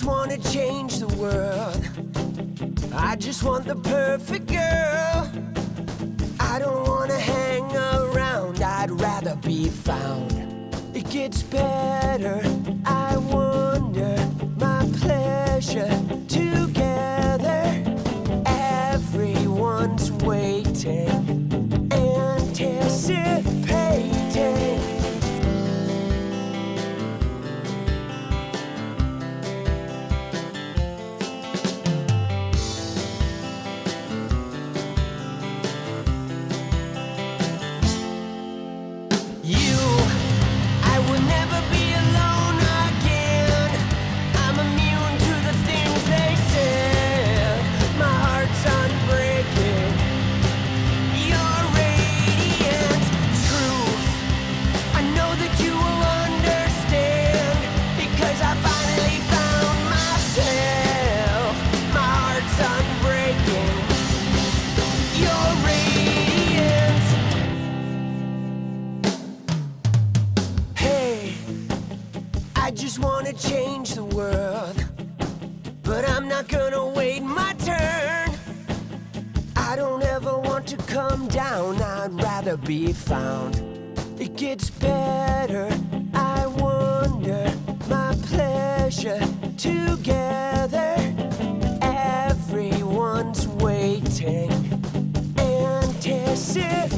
wanna change the world. I just want the perfect girl. I don't wanna hang around, I'd rather be found. It gets better, I wonder, my pleasure together. Everyone's waiting, anticipating. Change the world, but I'm not gonna wait my turn. I don't ever want to come down, I'd rather be found. It gets better, I wonder, my pleasure together. Everyone's waiting, anticipating.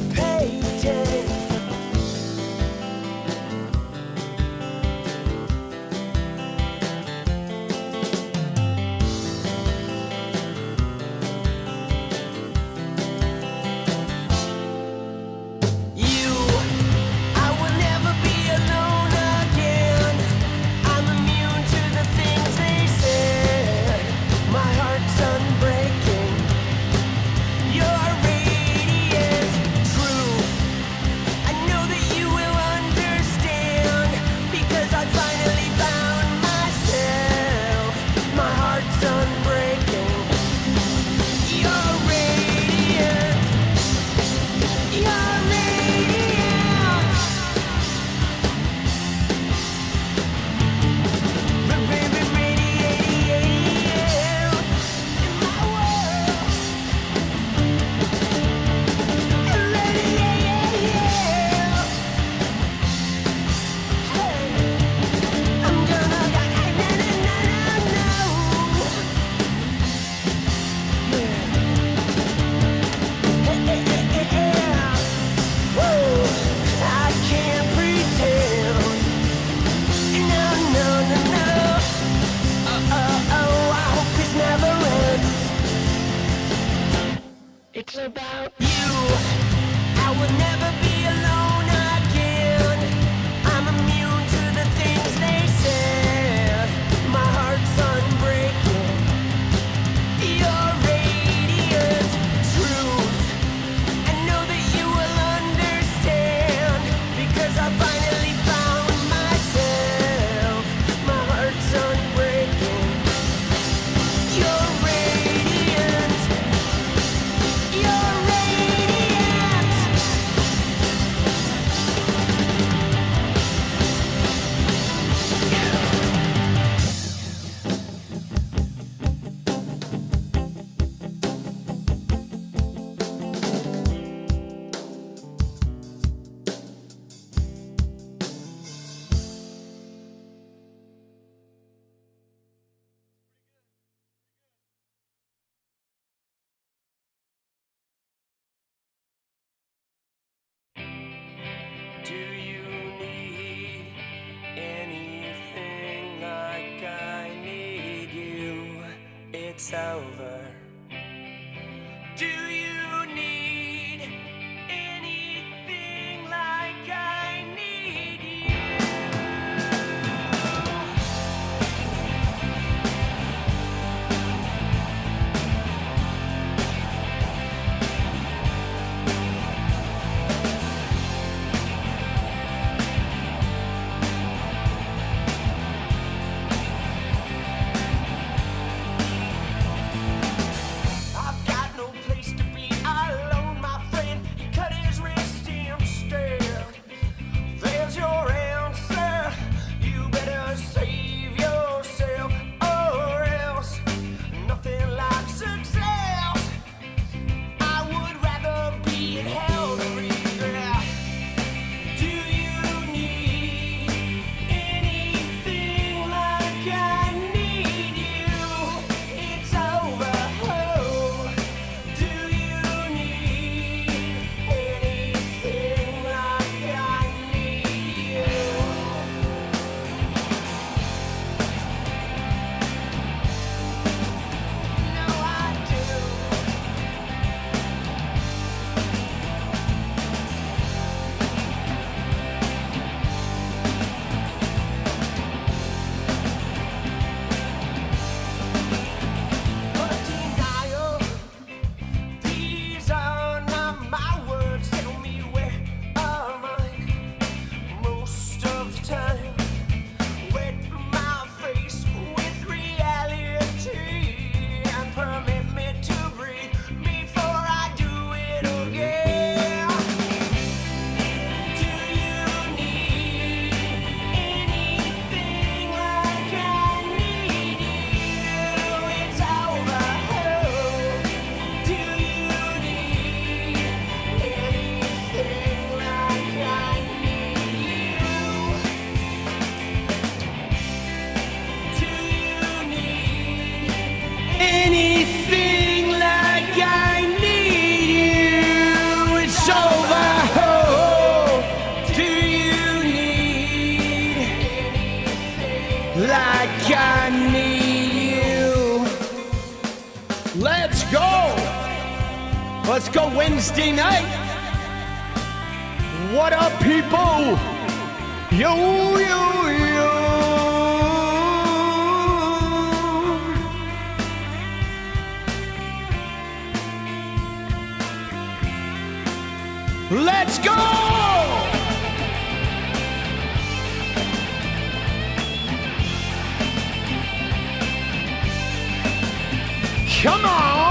Do you need anything like I need you? It's over. Do you need anything like I need you? Let's go Wednesday night. What up, people? Yo, yo, yo. Let's go! Come on!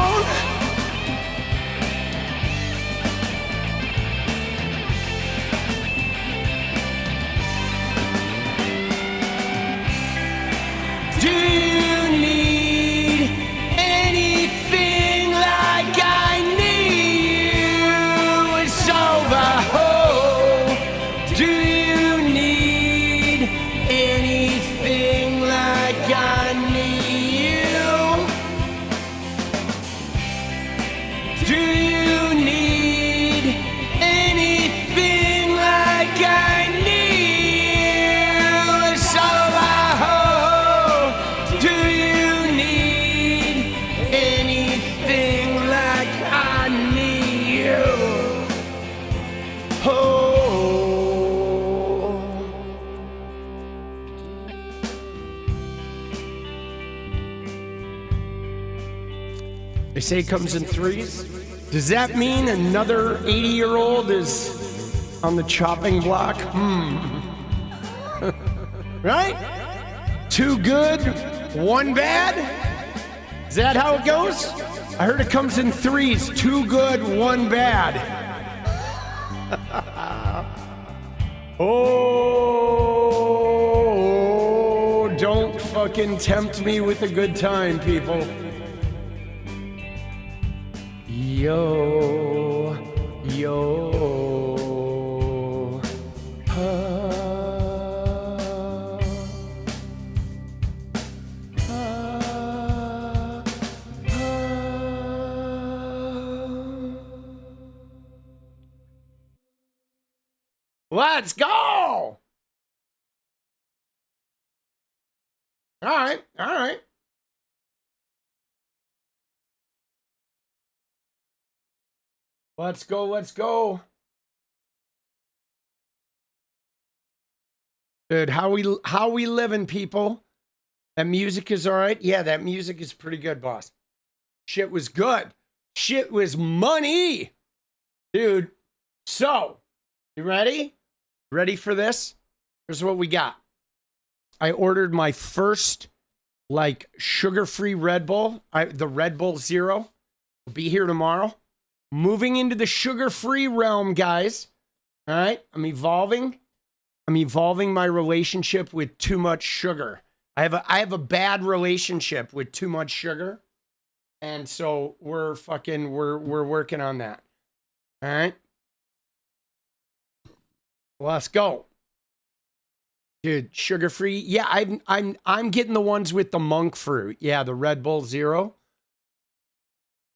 Do you need anything like I need you? It's over. Oh, do you need anything like I need you? Do you need anything like I need you? It's over. Oh, do you need anything like I need you? Oh. They say it comes in threes. Does that mean another 80-year-old is on the chopping block? Right? Two good, one bad? Is that how it goes? I heard it comes in threes. Two good, one bad. Oh, don't fucking tempt me with a good time, people. Yo, yo, Let's go! All right, all right. Let's go, let's go. Dude, how we living, people? That music is all right? Yeah, that music is pretty good, boss. Shit was good. Shit was money. Dude, so, you ready? Ready for this? Here's what we got. I ordered my first, like, sugar-free Red Bull. The Red Bull Zero. Will be here tomorrow. Moving into the sugar-free realm, guys. All right, I'm evolving my relationship with too much sugar. I have a bad relationship with too much sugar, and so we're working on that. All right, let's go, dude. Sugar-free, yeah. I'm getting the ones with the monk fruit. Yeah, the Red Bull Zero.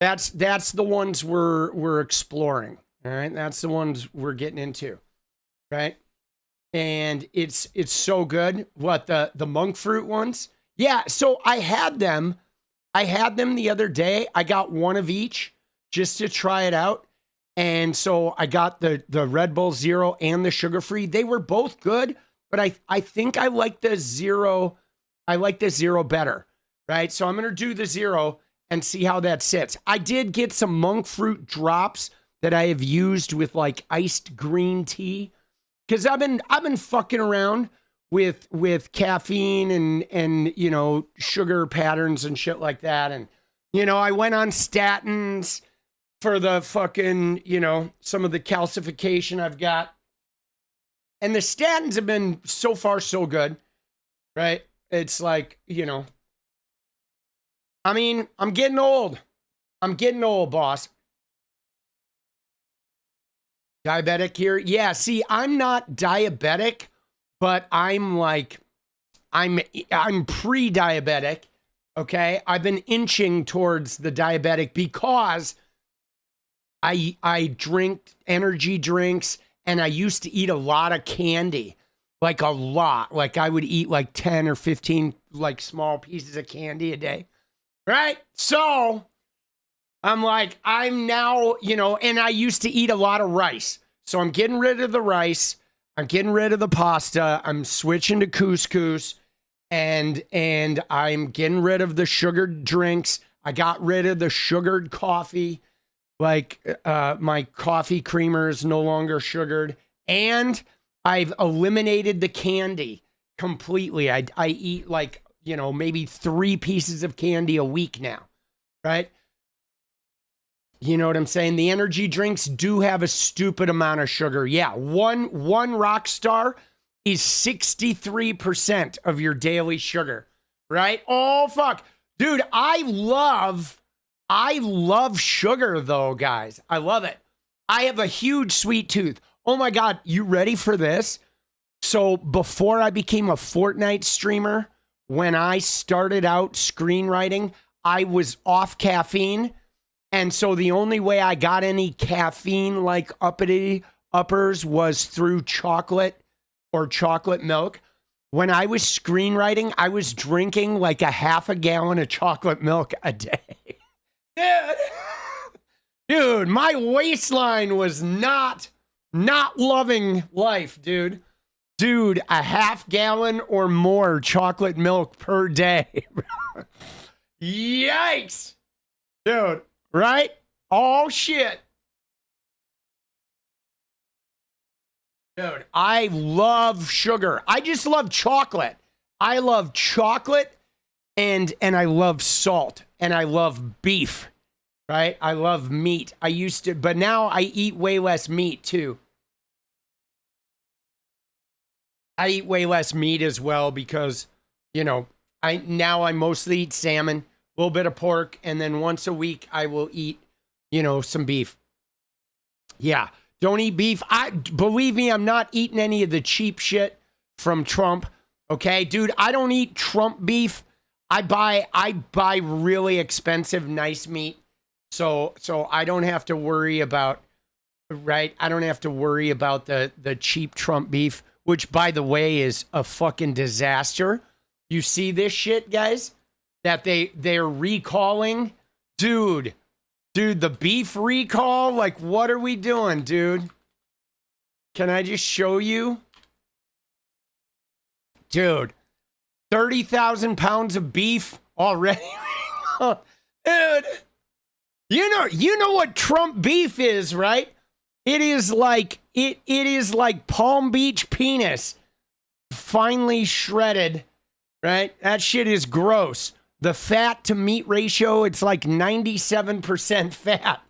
That's the ones we're exploring. All right, that's the ones we're getting into, right? And it's so good. What, the monk fruit ones? Yeah. So I had them the other day. I got one of each just to try it out, and so I got the Red Bull Zero and the sugar free. They were both good, but I think I like the Zero. I like the Zero better, right? So I'm gonna do the Zero and see how that sits. I did get some monk fruit drops that I have used with like iced green tea, because I've been fucking around with caffeine and you know, sugar patterns and shit like that. And you know, I went on statins for the fucking, you know, some of the calcification I've got. And the statins have been so far so good, right? It's like, you know, I mean, I'm getting old. I'm getting old, boss. Diabetic here? Yeah, see, I'm not diabetic, but I'm like, I'm pre-diabetic, okay? I've been inching towards the diabetic because I drink energy drinks, and I used to eat a lot of candy, like a lot. Like I would eat like 10 or 15 like small pieces of candy a day. Right? So, I'm like, I'm now, you know, and I used to eat a lot of rice. So I'm getting rid of the rice. I'm getting rid of the pasta. I'm switching to couscous, and I'm getting rid of the sugared drinks. I got rid of the sugared coffee. Like my coffee creamer is no longer sugared. And I've eliminated the candy completely. I eat like, you know, maybe 3 pieces of candy a week now, right? You know what I'm saying? The energy drinks do have a stupid amount of sugar. Yeah, one rock star is 63% of your daily sugar, right? Oh, fuck. Dude, I love sugar though, guys. I love it. I have a huge sweet tooth. Oh my God, you ready for this? So before I became a Fortnite streamer, when I started out screenwriting, I was off caffeine. And so the only way I got any caffeine like uppers was through chocolate or chocolate milk. When I was screenwriting, I was drinking like a half a gallon of chocolate milk a day. Dude, my waistline was not loving life, dude. Dude, a half gallon or more chocolate milk per day. Yikes. Dude, right? Oh, shit. Dude, I love sugar. I just love chocolate. I love chocolate and I love salt and I love beef, right? I love meat. I used to, but now I eat way less meat too. I eat way less meat as well because, you know, I mostly eat salmon, a little bit of pork, and then once a week I will eat, you know, some beef. Yeah. Don't eat beef. Believe me, I'm not eating any of the cheap shit from Trump. Okay, dude, I don't eat Trump beef. I buy really expensive, nice meat. So I don't have to worry about, right? I don't have to worry about the cheap Trump beef, which by the way is a fucking disaster. You see this shit, guys? That they're recalling? Dude, the beef recall? Like, what are we doing, dude? Can I just show you? Dude, 30,000 pounds of beef already? Dude, you know what Trump beef is, right? It is like Palm Beach penis, finely shredded, right? That shit is gross. The fat to meat ratio, it's like 97% fat.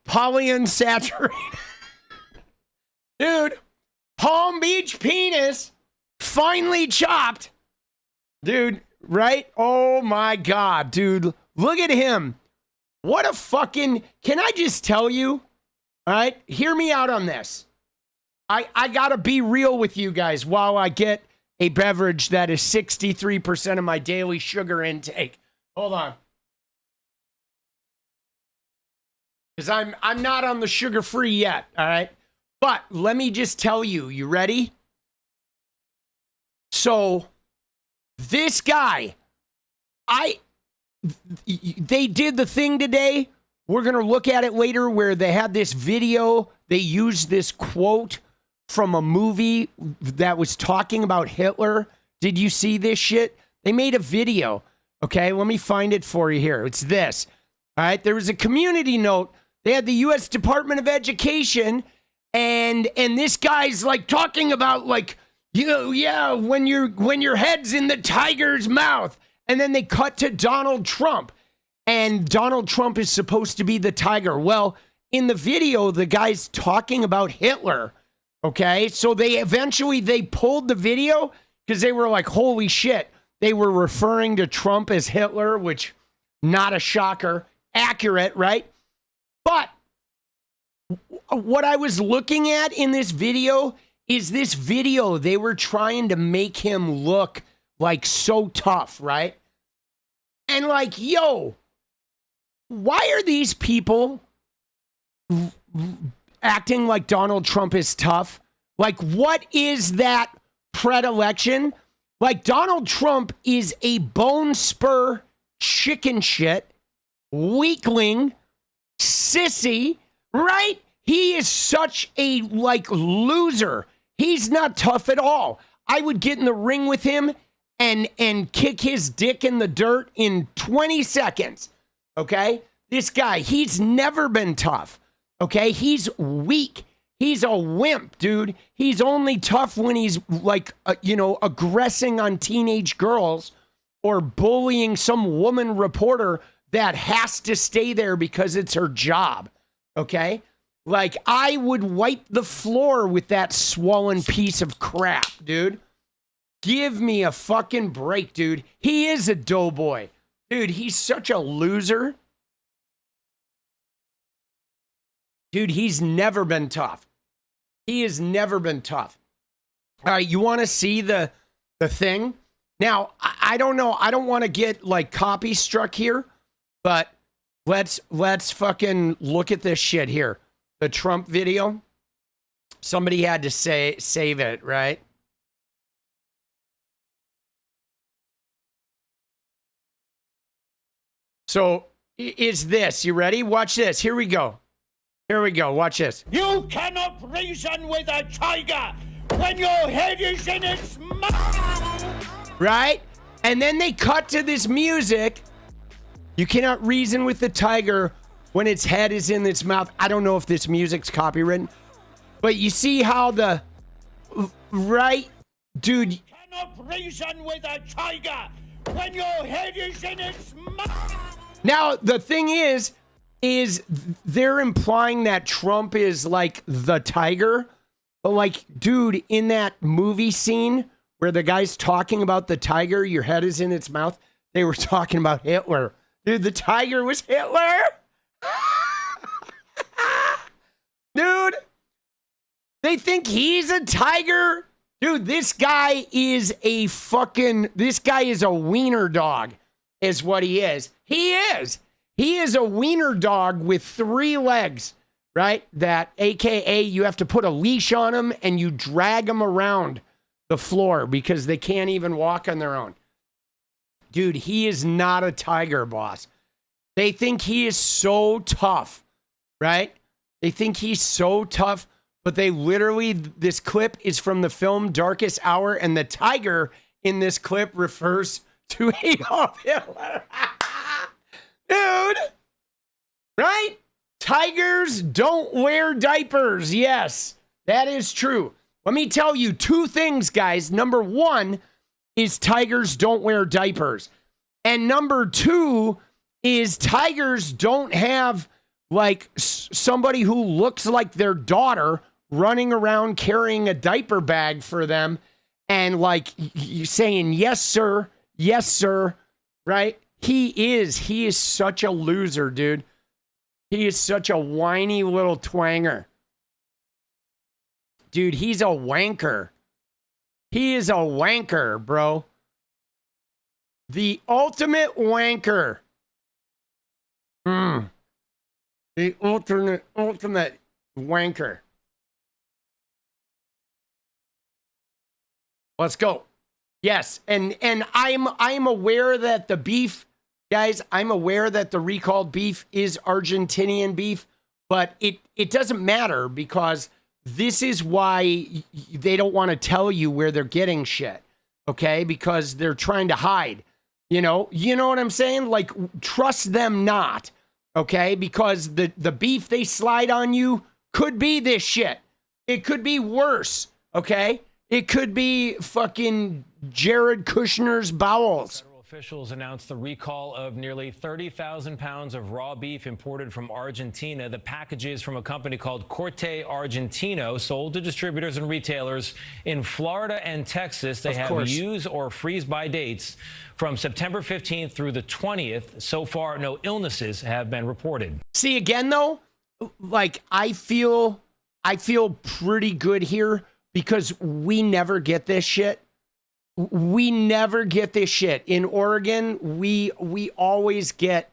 Polyunsaturated. Dude, Palm Beach penis, finely chopped. Dude, right? Oh my God, dude. Look at him. What a fucking, can I just tell you? All right, hear me out on this. I gotta be real with you guys while I get a beverage that is 63% of my daily sugar intake. Hold on. Because I'm not on the sugar-free yet, all right? But let me just tell you, you ready? So, this guy, they did the thing today. We're going to look at it later where they had this video. They used this quote from a movie that was talking about Hitler. Did you see this shit? They made a video. Okay, let me find it for you here. It's this. All right, there was a community note. They had the U.S. Department of Education, and this guy's like talking about like, you know, yeah, when your head's in the tiger's mouth. And then they cut to Donald Trump, and Donald Trump is supposed to be the tiger. Well, in the video, the guy's talking about Hitler. Okay, so they pulled the video because they were like, holy shit. They were referring to Trump as Hitler, which not a shocker. Accurate, right? But what I was looking at in this video is they were trying to make him look like so tough, right? And like, yo, why are these people acting like Donald Trump is tough? Like, what is that predilection? Like, Donald Trump is a bone spur chicken shit, weakling, sissy, right? He is such a like loser. He's not tough at all. I would get in the ring with him and kick his dick in the dirt in 20 seconds. Okay? This guy, he's never been tough. Okay? He's weak. He's a wimp, dude. He's only tough when he's like, aggressing on teenage girls or bullying some woman reporter that has to stay there because it's her job. Okay? Like, I would wipe the floor with that swollen piece of crap, dude. Give me a fucking break, dude. He is a doughboy. Dude, he's such a loser. Dude, he's never been tough. He has never been tough. All right, you want to see the thing? Now, I don't know. I don't want to get, like, copy struck here, but let's fucking look at this shit here. The Trump video. Somebody had to save it, right? So, is this, you ready? Watch this. Here we go. Here we go. Watch this. You cannot reason with a tiger when your head is in its mouth. Right? And then they cut to this music. You cannot reason with the tiger when its head is in its mouth. I don't know if this music's copywritten, but you see how the right, dude. You cannot reason with a tiger when your head is in its mouth. Now, the thing is they're implying that Trump is like the tiger. But like, dude, in that movie scene where the guy's talking about the tiger, your head is in its mouth, they were talking about Hitler. Dude, the tiger was Hitler. Dude, they think he's a tiger. Dude, this guy is a wiener dog, is what he is. He is a wiener dog with 3 legs, right? That, AKA, you have to put a leash on him and you drag them around the floor because they can't even walk on their own. Dude, he is not a tiger, boss. They think he is so tough, right? They think he's so tough, but they literally, this clip is from the film Darkest Hour, and the tiger in this clip refers to Adolf Hitler. Dude, right? Tigers don't wear diapers. Yes, that is true. Let me tell you 2 things, guys. Number 1 is tigers don't wear diapers. And number 2 is tigers don't have like somebody who looks like their daughter running around carrying a diaper bag for them and like saying, yes, sir, right? He is such a loser, dude. He is such a whiny little twanger. Dude, he's a wanker. He is a wanker, bro. The ultimate wanker. The ultimate wanker. Let's go. Yes, and I'm aware that the beef, guys, I'm aware that the recalled beef is Argentinian beef, but it doesn't matter because this is why they don't want to tell you where they're getting shit, okay? Because they're trying to hide. You know what I'm saying? Like, trust them not, okay? Because the beef they slide on you could be this shit. It could be worse, okay? It could be fucking Jared Kushner's bowels. Federal officials announced the recall of nearly 30,000 pounds of raw beef imported from Argentina. The packages from a company called Corte Argentino, sold to distributors and retailers in Florida and Texas. They have use or freeze by dates from September 15th through the 20th. So far, no illnesses have been reported. See, again, though, like, I feel pretty good here because we never get this shit. We never get this shit. In Oregon, we always get,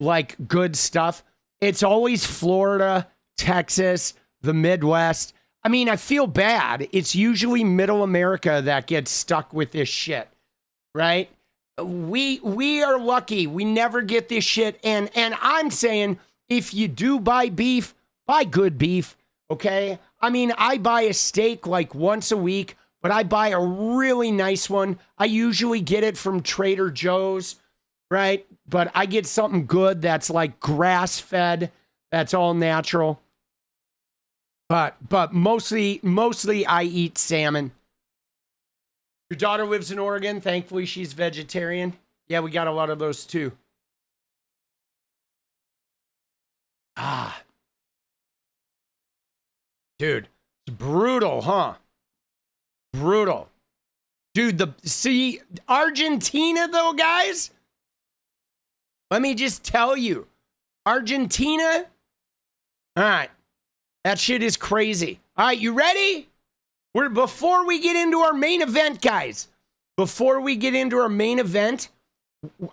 like, good stuff. It's always Florida, Texas, the Midwest. I mean, I feel bad. It's usually Middle America that gets stuck with this shit, right? we are lucky. We never get this shit. And I'm saying, if you do buy beef, buy good beef, okay? I mean, I buy a steak like once a week, but I buy a really nice one. I usually get it from Trader Joe's, right? But I get something good that's like grass-fed, that's all natural. But mostly I eat salmon. Your daughter lives in Oregon. Thankfully, she's vegetarian. Yeah, we got a lot of those too. Dude, it's brutal, huh? Brutal. Dude, see, Argentina though, guys? Let me just tell you. Argentina? All right. That shit is crazy. All right, you ready? Before we get into our main event, guys, before we get into our main event,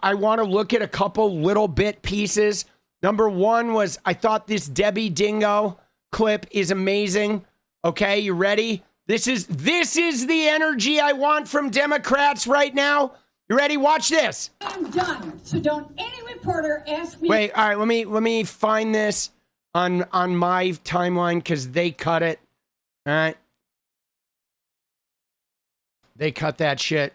I want to look at a couple little bit pieces. Number one was, I thought this Debbie Dingo clip is amazing. Okay, you ready? This is the energy I want from Democrats right now. You ready? Watch this. I'm done. So don't any reporter ask me. Wait, all right, let me find this on my timeline because they cut it. All right. They cut that shit.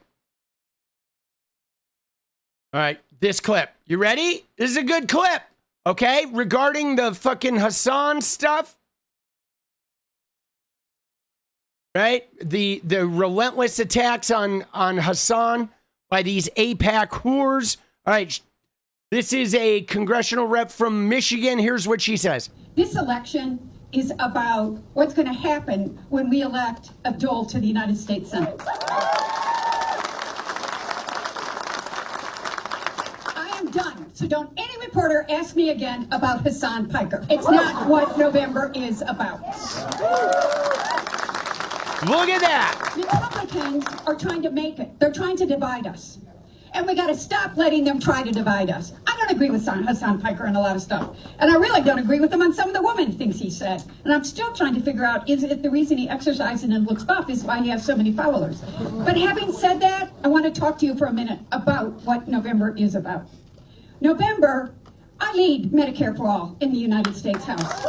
All right, this clip. You ready? This is a good clip. Okay, regarding the fucking Hasan stuff. Right? The relentless attacks on Hasan by these APAC whores. All right, this is a congressional rep from Michigan. Here's what she says. This election is about what's going to happen when we elect Abdul to the United States Senate. I am done. So don't any reporter ask me again about Hassan Piker. It's not what November is about. Look at that. Republicans are trying to make it. They're trying to divide us. And we got to stop letting them try to divide us. I don't agree with Hassan Piker on a lot of stuff. And I really don't agree with him on some of the woman things he said. And I'm still trying to figure out, is it the reason he exercises and looks buff is why he has so many followers. But having said that, I want to talk to you for a minute about what November is about. November, I lead Medicare for All in the United States House.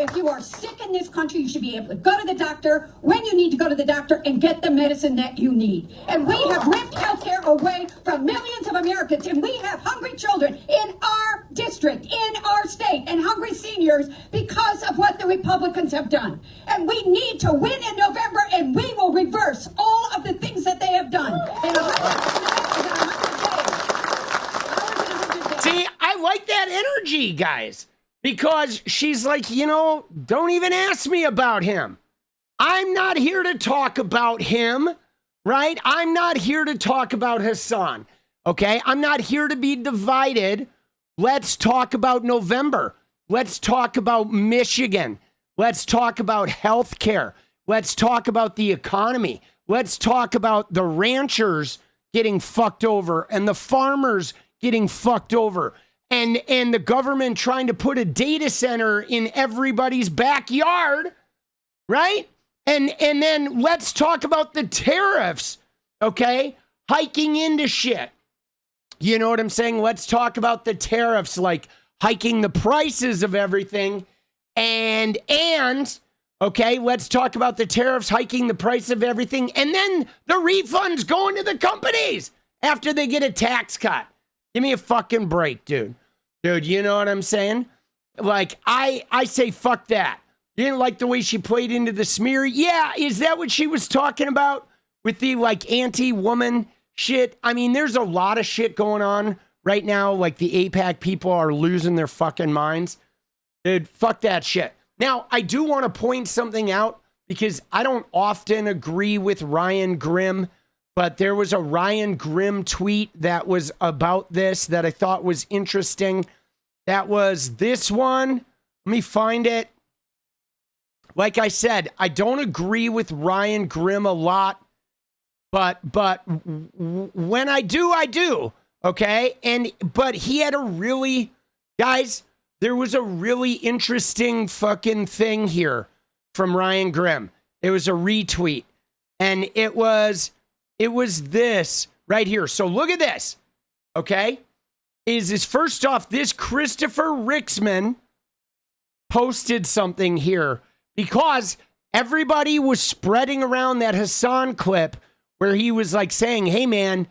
If you are sick in this country, you should be able to go to the doctor when you need to go to the doctor and get the medicine that you need. And we have ripped healthcare away from millions of Americans, and we have hungry children in our district, in our state, and hungry seniors because of what the Republicans have done. And we need to win in November, and we will reverse all of the things that they have done. In 100 days. See, I like that energy, guys. Because she's like, you know, don't even ask me about him. I'm not here to talk about him, right? I'm not here to talk about Hasan, okay? I'm not here to be divided. Let's talk about November. Let's talk about Michigan. Let's talk about health care. Let's talk about the economy. Let's talk about the ranchers getting fucked over and the farmers getting fucked over. And the government trying to put a data center in everybody's backyard, right? And then let's talk about the tariffs, okay? Hiking into shit. You know what I'm saying? Let's talk about the tariffs, like hiking the prices of everything. And okay, let's talk about the tariffs, hiking the price of everything. And then the refunds going to the companies after they get a tax cut. Give me a fucking break, dude. Dude, you know what I'm saying? Like, I say fuck that. You didn't like the way she played into the smear? Yeah, is that what she was talking about with the, like, anti-woman shit? I mean, there's a lot of shit going on right now. Like, the APAC people are losing their fucking minds. Dude, fuck that shit. Now, I do want to point something out because I don't often agree with Ryan Grim. But there was a Ryan Grim tweet that was about this that I thought was interesting. That was this one. Let me find it. Like I said, I don't agree with Ryan Grim a lot, but when I do, I do. Okay? But he had a really, guys, there was a really interesting fucking thing here from Ryan Grim. It was a retweet. And it was this right here. So look at this. Okay? Is first off, this Christopher Ricksman posted something here because everybody was spreading around that Hasan clip where he was like saying, hey man,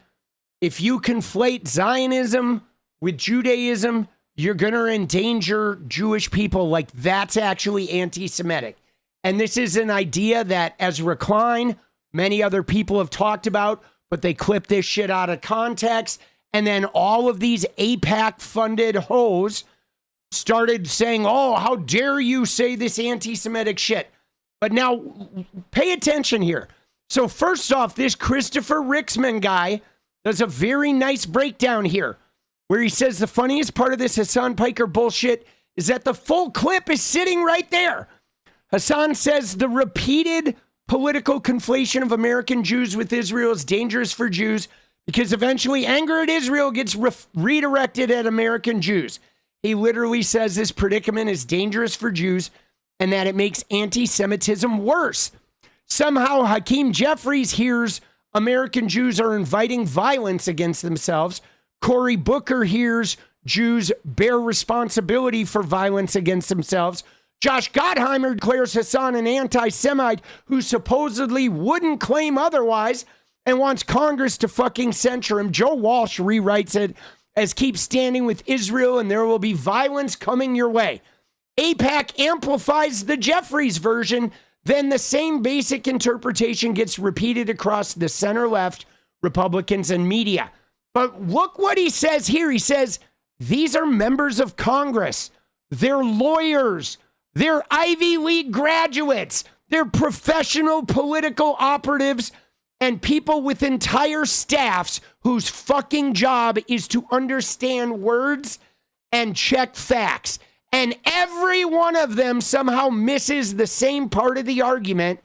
if you conflate Zionism with Judaism, you're going to endanger Jewish people. Like, that's actually anti-Semitic. And this is an idea that Ezra Klein, many other people have talked about, but they clip this shit out of context. And then all of these AIPAC-funded hoes started saying, oh, how dare you say this anti-Semitic shit. But now, pay attention here. So first off, this Christopher Ricksman guy does a very nice breakdown here, where he says the funniest part of this Hasan Piker bullshit is that the full clip is sitting right there. Hasan says the repeated political conflation of American Jews with Israel is dangerous for Jews because eventually anger at Israel gets redirected at American Jews. He literally says this predicament is dangerous for Jews and that it makes anti-Semitism worse. Somehow Hakeem Jeffries hears American Jews are inviting violence against themselves. Cory Booker hears Jews bear responsibility for violence against themselves. Josh Gottheimer declares Hasan an anti-Semite who supposedly wouldn't claim otherwise and wants Congress to fucking censure him. Joe Walsh rewrites it as keep standing with Israel and there will be violence coming your way. AIPAC amplifies the Jeffries version. Then the same basic interpretation gets repeated across the center-left, Republicans, and media. But look what he says here. He says, these are members of Congress. They're lawyers. They're Ivy League graduates. They're professional political operatives and people with entire staffs whose fucking job is to understand words and check facts. And every one of them somehow misses the same part of the argument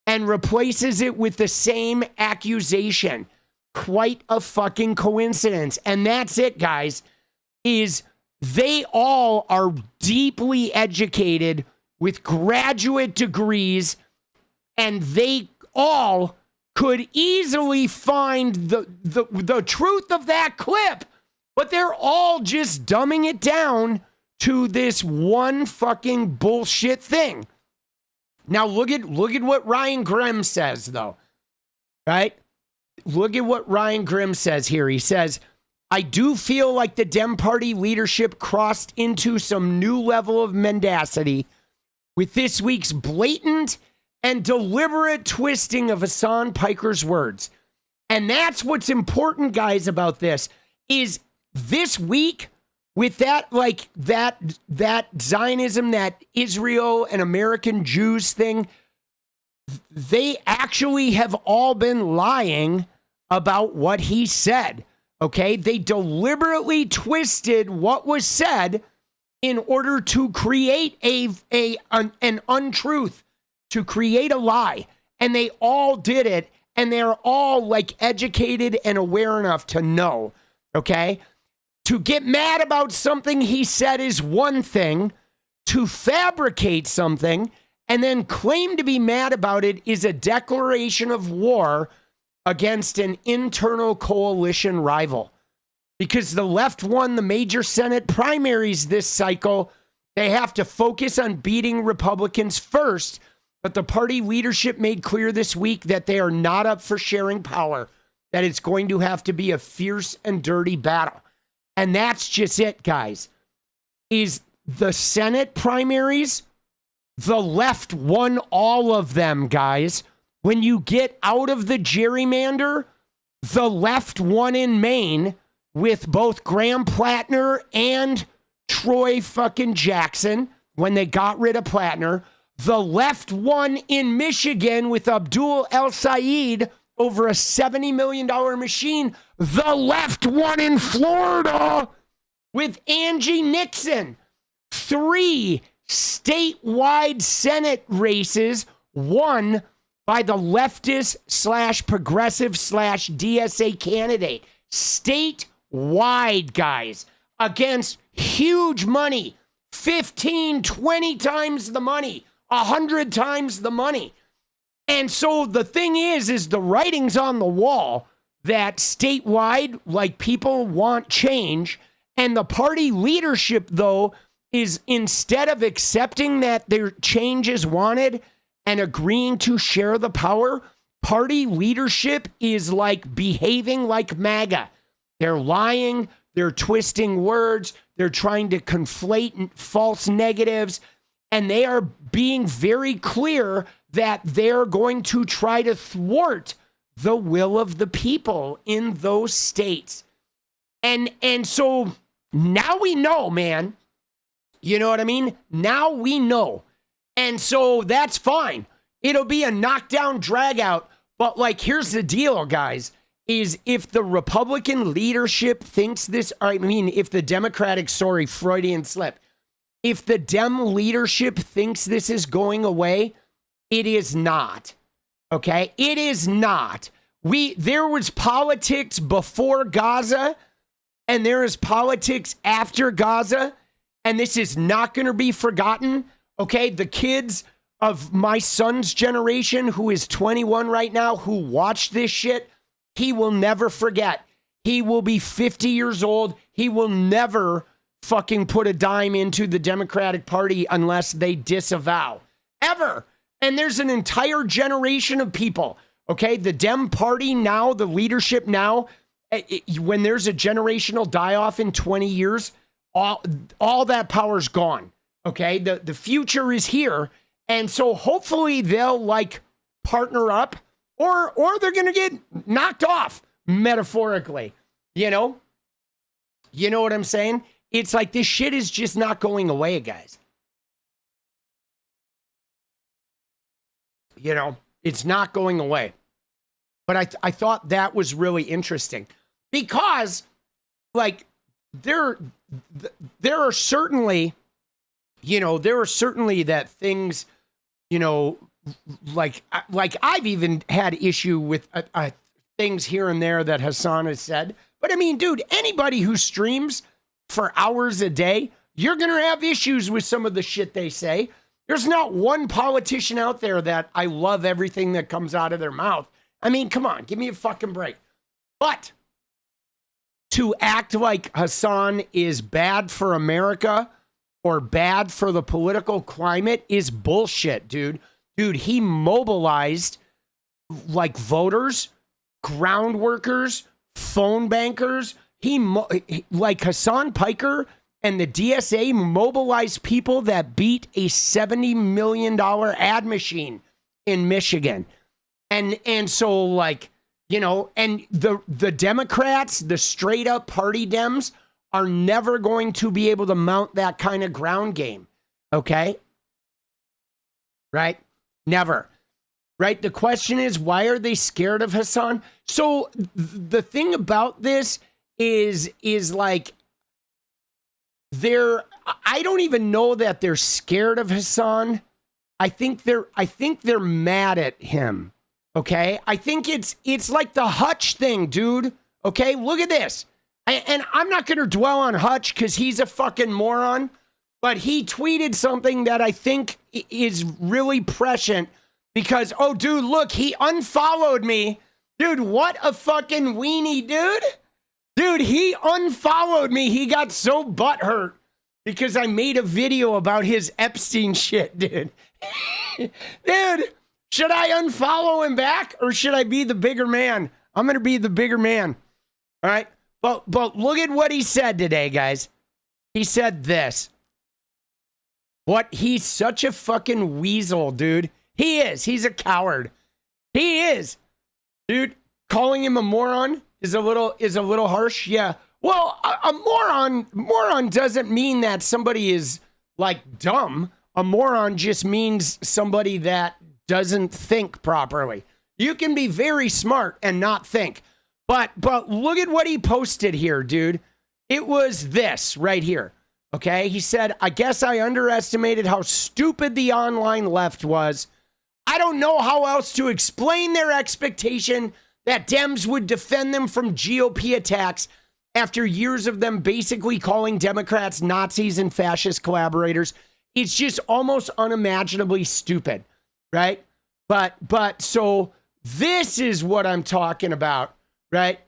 and replaces it with the same accusation. Quite a fucking coincidence. And that's it, guys, is they all are deeply educated with graduate degrees, and they all could easily find the truth of that clip, but they're all just dumbing it down to this one fucking bullshit thing. Now look at what Ryan Grimm says, though. Right? Look at what Ryan Grimm says here. He says, I do feel like the Dem Party leadership crossed into some new level of mendacity with this week's blatant and deliberate twisting of Hasan Piker's words. And that's what's important, guys, about this, is this week with that, like, that Zionism, that Israel and American Jews thing, they actually have all been lying about what he said, okay? They deliberately twisted what was said in order to create an untruth, to create a lie. And they all did it, and they're all, like, educated and aware enough to know, okay? To get mad about something he said is one thing. To fabricate something and then claim to be mad about it is a declaration of war against an internal coalition rival. Because the left won the major Senate primaries this cycle, they have to focus on beating Republicans first. But the party leadership made clear this week that they are not up for sharing power, that it's going to have to be a fierce and dirty battle. And that's just it, guys. Is the Senate primaries, the left won all of them, guys. When you get out of the gerrymander, the left won in Maine with both Graham Plattner and Troy fucking Jackson when they got rid of Plattner. The left won in Michigan with Abdul El-Sayed over a $70 million machine. The left won in Florida with Angie Nixon. 3 statewide Senate races won by the leftist / progressive / DSA candidate. Statewide, guys, against huge money. 15, 20 times the money, 100 times the money. And so the thing is the writing's on the wall that statewide, like, people want change. And the party leadership, though, is instead of accepting that their change is wanted and agreeing to share the power, party leadership is like behaving like MAGA. They're lying, they're twisting words, they're trying to conflate false negatives, and they are being very clear that they're going to try to thwart the will of the people in those states. And so now we know, man. You know what I mean? Now we know. And so that's fine. It'll be a knockdown drag out. But, like, here's the deal, guys, is if the Republican leadership thinks this, I mean, if the Democratic, Freudian slip, if the Dem leadership thinks this is going away, it is not. Okay? It is not. There was politics before Gaza, and there is politics after Gaza, and this is not going to be forgotten. Okay? The kids of my son's generation, who is 21 right now, who watched this shit, he will never forget. He will be 50 years old. He will never fucking put a dime into the Democratic Party unless they disavow. Ever. And there's an entire generation of people, okay? The Dem Party now, the leadership now, when there's a generational die-off in 20 years, all that power's gone, okay? The future is here. And so hopefully they'll, like, partner up, or they're going to get knocked off, metaphorically. You know? You know what I'm saying? It's like this shit is just not going away, guys. You know, it's not going away. But I thought that was really interesting. Because, like, there are certainly, you know, there are certainly that things, you know, like I've even had issue with things here and there that Hasan has said. But I mean, dude, anybody who streams for hours a day, you're going to have issues with some of the shit they say. There's not one politician out there that I love everything that comes out of their mouth. I mean, come on, give me a fucking break. But to act like Hasan is bad for America or bad for the political climate is bullshit, dude. Dude, he mobilized, like, voters, ground workers, phone bankers. Like Hasan Piker and the DSA mobilized people that beat a $70 million ad machine in Michigan. And so, like, you know, and the Democrats, the straight up party Dems, are never going to be able to mount that kind of ground game. Okay? Right? Never. Right? The question is, why are they scared of Hasan? So the thing about this is like, I don't even know that they're scared of Hasan. I think they're mad at him. Okay? I think it's like the Hutch thing, dude. Okay? Look at this. And I'm not going to dwell on Hutch because he's a fucking moron, but he tweeted something that I think is really prescient because, oh, dude, look, he unfollowed me. Dude, what a fucking weenie, dude. Dude, he unfollowed me. He got so butthurt because I made a video about his Epstein shit, dude. Dude, should I unfollow him back or should I be the bigger man? I'm going to be the bigger man. All right. But look at what he said today, guys. He said this. What? He's such a fucking weasel, dude. He is. He's a coward. He is. Dude, calling him a moron is a little harsh. Yeah. Well, a moron doesn't mean that somebody is, like, dumb. A moron just means somebody that doesn't think properly. You can be very smart and not think. But look at what he posted here, dude. It was this right here. Okay? He said, I guess I underestimated how stupid the online left was. I don't know how else to explain their expectation that Dems would defend them from GOP attacks after years of them basically calling Democrats Nazis and fascist collaborators. It's just almost unimaginably stupid, right? But so this is what I'm talking about, right?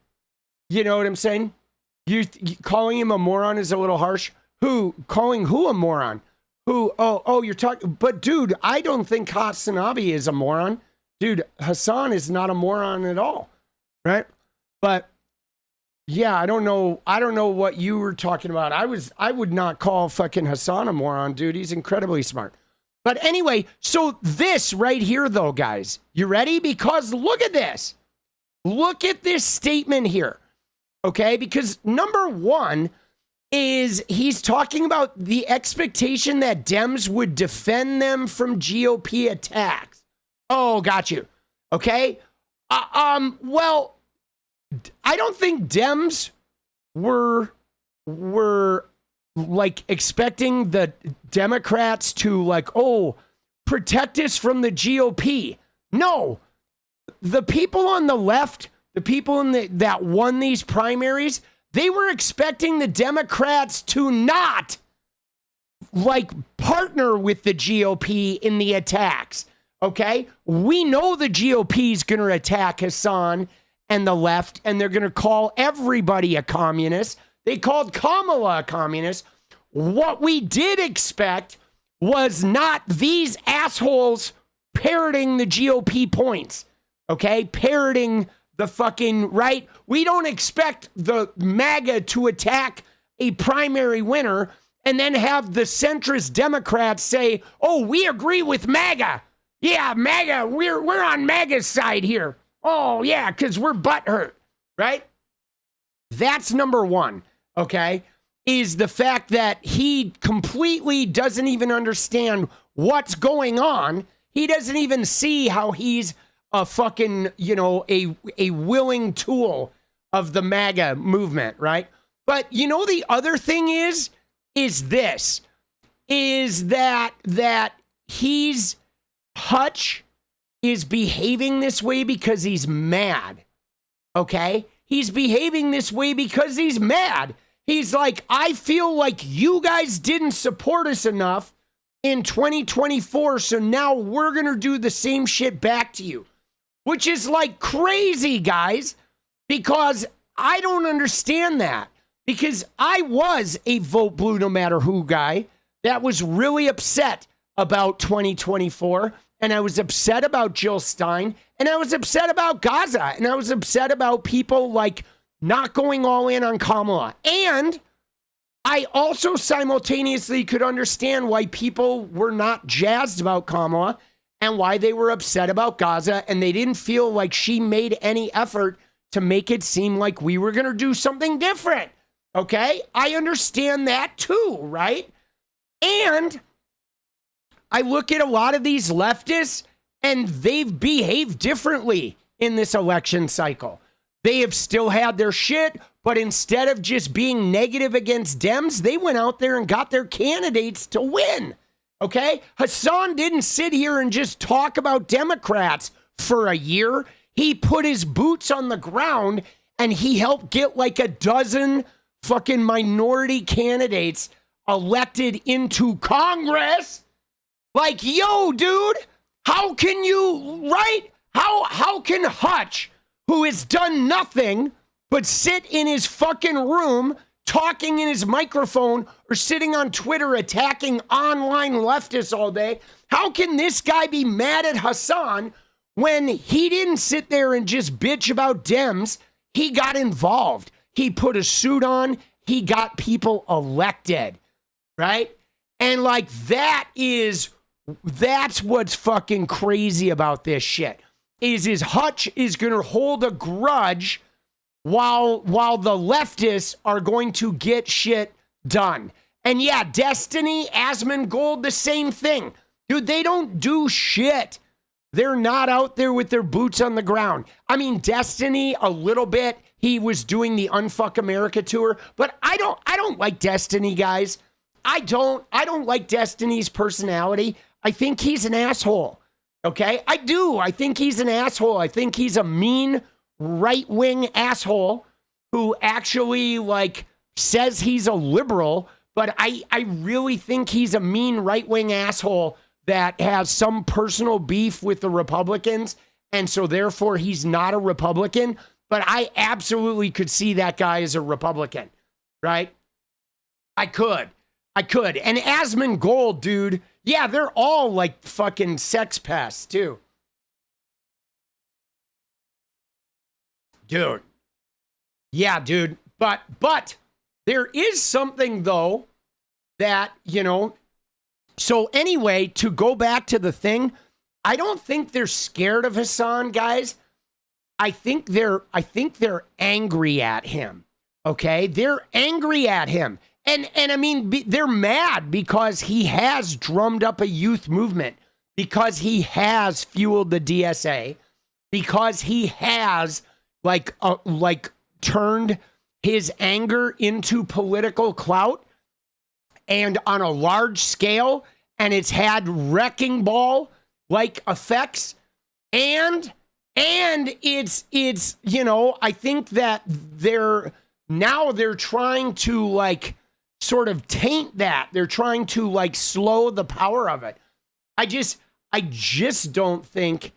You know what I'm saying? You calling him a moron is a little harsh. Calling who a moron? You're talking, but dude, I don't think Hasanabi is a moron. Dude, Hasan is not a moron at all, right? But yeah, I don't know what you were talking about. I would not call fucking Hasan a moron, dude. He's incredibly smart. But anyway, so this right here though, guys, you ready? Because look at this. Look at this statement here. Okay? Because number one is he's talking about the expectation that Dems would defend them from GOP attacks. Oh, got you. Okay? Well, I don't think Dems were like expecting the Democrats to like, oh, protect us from the GOP. No, the people on the left, the people that won these primaries, they were expecting the Democrats to not like partner with the GOP in the attacks. Okay, we know the GOP is going to attack Hasan and the left, and they're going to call everybody a communist. They called Kamala a communist. What we did expect was not these assholes parroting the GOP points, okay? Parroting the fucking, right? We don't expect the MAGA to attack a primary winner and then have the centrist Democrats say, oh, we agree with MAGA. Yeah, MAGA, we're on MAGA's side here. Oh, yeah, because we're butthurt, right? That's number one, okay, is the fact that he completely doesn't even understand what's going on. He doesn't even see how he's a fucking, a willing tool of the MAGA movement, right? But the other thing is this, is that Hutch is behaving this way because he's mad, okay? He's behaving this way because he's mad. He's like, I feel like you guys didn't support us enough in 2024, so now we're going to do the same shit back to you. Which is like crazy, guys, because I don't understand that. Because I was a vote blue no matter who guy that was really upset about 2024. And I was upset about Jill Stein. And I was upset about Gaza. And I was upset about people like not going all in on Kamala. And I also simultaneously could understand why people were not jazzed about Kamala and why they were upset about Gaza. And they didn't feel like she made any effort to make it seem like we were going to do something different. Okay? I understand that too, right? And I look at a lot of these leftists and they've behaved differently in this election cycle. They have still had their shit, but instead of just being negative against Dems, they went out there and got their candidates to win. Okay? Hasan didn't sit here and just talk about Democrats for a year. He put his boots on the ground and he helped get like a dozen fucking minority candidates elected into Congress. Like, yo, dude, how can you, right? How can Hutch, who has done nothing but sit in his fucking room talking in his microphone or sitting on Twitter attacking online leftists all day, how can this guy be mad at Hasan when he didn't sit there and just bitch about Dems? He got involved. He put a suit on. He got people elected, right? And like that's what's fucking crazy about this shit. Is Hutch is going to hold a grudge while the leftists are going to get shit done. And yeah, Destiny, Asmongold, the same thing. Dude, they don't do shit. They're not out there with their boots on the ground. I mean, Destiny a little bit. He was doing the Unfuck America tour, but I don't like Destiny, guys. I don't like Destiny's personality. I think he's an asshole. Okay? I do. I think he's an asshole. I think he's a mean right-wing asshole who actually like says he's a liberal, but I really think he's a mean right-wing asshole that has some personal beef with the Republicans, and so therefore he's not a Republican. But I absolutely could see that guy as a Republican, right? I could. And Asmongold, dude, yeah, they're all like fucking sex pests too. Dude. Yeah, dude. But there is something though that, you know, so anyway, to go back to the thing, I don't think they're scared of Hasan, guys. I think they're angry at him. Okay? They're angry at him. And I mean, they're mad because he has drummed up a youth movement, because he has fueled the DSA, because he has like turned his anger into political clout and on a large scale, and it's had wrecking ball like effects. And it's, you know, I think that they're trying to like sort of taint that. They're trying to like slow the power of it. I just don't think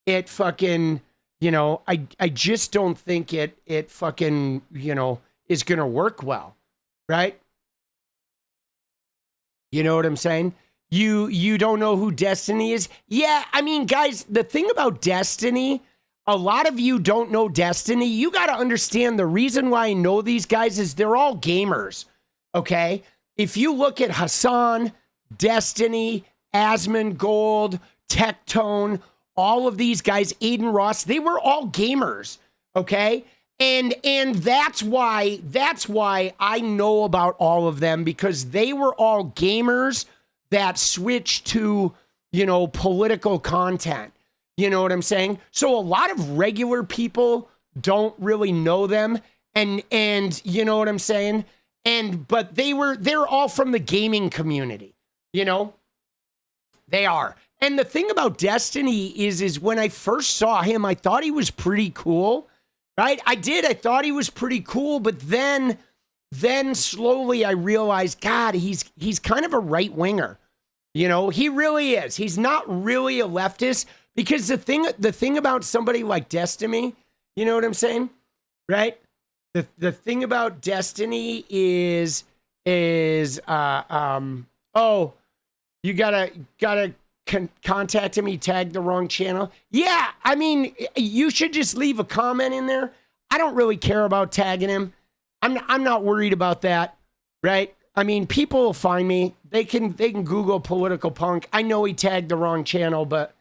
it fucking, you know, I just don't think it fucking, you know, is going to work well. Right? You know what I'm saying? You don't know who Destiny is? Yeah, I mean, guys, the thing about Destiny, a lot of you don't know Destiny. You got to understand the reason why I know these guys is they're all gamers. Okay? If you look at Hasan, Destiny, Asmongold, Tectone, all of these guys, Aiden Ross, they were all gamers. Okay? And that's why I know about all of them, because they were all gamers that switched to, you know, political content. You know what I'm saying? So a lot of regular people don't really know them, and you know what I'm saying? But they're all from the gaming community, you know? They are. And the thing about Destiny is when I first saw him, I thought he was pretty cool. Right? I thought he was pretty cool, but then slowly I realized, God, he's kind of a right winger. You know, he really is. He's not really a leftist, because the thing about somebody like Destiny, you know what I'm saying? Right? The thing about Destiny is oh, you gotta contact him. He tagged the wrong channel. Yeah, I mean, you should just leave a comment in there. I don't really care about tagging him. I'm not worried about that, right? I mean, people will find me. They can Google political punk. I know he tagged the wrong channel, but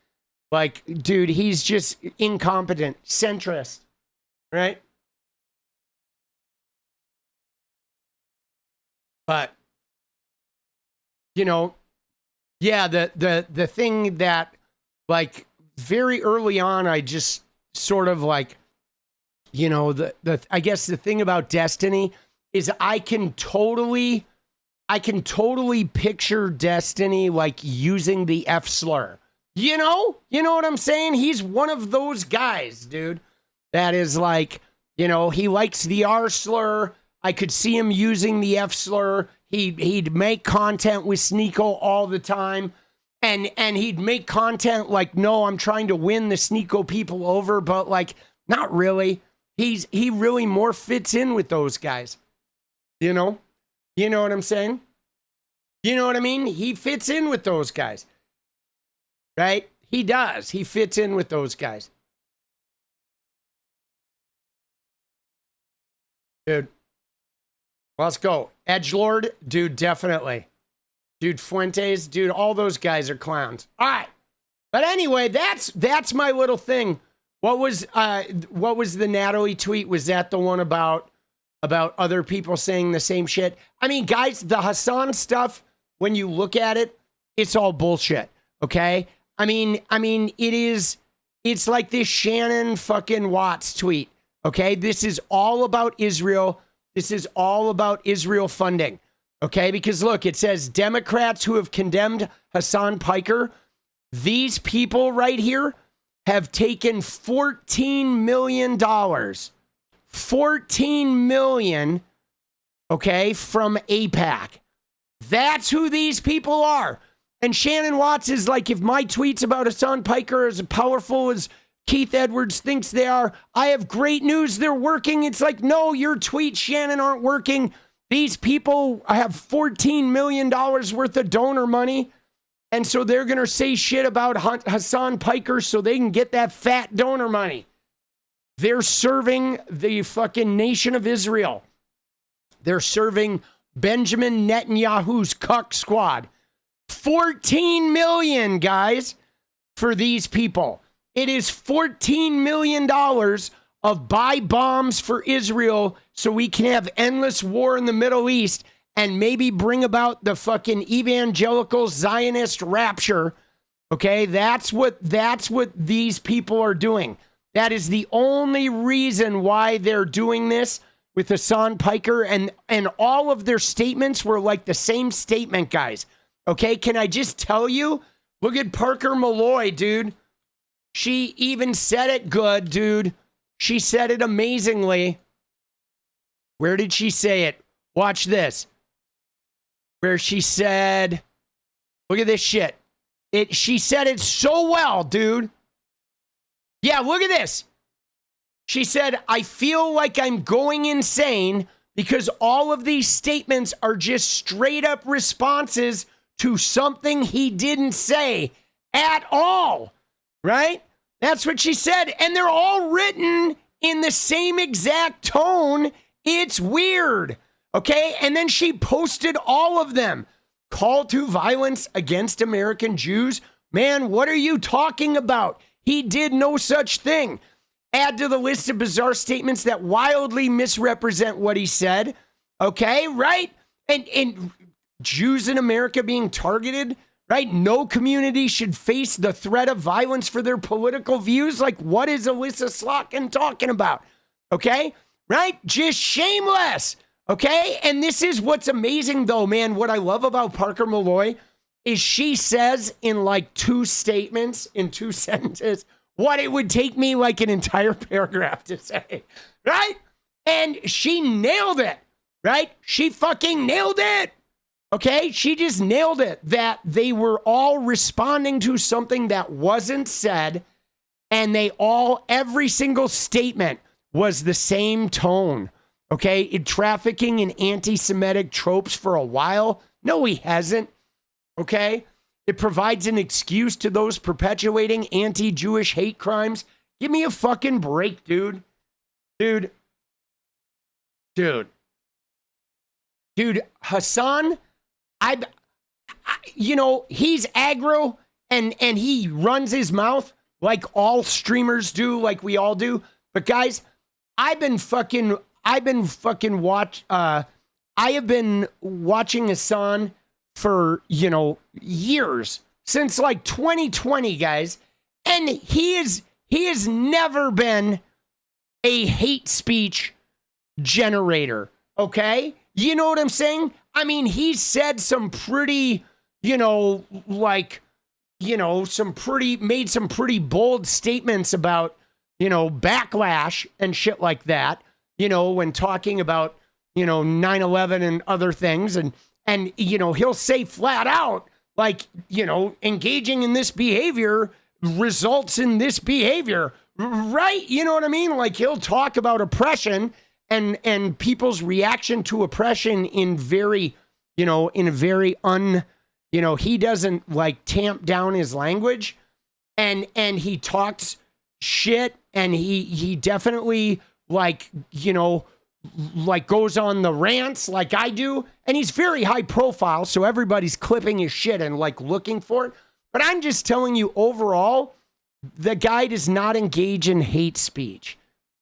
like, dude, he's just incompetent, centrist, right? But you know, yeah, the thing that, like, very early on, I just sort of like, you know, I guess the thing about Destiny is I can totally picture Destiny like using the F slur. You know what I'm saying? He's one of those guys, dude, that is like, you know, he likes the R slur. I could see him using the F slur. He'd make content with 𝗙cie𝗶𝗍𝗀 all the time. And he'd make content like, no, I'm trying to win the 𝗙cie𝗶𝗍 people over, but like, not really. He really more fits in with those guys. You know? You know what I'm saying? You know what I mean? He fits in with those guys. Right? He does. He fits in with those guys. Dude. Let's go. Edgelord, dude, definitely. Dude, Fuentes, dude, all those guys are clowns. All right. But anyway, that's my little thing. What was the Natalie tweet? Was that the one about other people saying the same shit? I mean, guys, the Hasan stuff, when you look at it, it's all bullshit. Okay? I mean, it's like this Shannon fucking Watts tweet. Okay? This is all about Israel. This is all about Israel funding. Okay? Because look, it says Democrats who have condemned Hasan Piker, these people right here have taken $14 million. $14 million, okay, from AIPAC. That's who these people are. And Shannon Watts is like, if my tweets about Hasan Piker are as powerful as Keith Edwards thinks they are, I have great news. They're working. It's like, no, your tweets, Shannon, aren't working. These people have $14 million worth of donor money. And so they're going to say shit about Hasan Piker so they can get that fat donor money. They're serving the fucking nation of Israel. They're serving Benjamin Netanyahu's cuck squad. 14 million, guys, for these people. It is $14 million of buy bombs for Israel so we can have endless war in the Middle East and maybe bring about the fucking evangelical Zionist rapture. Okay, that's what these people are doing. That is the only reason why they're doing this with Hasan Piker, and all of their statements were like the same statement, guys. Okay, can I just tell you? Look at Parker Malloy, dude. She even said it good, dude. She said it amazingly. Where did she say it? Watch this. Where she said, look at this shit. She said it so well, dude. Yeah, look at this. She said, I feel like I'm going insane because all of these statements are just straight up responses to something he didn't say at all. Right? That's what she said. And they're all written in the same exact tone. It's weird. Okay? And then she posted all of them. Call to violence against American Jews. Man, what are you talking about? He did no such thing. Add to the list of bizarre statements that wildly misrepresent what he said. Okay, right? And Jews in America being targeted, right? No community should face the threat of violence for their political views. Like, what is 𝗙𝗪𝗡 talking about? Okay, right? Just shameless. Okay, and this is what's amazing, though, man. What I love about Parker Malloy is she says in like 2 statements, in 2 sentences, what it would take me like an entire paragraph to say, right? And she nailed it, right? She fucking nailed it. Okay, she just nailed it, that they were all responding to something that wasn't said, and every single statement was the same tone. Okay, trafficking in anti-Semitic tropes for a while. No, he hasn't. Okay, it provides an excuse to those perpetuating anti-Jewish hate crimes. Give me a fucking break, dude. Dude, Hasan, he's aggro and he runs his mouth like all streamers do, like we all do. But guys, I have been watching Hasan for, years, since like 2020, guys. And he has never been a hate speech generator. Okay. You know what I'm saying? I mean, he said some pretty, made some pretty bold statements about, backlash and shit like that, when talking about, 9/11 and other things. And he'll say flat out, like, engaging in this behavior results in this behavior, right? You know what I mean? Like, he'll talk about oppression and people's reaction to oppression in very, he doesn't like tamp down his language, and he talks shit, and he definitely goes on the rants like I do, and he's very high profile, so everybody's clipping his shit and like looking for it. But I'm just telling you, overall, the guy does not engage in hate speech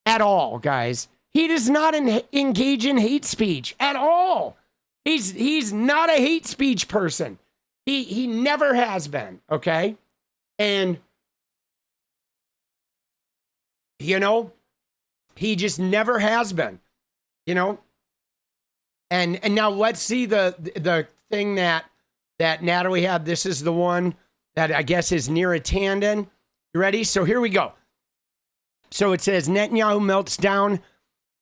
at all, guys. He does not engage in hate speech at all. He's not a hate speech person. He never has been, okay? And he just never has been. And now let's see the thing that Natalie had. This is the one that I guess is near a tandem. You ready? So here we go. So it says Netanyahu melts down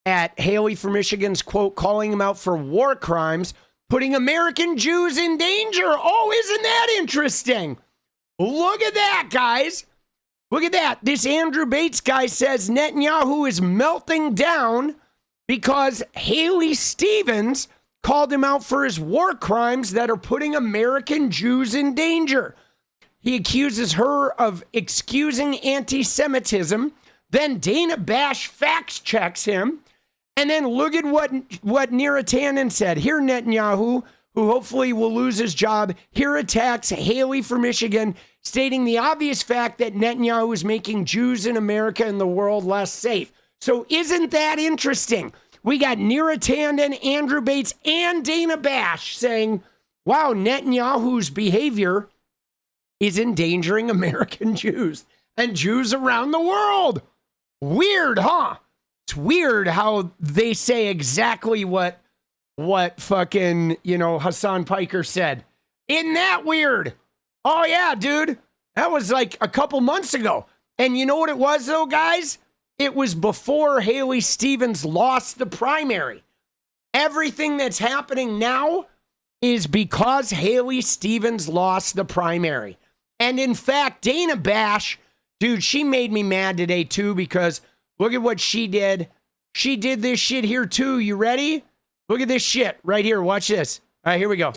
at Haley for Michigan's quote, calling him out for war crimes, putting American Jews in danger. Oh, isn't that interesting? Look at that, guys. Look at that. This Andrew Bates guy says Netanyahu is melting down because Haley Stevens called him out for his war crimes that are putting American Jews in danger. He accuses her of excusing anti-Semitism. Then Dana Bash fact checks him. And then look at what Neera Tanden said. Here Netanyahu, who hopefully will lose his job, here attacks Haley from Michigan, stating the obvious fact that Netanyahu is making Jews in America and the world less safe. So isn't that interesting? We got Neera Tanden, Andrew Bates, and Dana Bash saying, wow, Netanyahu's behavior is endangering American Jews and Jews around the world. Weird, huh? It's weird how they say exactly what fucking, Hasan Piker said. Isn't that weird? Oh, yeah, dude. That was like a couple months ago. And you know what it was, though, guys? It was before Haley Stevens lost the primary. Everything that's happening now is because Haley Stevens lost the primary. And in fact, Dana Bash, dude, she made me mad today, too, because look at what she did. She did this shit here, too. You ready? Look at this shit right here. Watch this. All right, here we go.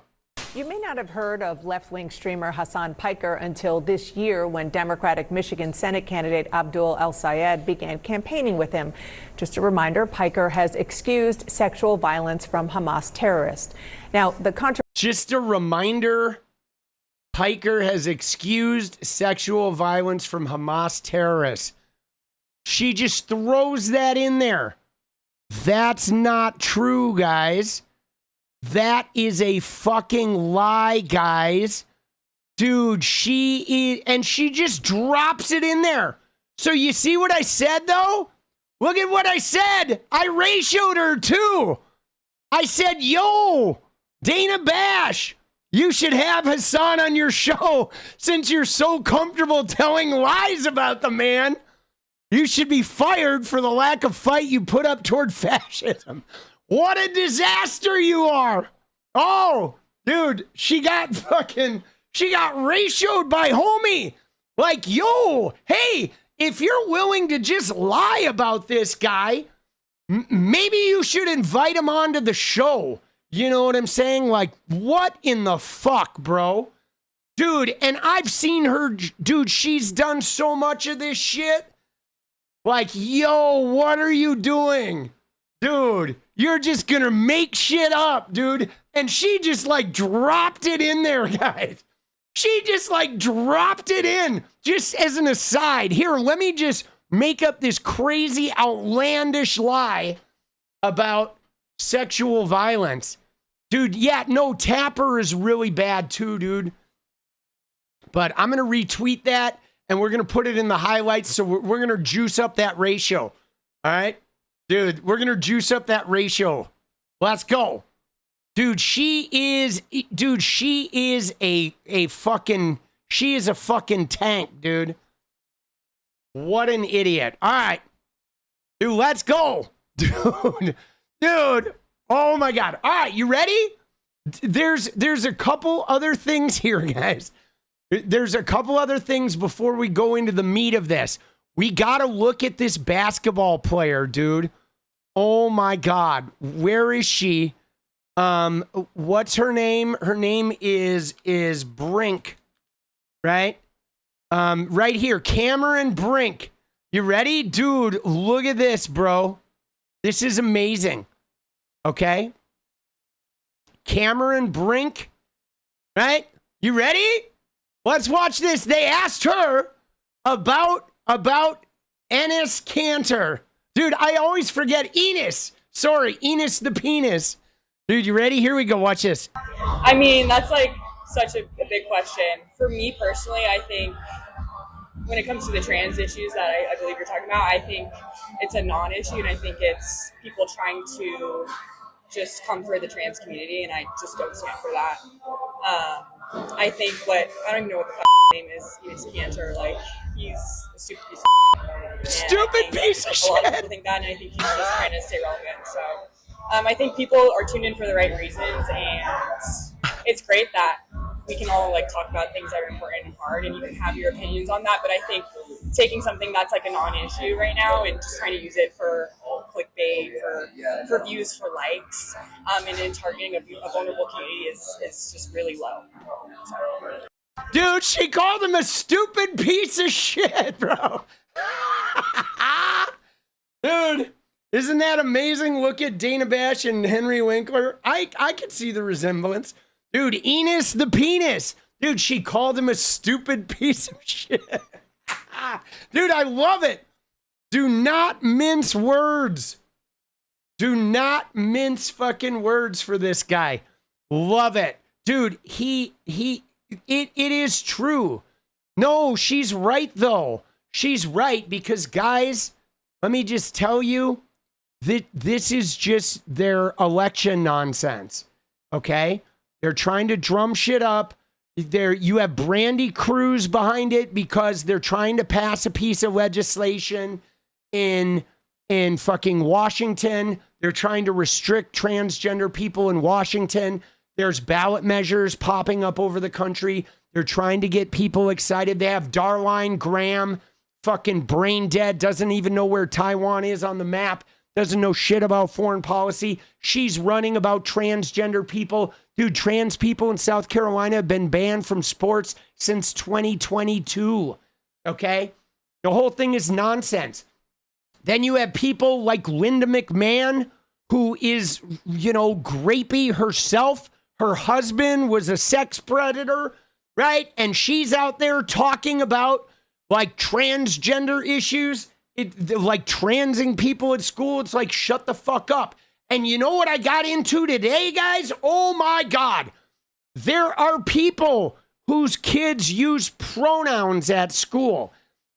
You may not have heard of left-wing streamer Hasan Piker until this year when Democratic Michigan Senate candidate Abdul El-Sayed began campaigning with him. Just a reminder, Piker has excused sexual violence from Hamas terrorists. Now, Just a reminder, Piker has excused sexual violence from Hamas terrorists. She just throws that in there. That's not true, guys. That is a fucking lie, guys. Dude, she just drops it in there. So you see what I said, though? Look at what I said. I ratioed her, too. I said, yo, Dana Bash, you should have Hasan on your show since you're so comfortable telling lies about the man. You should be fired for the lack of fight you put up toward fascism. What a disaster you are. Oh, dude, she got ratioed by homie. Like, yo, hey, if you're willing to just lie about this guy, maybe you should invite him onto the show. You know what I'm saying? Like, what in the fuck, bro? Dude, and I've seen her, dude, she's done so much of this shit. Like, yo, what are you doing? Dude, you're just gonna make shit up, dude. And she just like dropped it in there, guys. She just like dropped it in just as an aside. Here, let me just make up this crazy, outlandish lie about sexual violence. Dude, yeah, no, Tapper is really bad too, dude. But I'm gonna retweet that and we're gonna put it in the highlights. So we're gonna juice up that ratio. All right? Dude, we're going to juice up that ratio. Let's go. Dude, she is a fucking tank, dude. What an idiot. All right. Dude, let's go. Dude. Oh my God. All right, you ready? There's a couple other things here, guys. There's a couple other things before we go into the meat of this. We got to look at this basketball player, dude. Oh my God. Where is she? What's her name? Her name is Brink, right? Right here, Cameron Brink. You ready? Dude, look at this, bro. This is amazing. Okay? Cameron Brink, right? You ready? Let's watch this. They asked her about Enes Kanter. Dude, I always forget Enos. Sorry, Enos the penis. Dude, you ready? Here we go. Watch this. I mean, that's like such a big question. For me personally, I think when it comes to the trans issues that I believe you're talking about, I think it's a non-issue, and I think it's people trying to just come for the trans community, and I just don't stand for that. I think I don't even know what the name is, Enos Kanter. Like, he's a stupid piece of shit. Stupid piece of shit! A lot of people think that, and I think he's just trying to stay relevant, so I think people are tuned in for the right reasons, and it's great that we can all like talk about things that are important and hard, and you can have your opinions on that. But I think taking something that's like a non-issue right now and just trying to use it for clickbait, for views, for likes, and then targeting a vulnerable community is just really low. So. Dude, she called him a stupid piece of shit, bro. Dude, isn't that amazing? Look at Dana Bash and Henry Winkler. I could see the resemblance. Dude, Enos the penis. Dude, she called him a stupid piece of shit. Dude, I love it. Do not mince words. Do not mince fucking words for this guy. Love it. Dude, it is true. No, she's right though. She's right because guys, let me just tell you that this is just their election nonsense. Okay? They're trying to drum shit up. You have Brandy Cruz behind it because they're trying to pass a piece of legislation in fucking Washington. They're trying to restrict transgender people in Washington. There's ballot measures popping up over the country. They're trying to get people excited. They have Darline Graham, fucking brain dead, doesn't even know where Taiwan is on the map, doesn't know shit about foreign policy. She's running about transgender people. Dude, trans people in South Carolina have been banned from sports since 2022. Okay? The whole thing is nonsense. Then you have people like Linda McMahon, who is, grapey herself. Her husband was a sex predator, right? And she's out there talking about like transgender issues, like transing people at school. It's like, shut the fuck up. And you know what I got into today, guys? Oh my God. There are people whose kids use pronouns at school.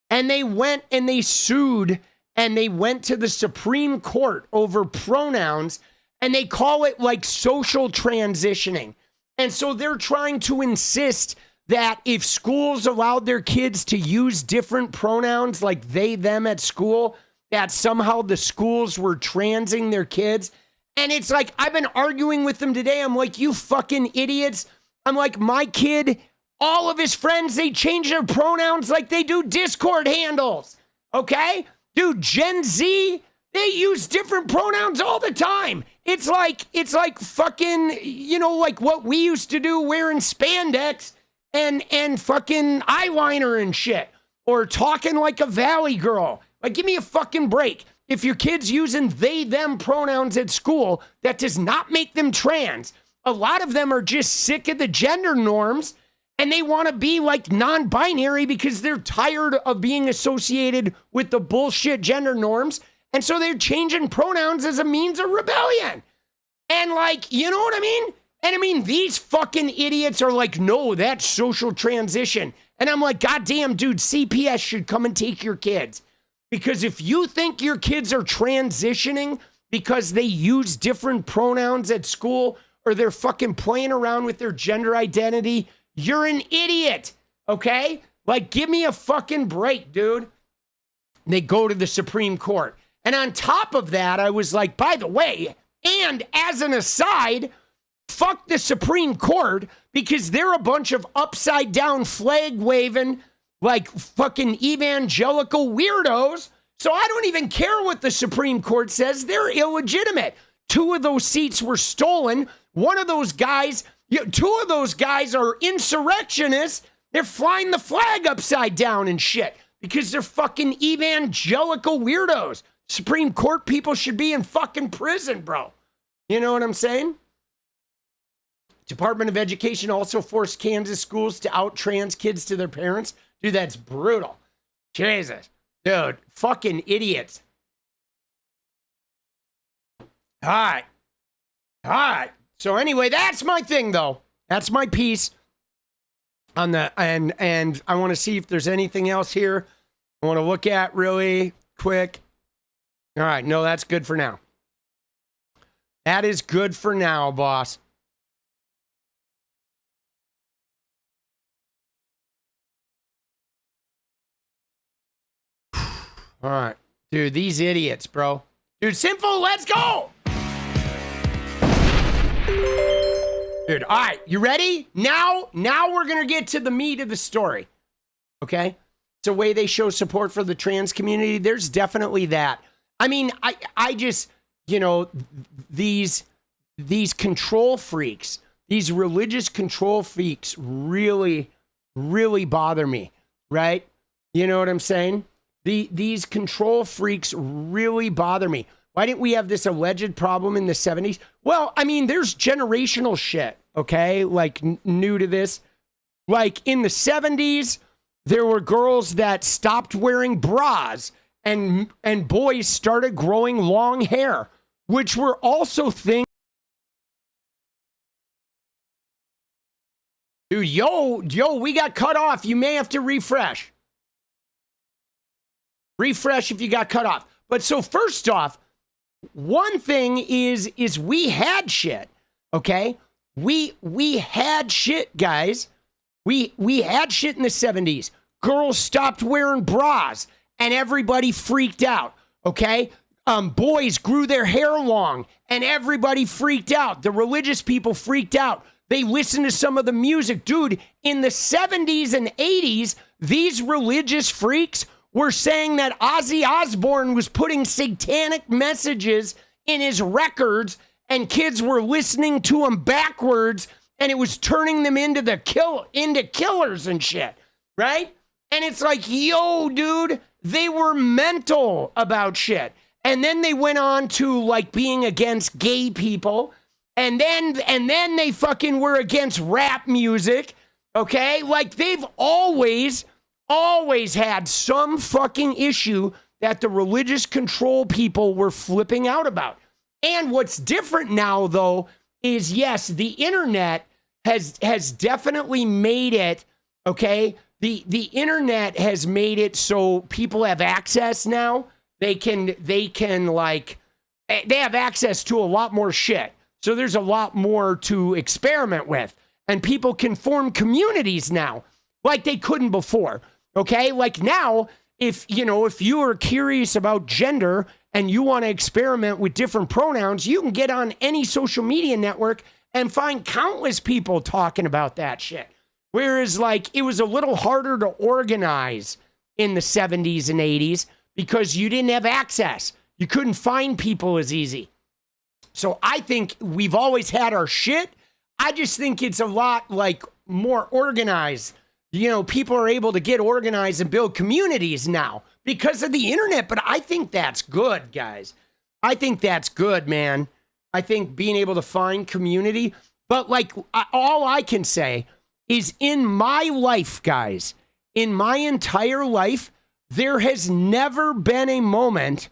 And they went and they sued and they went to the Supreme Court over pronouns, and they call it like social transitioning. And so they're trying to insist that if schools allowed their kids to use different pronouns like they, them at school, that somehow the schools were transing their kids. And it's like, I've been arguing with them today. I'm like, you fucking idiots. I'm like, my kid, all of his friends, they change their pronouns like they do Discord handles. Okay? Dude, Gen Z, they use different pronouns all the time. It's like fucking, like what we used to do wearing spandex and fucking eyeliner and shit. Or talking like a valley girl. Like, give me a fucking break. If your kid's using they, them pronouns at school, that does not make them trans. A lot of them are just sick of the gender norms and they want to be like non-binary because they're tired of being associated with the bullshit gender norms. And so they're changing pronouns as a means of rebellion. And like, you know what I mean? And I mean, these fucking idiots are like, no, that's social transition. And I'm like, goddamn, dude, CPS should come and take your kids. Because if you think your kids are transitioning because they use different pronouns at school or they're fucking playing around with their gender identity, you're an idiot, okay? Like, give me a fucking break, dude. They go to the Supreme Court. And on top of that, I was like, by the way, and as an aside, fuck the Supreme Court because they're a bunch of upside down flag waving, like fucking evangelical weirdos. So I don't even care what the Supreme Court says. They're illegitimate. 2 of those seats were stolen. One of those guys, 2 of those guys are insurrectionists. They're flying the flag upside down and shit because they're fucking evangelical weirdos. Supreme Court people should be in fucking prison, bro. You know what I'm saying? Department of Education also forced Kansas schools to out trans kids to their parents. Dude, that's brutal. Jesus. Dude, fucking idiots. All right. So anyway, that's my thing, though. That's my piece on the, and I want to see if there's anything else here I want to look at really quick. All right. No, that's good for now. That is good for now, boss. All right. Dude, these idiots, bro. Dude, Sinful, let's go! Dude, all right, you ready? Now we're going to get to the meat of the story, okay? It's a way they show support for the trans community. There's definitely that. I mean, I just, you know, these control freaks, these religious control freaks really, really bother me, right? You know what I'm saying? These control freaks really bother me. Why didn't we have this alleged problem in the 70s? Well, I mean, there's generational shit, okay? Like, new to this. Like, in the 70s, there were girls that stopped wearing bras and boys started growing long hair, which were also things. Dude, yo, we got cut off. You may have to refresh. Refresh if you got cut off. But so first off, one thing is we had shit, okay? We had shit, guys. We had shit in the 70s. Girls stopped wearing bras and everybody freaked out, okay? Boys grew their hair long and everybody freaked out. The religious people freaked out. They listened to some of the music. Dude, in the 70s and 80s, these religious freaks were saying that Ozzy Osbourne was putting satanic messages in his records and kids were listening to them backwards and it was turning them into killers and shit, right? And it's like, yo, dude, they were mental about shit. And then they went on to like being against gay people. And then they fucking were against rap music, okay? Like they've always had some fucking issue that the religious control people were flipping out about. And what's different now, though, is yes, the internet has definitely made it, okay? The internet has made it so people have access now. They have access to a lot more shit. So there's a lot more to experiment with. And people can form communities now like they couldn't before. Okay, like now, if you are curious about gender and you want to experiment with different pronouns, you can get on any social media network and find countless people talking about that shit. Whereas, like, it was a little harder to organize in the 70s and 80s because you didn't have access. You couldn't find people as easy. So I think we've always had our shit. I just think it's a lot, like, more organized. You know, people are able to get organized and build communities now because of the internet. But I think that's good, guys. I think that's good, man. I think being able to find community. But like all I can say is in my life, guys, in my entire life, there has never been a moment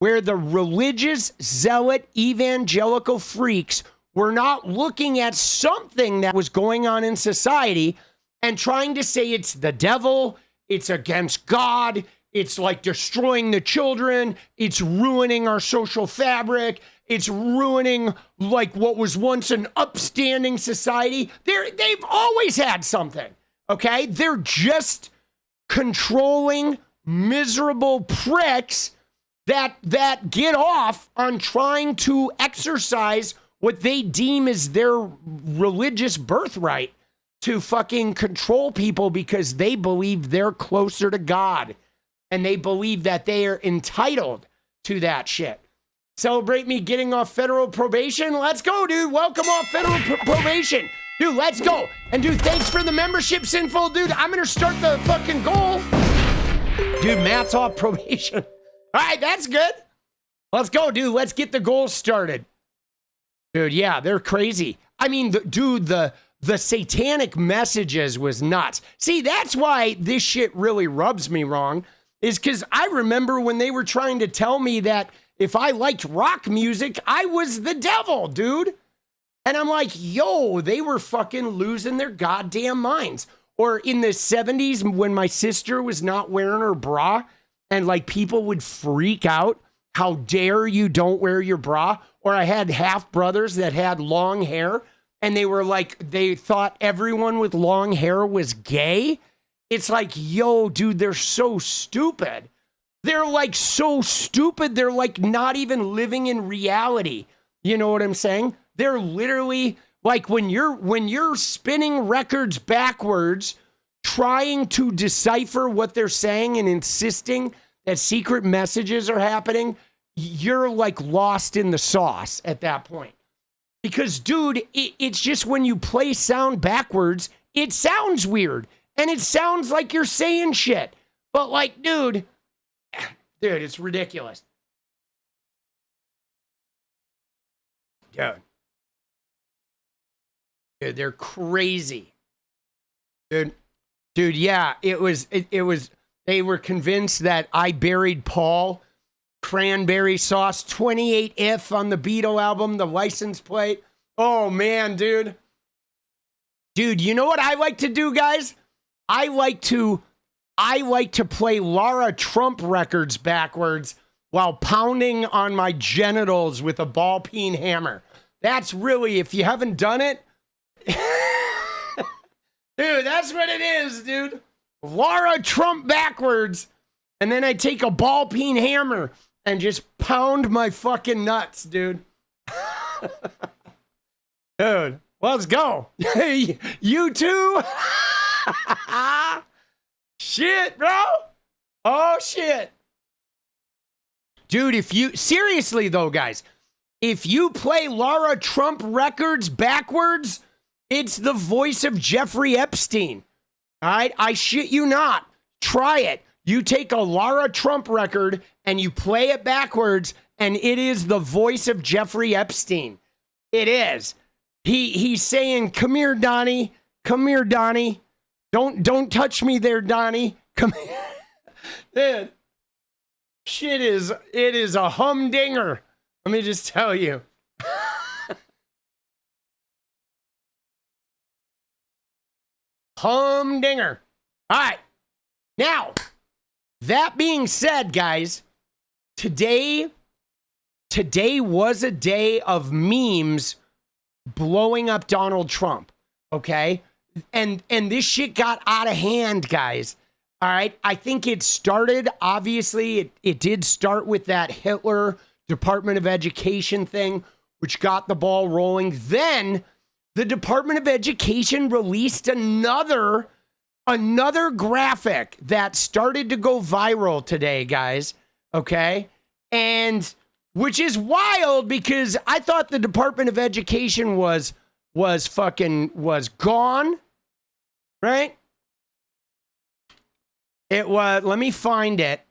where the religious, zealot, evangelical freaks were not looking at something that was going on in society and trying to say it's the devil, it's against God, it's like destroying the children, it's ruining our social fabric, it's ruining like what was once an upstanding society. They've always had something, okay? They're just controlling, miserable pricks that get off on trying to exercise what they deem as their religious birthright to fucking control people because they believe they're closer to God and they believe that they are entitled to that shit. Celebrate me getting off federal probation. Let's go, dude. Welcome off federal probation. Dude, let's go. And dude, thanks for the membership, Sinful. Dude, I'm going to start the fucking goal. Dude, Matt's off probation. All right, that's good. Let's go, dude. Let's get the goal started. Dude, yeah, they're crazy. I mean, the satanic messages was nuts. See, that's why this shit really rubs me wrong, is because I remember when they were trying to tell me that if I liked rock music, I was the devil, dude. And I'm like, yo, they were fucking losing their goddamn minds. Or in the 70s when my sister was not wearing her bra and like people would freak out, how dare you don't wear your bra? Or I had half brothers that had long hair and they were like, they thought everyone with long hair was gay. It's like, yo, dude, they're so stupid. They're like so stupid. They're like not even living in reality. You know what I'm saying? They're literally like when you're spinning records backwards, trying to decipher what they're saying and insisting that secret messages are happening, you're like lost in the sauce at that point. Because, dude, it's just when you play sound backwards, it sounds weird. And it sounds like you're saying shit. But, like, dude, it's ridiculous. Dude, they're crazy. Dude, yeah, it was, they were convinced that I Buried Paul, cranberry sauce, 28 if on the Beatle album, the license plate. Oh, man, dude. Dude, you know what I like to do, guys? I like to play Lara Trump records backwards while pounding on my genitals with a ball peen hammer. That's really, if you haven't done it, dude, that's what it is, dude. Lara Trump backwards, and then I take a ball peen hammer and just pound my fucking nuts, dude. Dude, let's go. Hey, you too? Shit, bro. Oh, shit. Dude, seriously though, guys, if you play Lara Trump records backwards, it's the voice of Jeffrey Epstein. All right? I shit you not. Try it. You take a Lara Trump record and you play it backwards, and it is the voice of Jeffrey Epstein. It is. He's saying, "Come here, Donnie. Come here, Donnie. Don't touch me there, Donnie. Come here." Dude, it is a humdinger. Let me just tell you. Humdinger. All right. Now, that being said, guys, today was a day of memes blowing up Donald Trump, okay? And this shit got out of hand, guys. All right? I think it started, obviously, it did start with that Hitler Department of Education thing, which got the ball rolling. Then the Department of Education released another graphic that started to go viral today, guys. Okay? And which is wild because I thought the Department of Education was gone, right? It was, let me find it.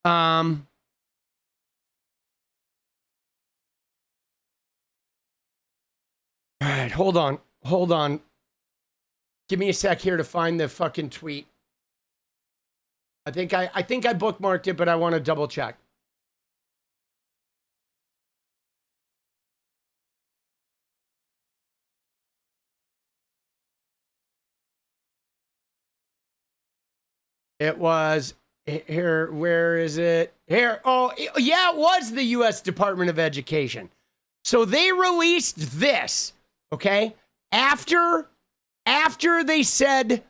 All right, hold on. Give me a sec here to find the fucking tweet. I think I bookmarked it, but I want to double check. It was here. Where is it? Here. Oh, yeah, it was the U.S. Department of Education. So they released this, okay? After they said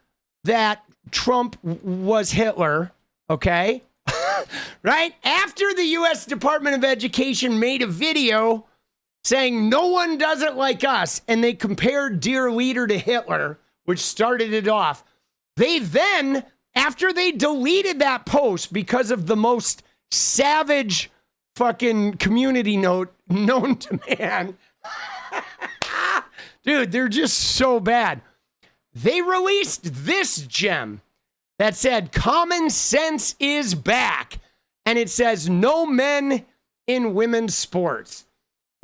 that Trump was Hitler, okay? Right? After the U.S. Department of Education made a video saying no one does it like us, and they compared Dear Leader to Hitler, which started it off, they then, after they deleted that post because of the most savage fucking community note known to man, dude, they're just so bad. They released this gem that said, "Common sense is back." And it says, "No men in women's sports."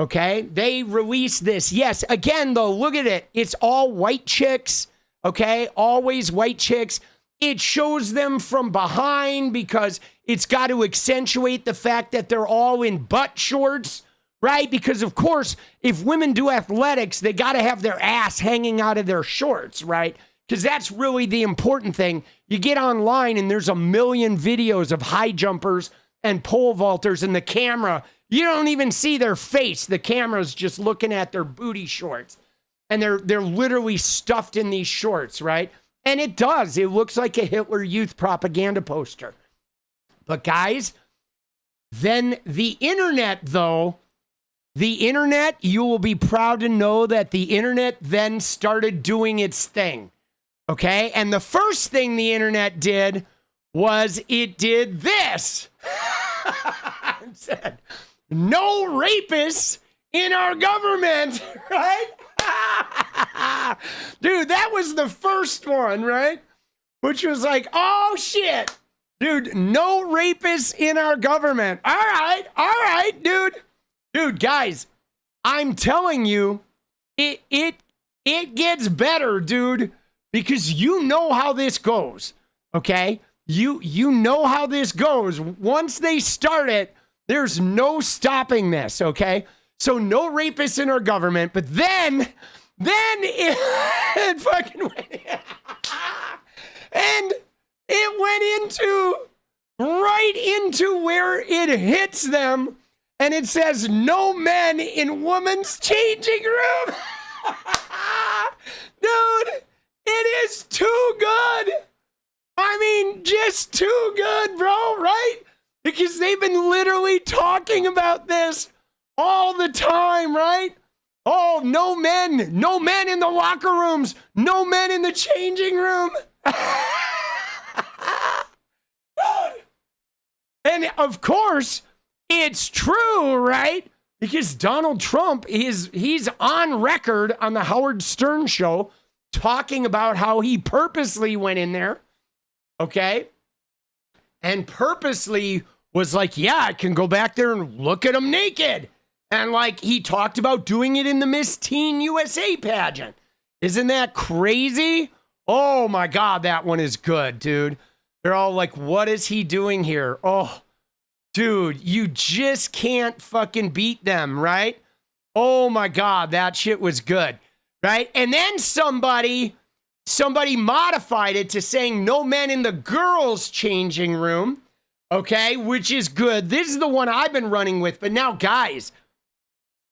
Okay? They released this. Yes, again, though, look at it. It's all white chicks. Okay? Always white chicks. It shows them from behind because it's got to accentuate the fact that they're all in butt shorts, right? Because, of course, if women do athletics, they got to have their ass hanging out of their shorts, right? Because that's really the important thing. You get online and there's a million videos of high jumpers and pole vaulters, and the camera, you don't even see their face. The camera's just looking at their booty shorts. And they're literally stuffed in these shorts, right? And it does. It looks like a Hitler Youth propaganda poster. But guys, then the internet, though, the internet, you will be proud to know that the internet then started doing its thing. Okay? And the first thing the internet did was it did this. It said, no rapists in our government, right? Dude, that was the first one, right? Which was like, oh shit. Dude, no rapists in our government. All right, dude. Dude, guys, I'm telling you, it gets better, dude, because you know how this goes. Okay? You know how this goes. Once they start it, there's no stopping this, okay? So no rapists in our government, but then it fucking went, and it went right into where it hits them, and it says no men in women's changing room. Dude, it is too good. I mean, just too good, bro, right? Because they've been literally talking about this all the time, right? Oh, no men in the locker rooms, no men in the changing room. And of course, it's true, right? Because Donald Trump he's on record on the Howard Stern show talking about how he purposely went in there, okay? And purposely was like, yeah, I can go back there and look at them naked. And like he talked about doing it in the Miss Teen USA pageant. Isn't that crazy? Oh my God, that one is good, dude. They're all like, what is he doing here? Oh, dude, you just can't fucking beat them, right? Oh my God, that shit was good, right? And then somebody modified it to saying no men in the girls' changing room, okay, which is good. This is the one I've been running with. But now, guys,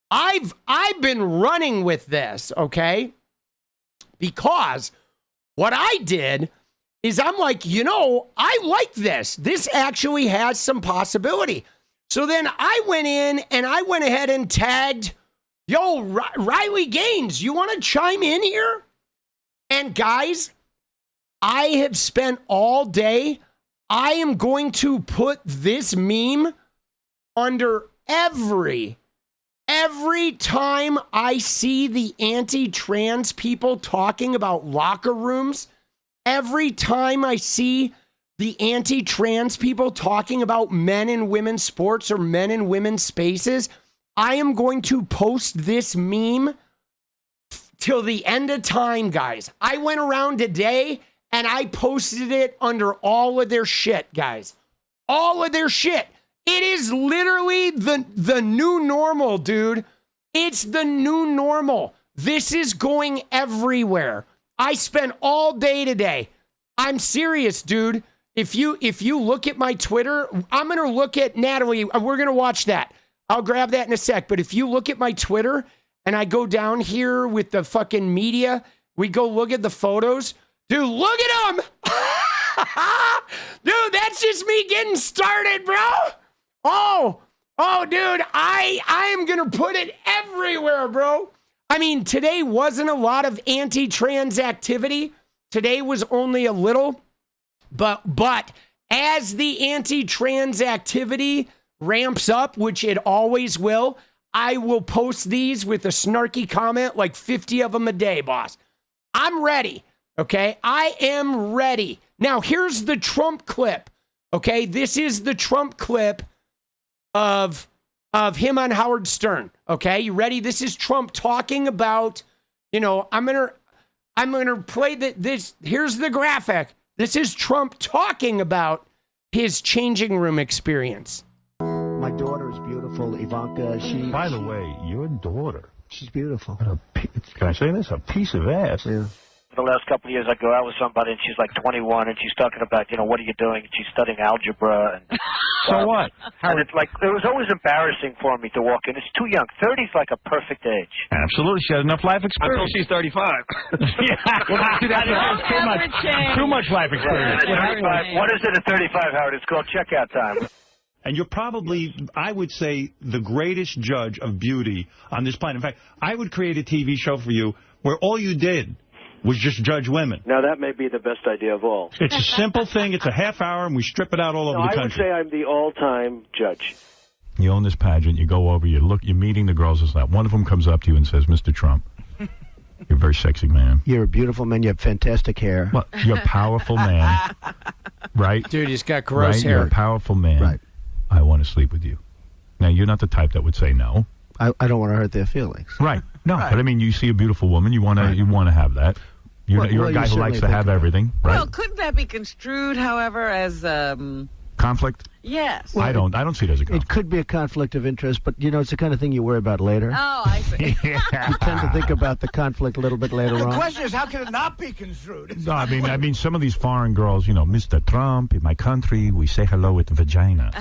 I've been running with this, okay? Because what I did is I'm like, I like this. This actually has some possibility. So then I went in and I went ahead and tagged, Riley Gaines, you want to chime in here? And guys, I have spent all day, I am going to put this meme under every time I see the anti-trans people talking about locker rooms, every time I see the anti-trans people talking about men and women's sports or men and women's spaces, I am going to post this meme till the end of time, guys. I went around today and I posted it under all of their shit, guys. All of their shit. It is literally the new normal, dude. It's the new normal. This is going everywhere. I spent all day today. I'm serious, dude. If you look at my Twitter, I'm going to look at Natalie. We're going to watch that. I'll grab that in a sec. But if you look at my Twitter and I go down here with the fucking media, we go look at the photos. Dude, look at them. Dude, that's just me getting started, bro. Oh, dude, I am going to put it everywhere, bro. I mean, today wasn't a lot of anti-trans activity. Today was only a little. But as the anti-trans activity ramps up, which it always will, I will post these with a snarky comment, like 50 of them a day, boss. I'm ready, okay? I am ready. Now, here's the Trump clip, okay? This is the Trump clip of him on Howard Stern, okay? You ready? This is Trump talking about, I'm gonna play this. Here's the graphic. This is Trump talking about his changing room experience. My daughter is beautiful, Ivanka. By the way, your daughter. She's beautiful. Can I say this? A piece of ass. Yeah. For the last couple of years, I go out with somebody, and she's like 21, and she's talking about, what are you doing? And she's studying algebra. And so what? And it's like, it was always embarrassing for me to walk in. It's too young. 30's like a perfect age. Absolutely. She has enough life experience. Until she's 35. Yeah. Well, see, that's too much life experience. What is it at 35, Howard? It's called checkout time. And you're probably, I would say, the greatest judge of beauty on this planet. In fact, I would create a TV show for you where all you did was just judge women. Now, that may be the best idea of all. It's a simple thing. It's a half hour, and we strip it out all over the country. I would say I'm the all-time judge. You own this pageant. You go over, you're meeting the girls. It's like one of them comes up to you and says, Mr. Trump, you're a very sexy man. You're a beautiful man. You have fantastic hair. Well, you're a powerful man, right? Dude, he's got gross hair. You're a powerful man. Right. I want to sleep with you. Now, you're not the type that would say no. I don't want to hurt their feelings. Right. No, but I mean, you see a beautiful woman, you want to have that. You're a guy who likes to have everything, right? Well, couldn't that be construed, however, as conflict? Yes. Well, I don't see it as a conflict. It could be a conflict of interest, but, it's the kind of thing you worry about later. Oh, I see. You tend to think about the conflict a little bit later on. The question is, how can it not be construed? No, I mean, some of these foreign girls, Mr. Trump, in my country, we say hello with vagina.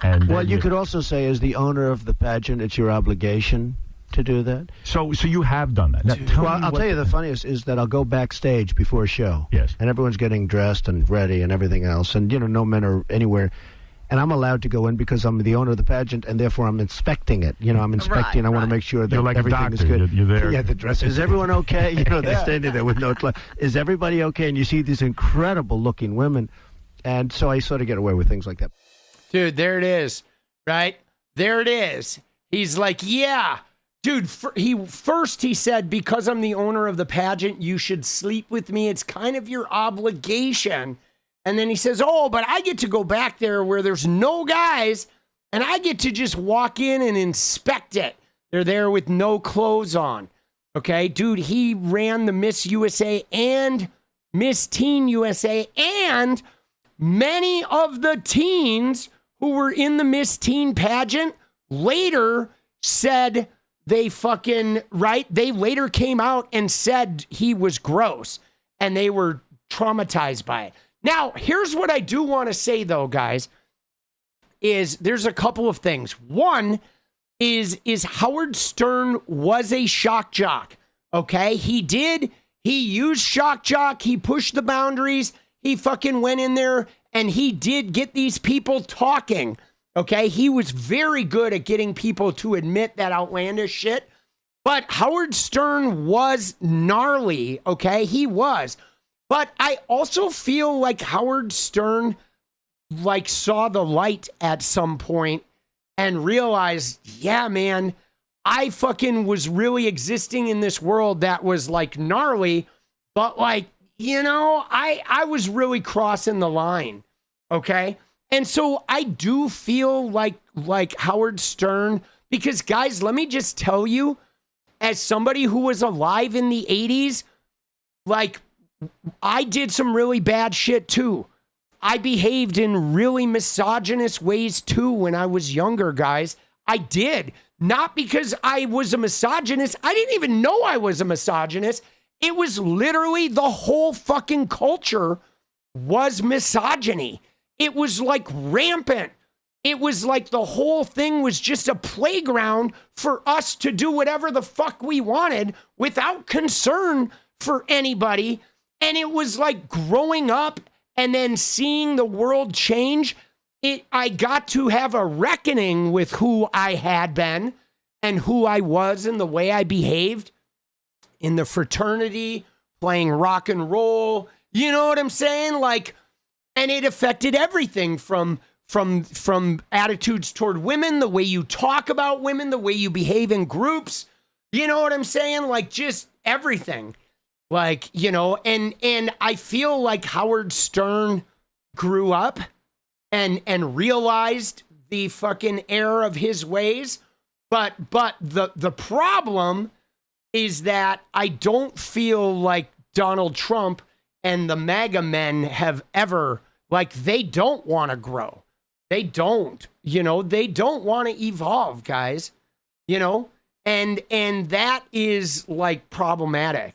And, well, you could also say, as the owner of the pageant, it's your obligation to do that. So you have done that. Now, I'll tell you the funniest is that I'll go backstage before a show. Yes. And everyone's getting dressed and ready and everything else. And, no men are anywhere. And I'm allowed to go in because I'm the owner of the pageant, and therefore I'm inspecting it. I'm inspecting. I want to make sure that like everything is good. You're there. Yeah, the dress. Is everyone okay? They're standing there with no clothes. Is everybody okay? And you see these incredible-looking women. And so I sort of get away with things like that. Dude, there it is, right? There it is. He's like, yeah. Dude, he said, because I'm the owner of the pageant, you should sleep with me. It's kind of your obligation. And then he says, oh, but I get to go back there where there's no guys, and I get to just walk in and inspect it. They're there with no clothes on. Okay, dude, he ran the Miss USA and Miss Teen USA, and many of the teens who were in the Miss Teen pageant later said they later came out and said he was gross, and they were traumatized by it. Now, here's what I do want to say, though, guys, is there's a couple of things. One is Howard Stern was a shock jock, okay? He used shock jock. He pushed the boundaries. He fucking went in there, and he did get these people talking, okay? He was very good at getting people to admit that outlandish shit. But Howard Stern was gnarly, okay? He was. But I also feel like Howard Stern saw the light at some point and realized, yeah, man, I fucking was really existing in this world that was gnarly, but I was really crossing the line. Okay. And so I do feel like Howard Stern, because guys, let me just tell you, as somebody who was alive in the 80s, I did some really bad shit too. I behaved in really misogynist ways too when I was younger, guys. I did. Not because I was a misogynist. I didn't even know I was a misogynist. It was literally the whole fucking culture was misogyny. It was rampant. It was the whole thing was just a playground for us to do whatever the fuck we wanted without concern for anybody. And it was growing up and then seeing the world change. I got to have a reckoning with who I had been and who I was and the way I behaved in the fraternity, playing rock and roll. You know what I'm saying? And it affected everything from attitudes toward women, the way you talk about women, the way you behave in groups. You know what I'm saying? Just everything. And I feel like Howard Stern grew up and realized the fucking error of his ways. But the problem is that I don't feel like Donald Trump and the MAGA men have ever, they don't want to grow. They don't, they don't want to evolve, guys, and that is problematic.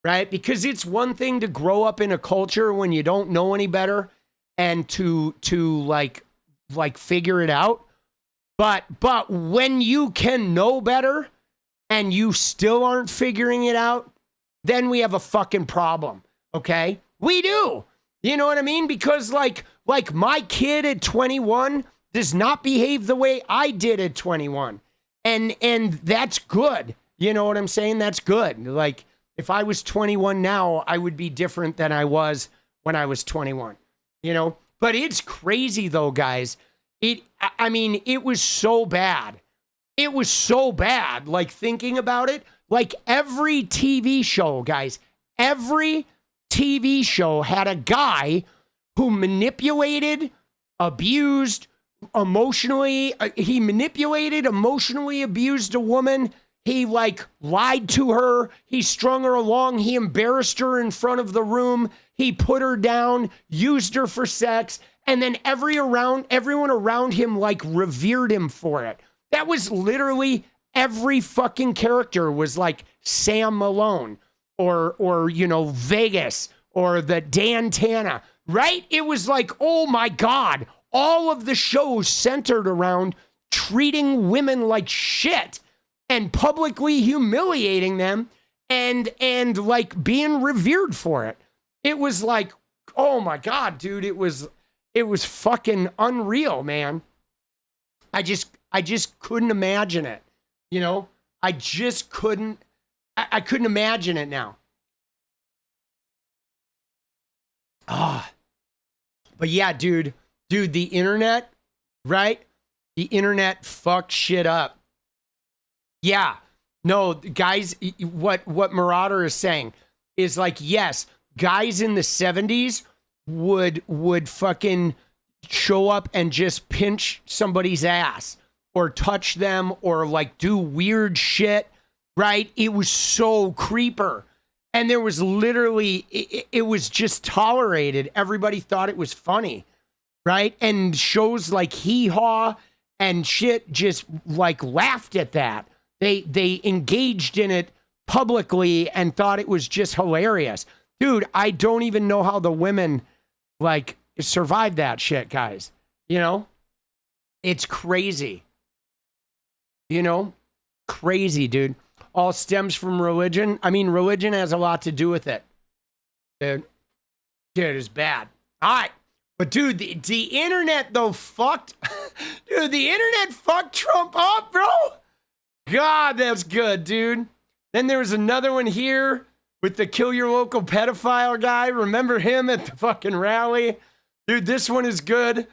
Right? Because it's one thing to grow up in a culture when you don't know any better and to figure it out. But when you can know better and you still aren't figuring it out, then we have a fucking problem. Okay? We do. You know what I mean? Because my kid at 21 does not behave the way I did at 21. And that's good. You know what I'm saying? That's good. Like, if I was 21 now, I would be different than I was when I was 21, you know? But it's crazy though, guys. I mean, it was so bad. It was so bad. Like, thinking about it, like every TV show, guys, every TV show had a guy who manipulated, abused, emotionally abused a woman. He like lied to her. He strung her along. He embarrassed her in front of the room. He put her down, used her for sex. And then everyone around him like revered him for it. That was literally every fucking character was like Sam Malone or you know, Vegas or the Dan Tana, right? It was like, oh my God, all of the shows centered around treating women like shit and publicly humiliating them and like being revered for it. It was like, oh my God, dude, it was fucking unreal, man. I just couldn't imagine it. You know, I just couldn't imagine it now. But yeah, dude, the internet, right? The internet fucked shit up. Yeah. No, guys, what Marauder is saying is like, yes, guys in the 70s would fucking show up and just pinch somebody's ass or touch them or like do weird shit, right? It was so creeper. And there was literally, it was just tolerated. Everybody thought it was funny, right? And shows like 𝗍 and shit just like laughed at that. They engaged in it publicly and thought it was just hilarious. Dude, I don't even know how the women like survived that shit, guys. You know? It's crazy. You know? Crazy, dude. All stems from religion. I mean, religion has a lot to do with it. Dude, it's bad. All right. But dude, the internet though fucked. Dude, the internet fucked Trump up, bro. God, that's good, dude. Then there was another one here with the kill your local pedophile guy. Remember him at the fucking rally? Dude, this one is good.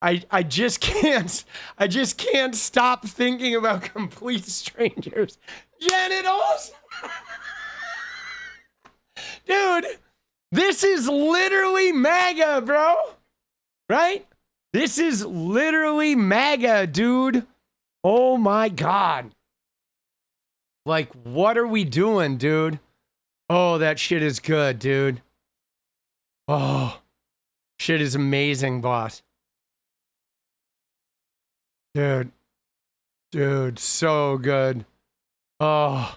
I just can't stop thinking about complete strangers' genitals. Dude, this is literally MAGA, bro. Right? This is literally MAGA, dude. Oh my God. Like, what are we doing, dude? Oh, that shit is good, dude. Oh, shit is amazing, boss. Dude, so good. Oh.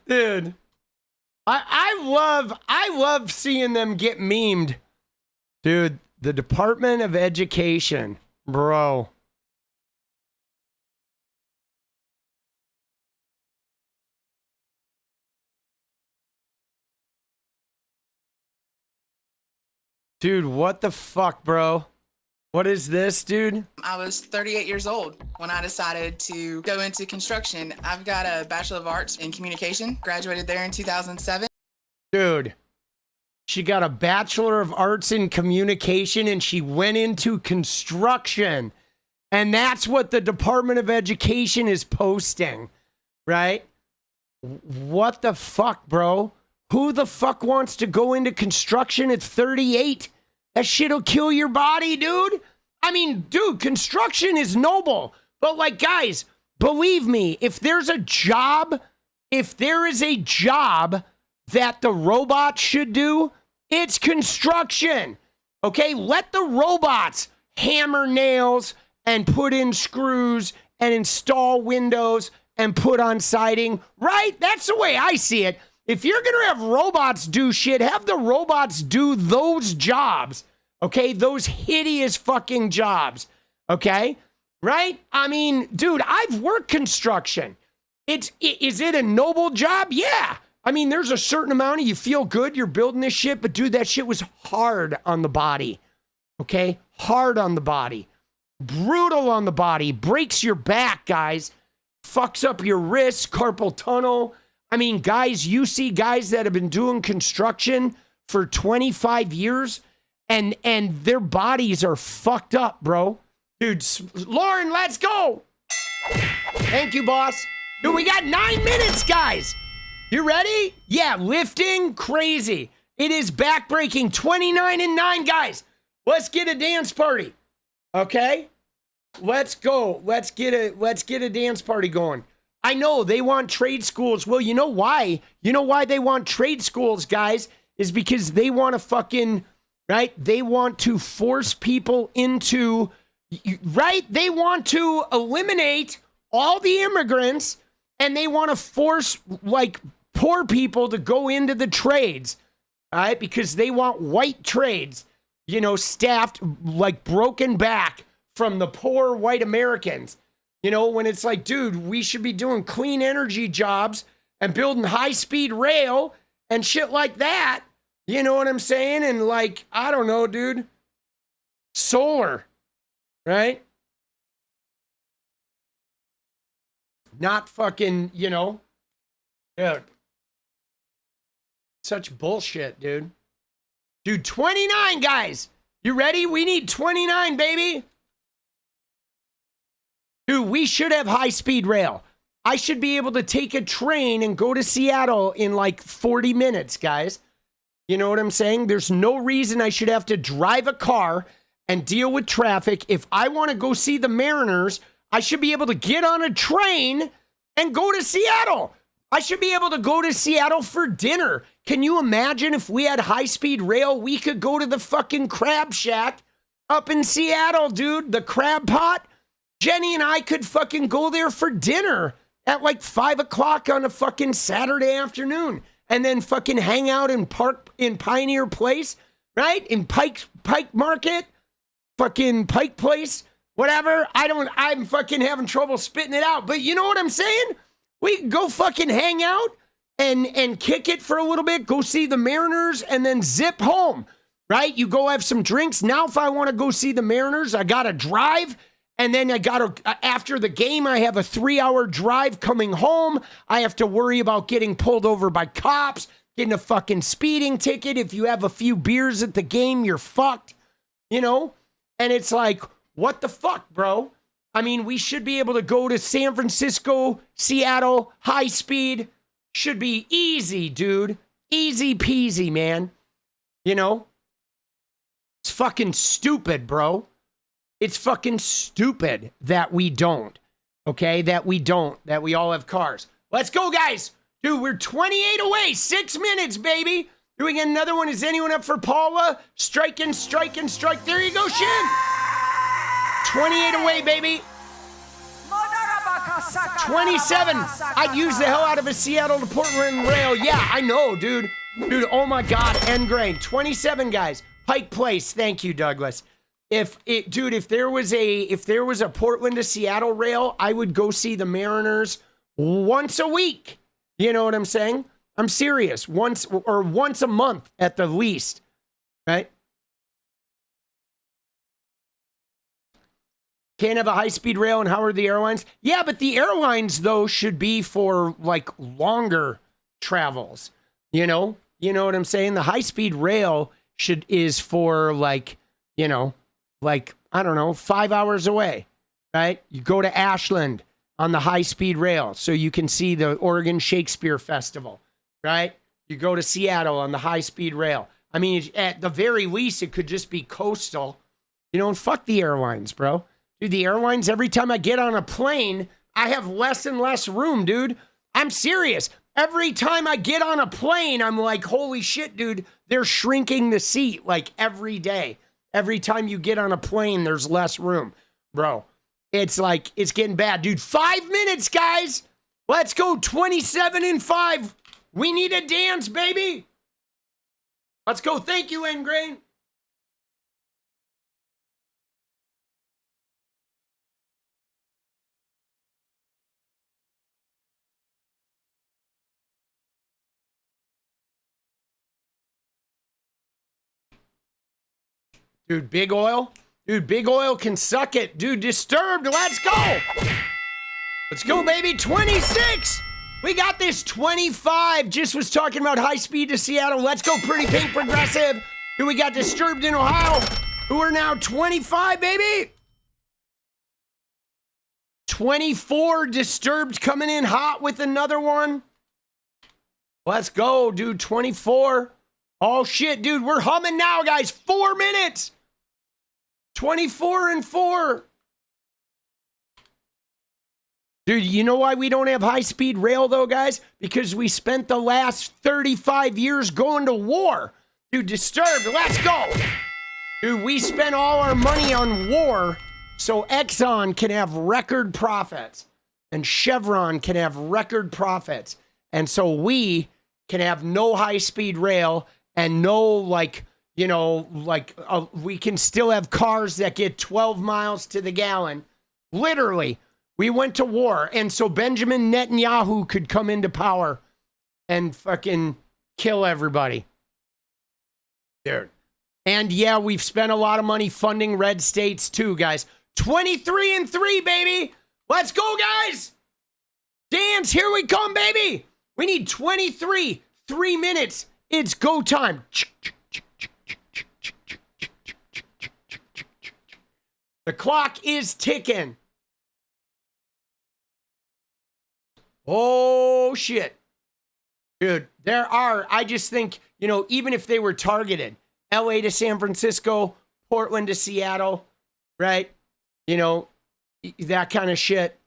Dude, I love seeing them get memed. Dude, the Department of Education, bro. Dude, what the fuck, bro? What is this, dude? I was 38 years old when I decided to go into construction. I've got a Bachelor of Arts in Communication, graduated there in 2007. Dude, she got a Bachelor of Arts in Communication and she went into construction. And that's what the Department of Education is posting, right? What the fuck, bro? Who the fuck wants to go into construction at 38? That shit'll kill your body, dude. I mean, dude, construction is noble. But like, guys, believe me, if there is a job that the robots should do, it's construction. Okay? Let the robots hammer nails and put in screws and install windows and put on siding, right? That's the way I see it. If you're going to have robots do shit, have the robots do those jobs, okay? Those hideous fucking jobs, okay? Right? I mean, dude, I've worked construction. Is it a noble job? Yeah. I mean, there's a certain amount of you feel good, you're building this shit, but dude, that shit was hard on the body. Okay? Hard on the body. Brutal on the body. Breaks your back, guys. Fucks up your wrists, carpal tunnel. I mean, guys, you see guys that have been doing construction for 25 years and their bodies are fucked up, bro. Dude, Lauren, let's go. Thank you, boss. Dude, we got 9 minutes, guys. You ready? Yeah, lifting, crazy. It is backbreaking, 29 and 9, guys. Let's get a dance party. Okay? Let's go. Let's get a dance party going. I know they want trade schools. Well, you know why? You know why they want trade schools, guys? Is because they want to fucking, right? They want to force people into, right? They want to eliminate all the immigrants and they want to force like poor people to go into the trades, all right? Because they want white trades, you know, staffed like broken back from the poor white Americans. You know, when it's like, dude, we should be doing clean energy jobs and building high-speed rail and shit like that. You know what I'm saying? And like, I don't know, dude. Solar, right? Not fucking, you know. Dude. Such bullshit, dude. Dude, 29, guys. You ready? We need 29, baby. Dude, we should have high-speed rail. I should be able to take a train and go to Seattle in like 40 minutes, guys. You know what I'm saying? There's no reason I should have to drive a car and deal with traffic. If I want to go see the Mariners, I should be able to get on a train and go to Seattle. I should be able to go to Seattle for dinner. Can you imagine if we had high-speed rail? We could go to the fucking crab shack up in Seattle, dude. The crab pot. Jenny and I could fucking go there for dinner at like 5 o'clock on a fucking Saturday afternoon and then fucking hang out in Pioneer Place, right? In Pike Market, fucking Pike Place, whatever. I'm fucking having trouble spitting it out, but you know what I'm saying? We can go fucking hang out and kick it for a little bit, go see the Mariners and then zip home, right? You go have some drinks. Now, if I want to go see the Mariners, I got to drive. And then after the game, I have a 3-hour drive coming home. I have to worry about getting pulled over by cops, getting a fucking speeding ticket. If you have a few beers at the game, you're fucked, you know? And it's like, what the fuck, bro? I mean, we should be able to go to San Francisco, Seattle, high speed. Should be easy, dude. Easy peasy, man. You know? It's fucking stupid, bro. It's fucking stupid that we don't, okay? That we all have cars. Let's go, guys. Dude, we're 28 away. 6 minutes, baby. Doing another one. Is anyone up for Paula? Striking. There you go, Shin. 28 away, baby. 27. I'd use the hell out of a Seattle to Portland rail. Yeah, I know, dude. Dude, oh my God, end grain. 27, guys. Pike Place. Thank you, Douglas. If there was a Portland to Seattle rail, I would go see the Mariners once a week. You know what I'm saying? I'm serious. Once a month at the least, right? Can't have a high-speed rail, and how are the airlines? Yeah, but the airlines, though, should be for, like, longer travels. You know what I'm saying? The high-speed rail is for, like, you know, like, I don't know, 5 hours away, right? You go to Ashland on the high-speed rail so you can see the Oregon Shakespeare Festival, right? You go to Seattle on the high-speed rail. I mean, at the very least, it could just be coastal. You know, and fuck the airlines, bro. Dude, the airlines, every time I get on a plane, I have less and less room, dude. I'm serious. Every time I get on a plane, I'm like, holy shit, dude, they're shrinking the seat like every day. Every time you get on a plane, there's less room, bro. It's like, it's getting bad, dude. 5 minutes, guys. Let's go 27 and 5. We need a dance, baby. Let's go. Thank you, Ingrain. Dude, Big Oil. Dude, Big Oil can suck it. Dude, Disturbed, let's go. Let's go, baby. 26. We got this. 25. Just was talking about high speed to Seattle. Let's go, Pretty Pink Progressive. Dude, we got Disturbed in Ohio, who are now 25, baby. 24. Disturbed coming in hot with another one. Let's go, dude. 24. Oh, shit, dude. We're humming now, guys. 4 minutes. 24 and 4. Dude, you know why we don't have high-speed rail, though, guys? Because we spent the last 35 years going to war. Dude, Disturbed, let's go. Dude, we spent all our money on war so Exxon can have record profits and Chevron can have record profits. And so we can have no high-speed rail and no, like, you know, like we can still have cars that get 12 miles to the gallon. Literally, we went to war. And so Benjamin Netanyahu could come into power and fucking kill everybody. Dude. And yeah, we've spent a lot of money funding red states too, guys. 23 and 3, baby. Let's go, guys. Dance, here we come, baby. We need 23, 3 minutes. It's go time. The clock is ticking. Oh, shit. Dude, I just think, you know, even if they were targeted, LA to San Francisco, Portland to Seattle, right? You know, that kind of shit.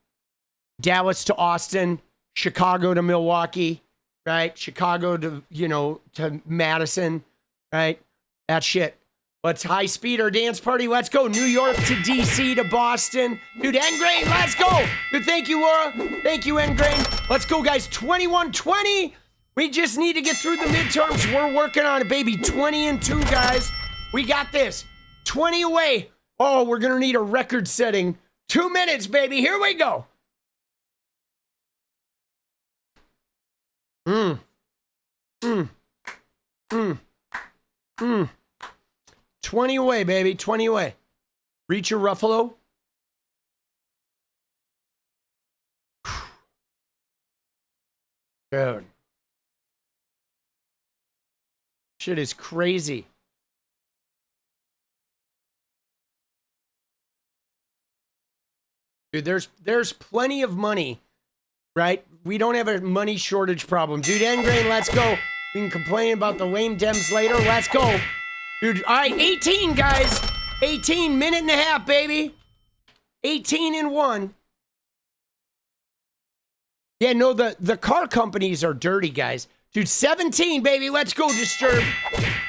Dallas to Austin, Chicago to Milwaukee, right? Chicago to, you know, to Madison, right? That shit. Let's high speed our dance party. Let's go. New York to DC to Boston. Dude, Engrain, let's go. Dude, thank you, Laura. Thank you, Engrain. Let's go, guys. 21-20. We just need to get through the midterms. We're working on it, baby. 20 and 2, guys. We got this. 20 away. Oh, we're going to need a record setting. 2 minutes, baby. Here we go. 20 away, baby. 20 away. Reach your Ruffalo. Dude. Shit is crazy. Dude, there's plenty of money, right? We don't have a money shortage problem. Dude, Engrain, let's go. We can complain about the lame Dems later. Let's go. Dude, all right, 18, guys. 18, minute and a half, baby. 18 and 1. Yeah, no, the car companies are dirty, guys. Dude, 17, baby. Let's go, Disturbed.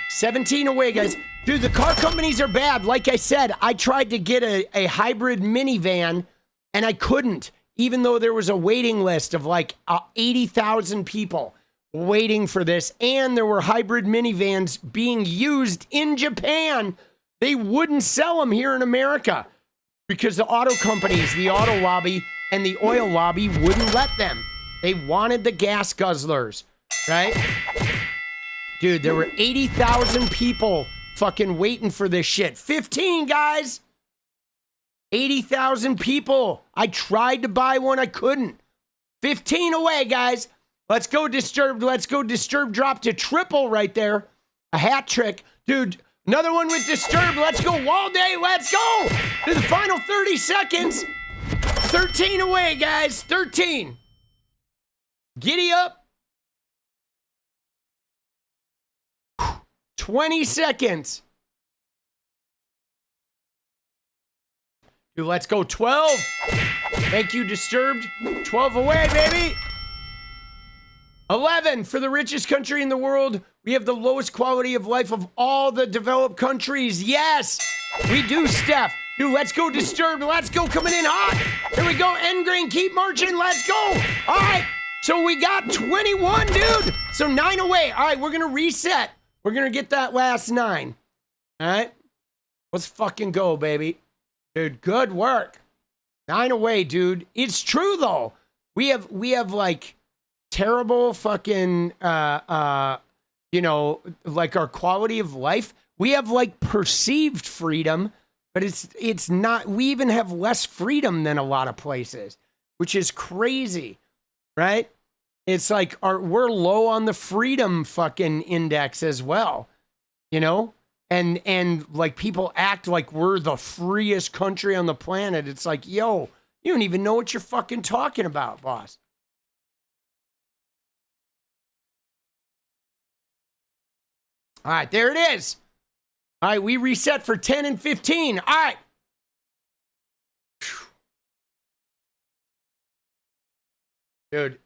17 away, guys. Dude, the car companies are bad. Like I said, I tried to get a hybrid minivan, and I couldn't, even though there was a waiting list of like 80,000 people waiting for this. And there were hybrid minivans being used in Japan. They wouldn't sell them here in America because the auto companies, the auto lobby, and the oil lobby wouldn't let them. They wanted the gas guzzlers, right? Dude, there were 80,000 people fucking waiting for this shit. 15, guys. 80,000 people. I tried to buy one. I couldn't. 15 away, guys. Let's go, Disturbed. Let's go, Disturbed. Drop to triple right there. A hat trick. Dude, another one with Disturbed. Let's go, Wall Day. Let's go. To the final 30 seconds. 13 away, guys. 13. Giddy up. 20 seconds. Dude, let's go. 12. Thank you, Disturbed. 12 away, baby. 11. For the richest country in the world, we have the lowest quality of life of all the developed countries. Yes, we do, Steph. Dude, let's go, Disturbed. Let's go. Coming in hot. Here we go. Engrain, keep marching. Let's go. All right. So we got 21, dude. So 9 away. All right, we're going to reset. We're going to get that last 9. All right. Let's fucking go, baby. Dude, good work. 9 away, dude. It's true, though. We have like terrible fucking, you know, like our quality of life. We have like perceived freedom, but it's not. We even have less freedom than a lot of places, which is crazy, right? It's like we're low on the freedom fucking index as well, you know? And like people act like we're the freest country on the planet. It's like, yo, you don't even know what you're fucking talking about, boss. All right, there it is. All right, we reset for 10 and 15. All right. Dude,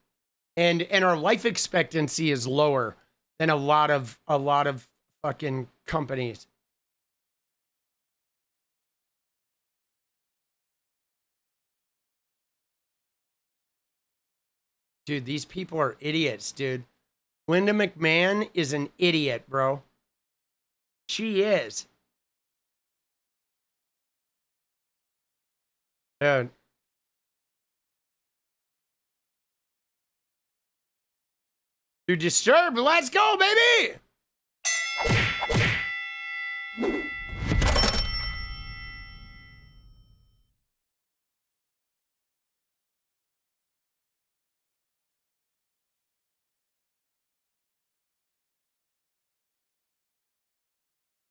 and our life expectancy is lower than a lot of fucking companies. Dude, these people are idiots, dude. Linda McMahon is an idiot, bro. She is. Dude. Dude, Disturbed, let's go, baby!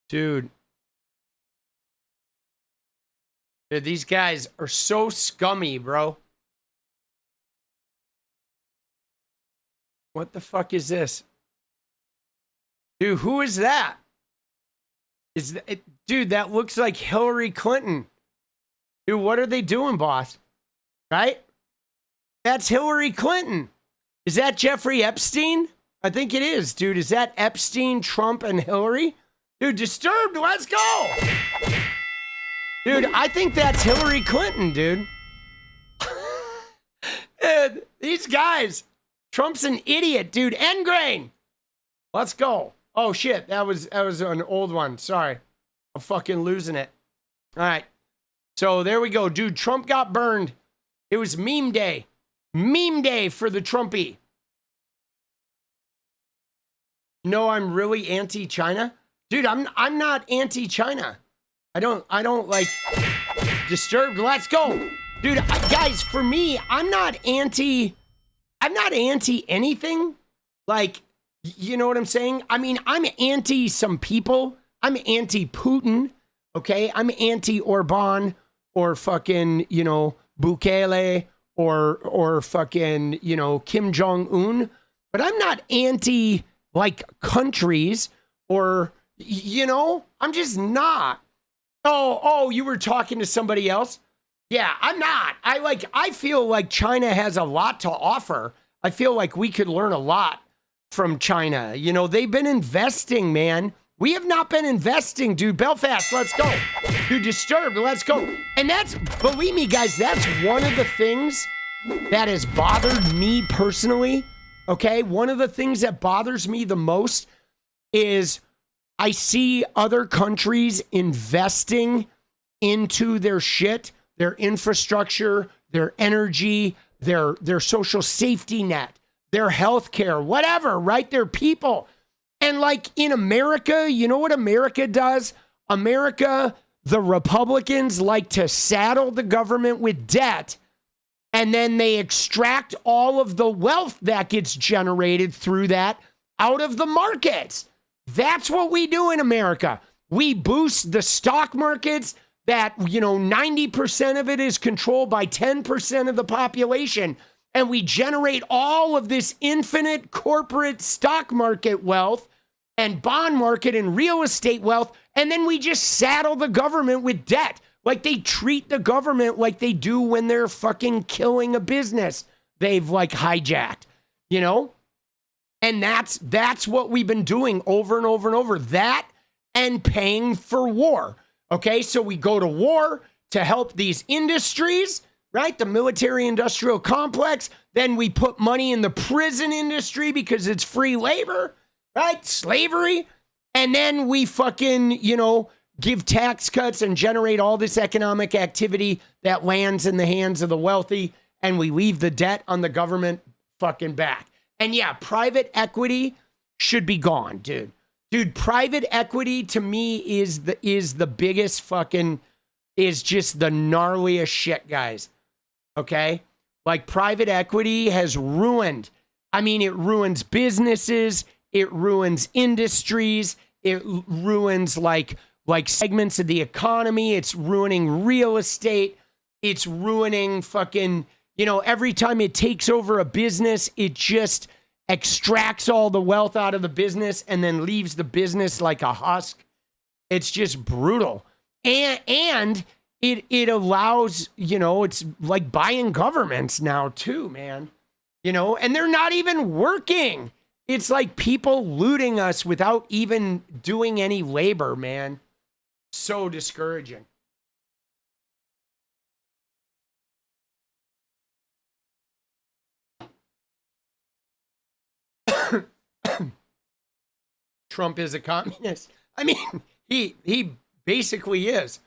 Dude, these guys are so scummy, bro. What the fuck is this? Dude, who is that? Dude, that looks like Hillary Clinton. Dude, what are they doing, boss? Right? That's Hillary Clinton. Is that Jeffrey Epstein? I think it is, dude. Is that Epstein, Trump, and Hillary? Dude, Disturbed, let's go! Dude, I think that's Hillary Clinton, dude. Dude, these guys. Trump's an idiot, dude. Engrain! Let's go. Oh, shit. That was an old one. Sorry. I'm fucking losing it. All right. So there we go. Dude, Trump got burned. It was meme day. Meme day for the Trumpy. No, I'm really anti-China. Dude, I'm not anti-China. I don't like Disturbed. Let's go. Dude, guys, for me, I'm not anti anything. Like, you know what I'm saying? I mean, I'm anti some people. I'm anti Putin. Okay? I'm anti Orban or fucking, you know, Bukele or fucking, you know, Kim Jong-un. But I'm not anti like countries or, you know, I'm just not. Oh, you were talking to somebody else? Yeah, I'm not. I feel like China has a lot to offer. I feel like we could learn a lot from China. You know, they've been investing, man. We have not been investing, dude. Belfast, let's go. Dude, Disturbed, let's go. And that's, believe me, guys, that's one of the things that has bothered me personally. Okay? One of the things that bothers me the most is I see other countries investing into their shit, their infrastructure, their energy, their social safety net, their healthcare, whatever, right? Their people. And like in America, you know what America does? America, the Republicans like to saddle the government with debt, and then they extract all of the wealth that gets generated through that out of the markets. That's what we do in America. We boost the stock markets that, you know, 90% of it is controlled by 10% of the population. And we generate all of this infinite corporate stock market wealth and bond market and real estate wealth. And then we just saddle the government with debt. Like they treat the government like they do when they're fucking killing a business they've like hijacked, you know? And that's what we've been doing over and over and over. That and paying for war. Okay, so we go to war to help these industries, right? The military industrial complex. Then we put money in the prison industry because it's free labor, right? Slavery. And then we fucking, you know, give tax cuts and generate all this economic activity that lands in the hands of the wealthy. And we leave the debt on the government fucking back. And yeah, private equity should be gone, dude. Dude, private equity to me is the biggest fucking, is just the gnarliest shit, guys. Okay? Like, private equity has ruined, I mean, it ruins businesses, it ruins industries, it ruins like segments of the economy, it's ruining real estate, it's ruining fucking, every time it takes over a business, it just extracts all the wealth out of the business and then leaves the business like a husk. It's just brutal. And it allows, it's like buying governments now too, man. And they're not even working. It's like people looting us without even doing any labor, man. So discouraging. Trump is a communist. I mean, he basically is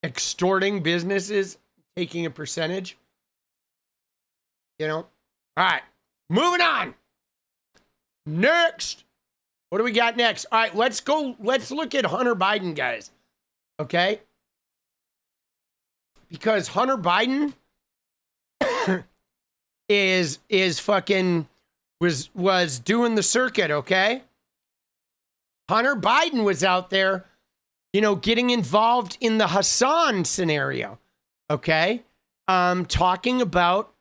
extorting businesses, taking a percentage. All right, moving on. Next. What do we got next? All right, let's look at Hunter Biden, guys. Okay? Because Hunter Biden is fucking was doing the circuit, okay? Hunter Biden was out there, getting involved in the Hasan scenario, okay? Talking about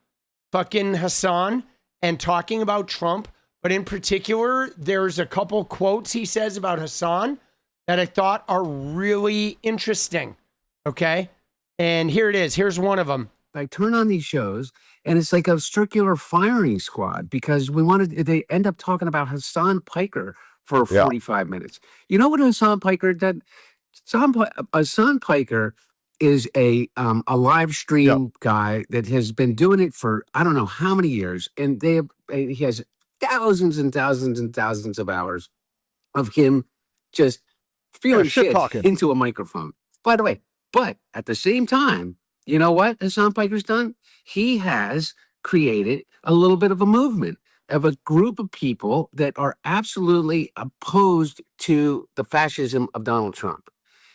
fucking Hasan and talking about Trump, but in particular, there's a couple quotes he says about Hasan that I thought are really interesting, okay? And here it is. Here's one of them. I turn on these shows, and it's like a circular firing squad because they end up talking about Hasan Piker for 45 minutes. You know what Hasan Piker did? Hasan Piker is a live stream guy that has been doing it for I don't know how many years, and he has thousands and thousands and thousands of hours of him just feeling shit into a microphone. By the way, but at the same time, you know what Hasan Piker's done? He has created a little bit of a movement of a group of people that are absolutely opposed to the fascism of Donald Trump.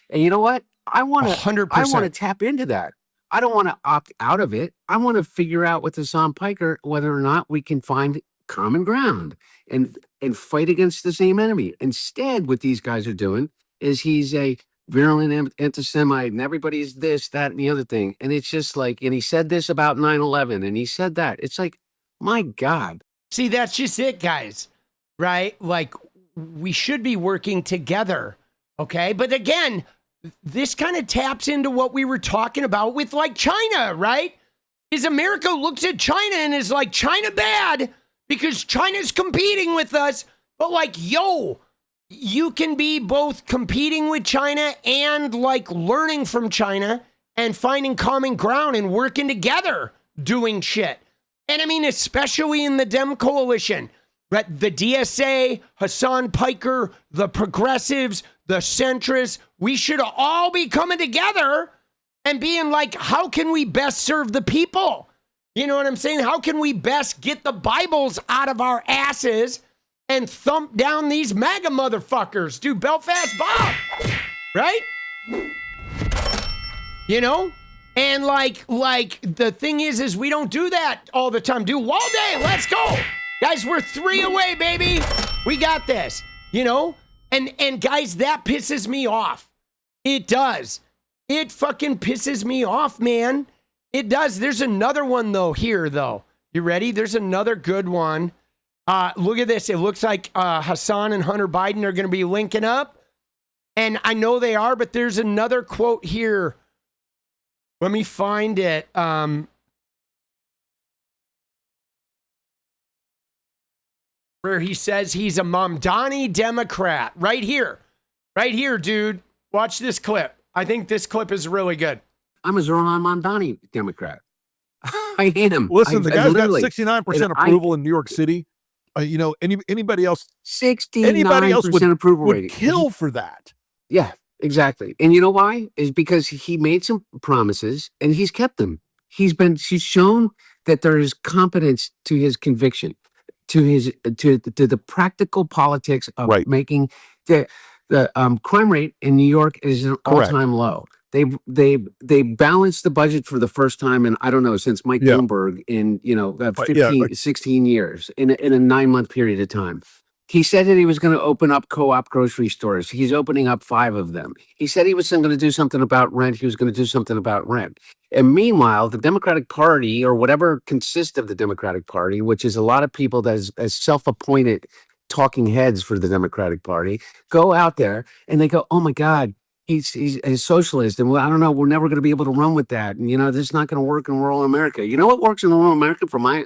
And you know what? I want to tap into that. I don't want to opt out of it. I want to figure out with Hasan Piker whether or not we can find common ground and fight against the same enemy. Instead, what these guys are doing is he's a virulent anti-Semite and everybody's this, that, and the other thing. And it's just like, and he said this about 9/11 and he said that. It's like, my God. See, that's just it, guys, right? Like, we should be working together, okay? But again, this kind of taps into what we were talking about with like China, right? Is America looks at China and is like, China bad because China's competing with us. But like, yo, you can be both competing with China and like learning from China and finding common ground and working together doing shit. And I mean, especially in the Dem coalition, right? The DSA, Hasan Piker, the progressives, the centrists, we should all be coming together and being like, how can we best serve the people? You know what I'm saying? How can we best get the Bibles out of our asses and thump down these MAGA motherfuckers? Dude, Belfast Bob, right? And like the thing is we don't do that all the time. Dude, Wall Day, let's go. Guys, we're 3 away, baby. We got this, And guys, that pisses me off. It does. It fucking pisses me off, man. It does. There's another one though here though. You ready? There's another good one. Look at this. It looks like Hasan and Hunter Biden are going to be linking up. And I know they are, but there's another quote here. Let me find it. Where he says he's a Mamdani Democrat. Right here. Right here, dude. Watch this clip. I think this clip is really good. I'm a Zoran Mamdani Democrat. I am. Listen, the guy's got 69% approval in New York City. Anybody else? 69% approval would rating. Kill for that. Yeah, exactly. And you know why? Is because he made some promises and he's kept them. He's shown that there is competence to his conviction, to the practical politics of making the crime rate in New York is an all-time low. They balanced the budget for the first time in, I don't know, since Mike Bloomberg in 16 years in a 9-month period of time. He said that he was going to open up co-op grocery stores. He's opening up 5 of them. He said he was going to do something about rent. He was going to do something about rent. And meanwhile, the Democratic Party, or whatever consists of the Democratic Party, which is a lot of people that is as self-appointed talking heads for the Democratic Party, go out there and they go, oh my God, he's a socialist. And well, I don't know, we're never going to be able to run with that. And, this is not going to work in rural America. You know what works in rural America from my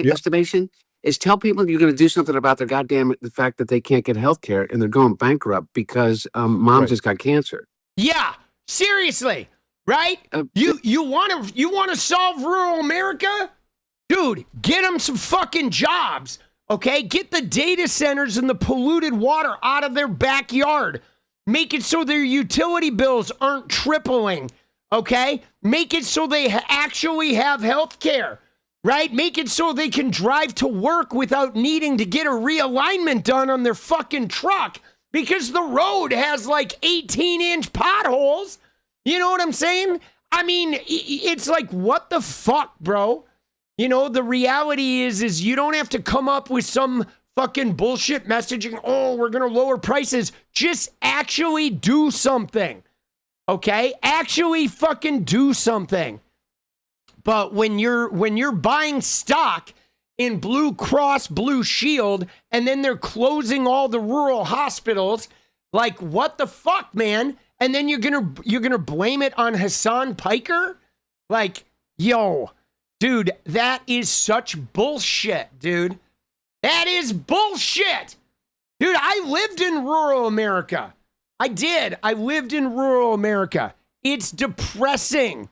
estimation? Is tell people you're going to do something about the fact that they can't get health care and they're going bankrupt because mom just got cancer. Yeah, seriously, right? You want to solve rural America? Dude, get them some fucking jobs, okay? Get the data centers and the polluted water out of their backyard. Make it so their utility bills aren't tripling, okay? Make it so they actually have health care. Right? Make it so they can drive to work without needing to get a realignment done on their fucking truck because the road has like 18-inch potholes. You know what I'm saying? I mean, it's like, what the fuck, bro? The reality is you don't have to come up with some fucking bullshit messaging. Oh, we're going to lower prices. Just actually do something. Okay? Actually fucking do something. But when you're buying stock in Blue Cross Blue Shield and then they're closing all the rural hospitals, like what the fuck, man? And then you're gonna blame it on Hasan Piker? Like, yo, dude, that is such bullshit, dude. That is bullshit. Dude, I lived in rural America. I did. I lived in rural America. It's depressing.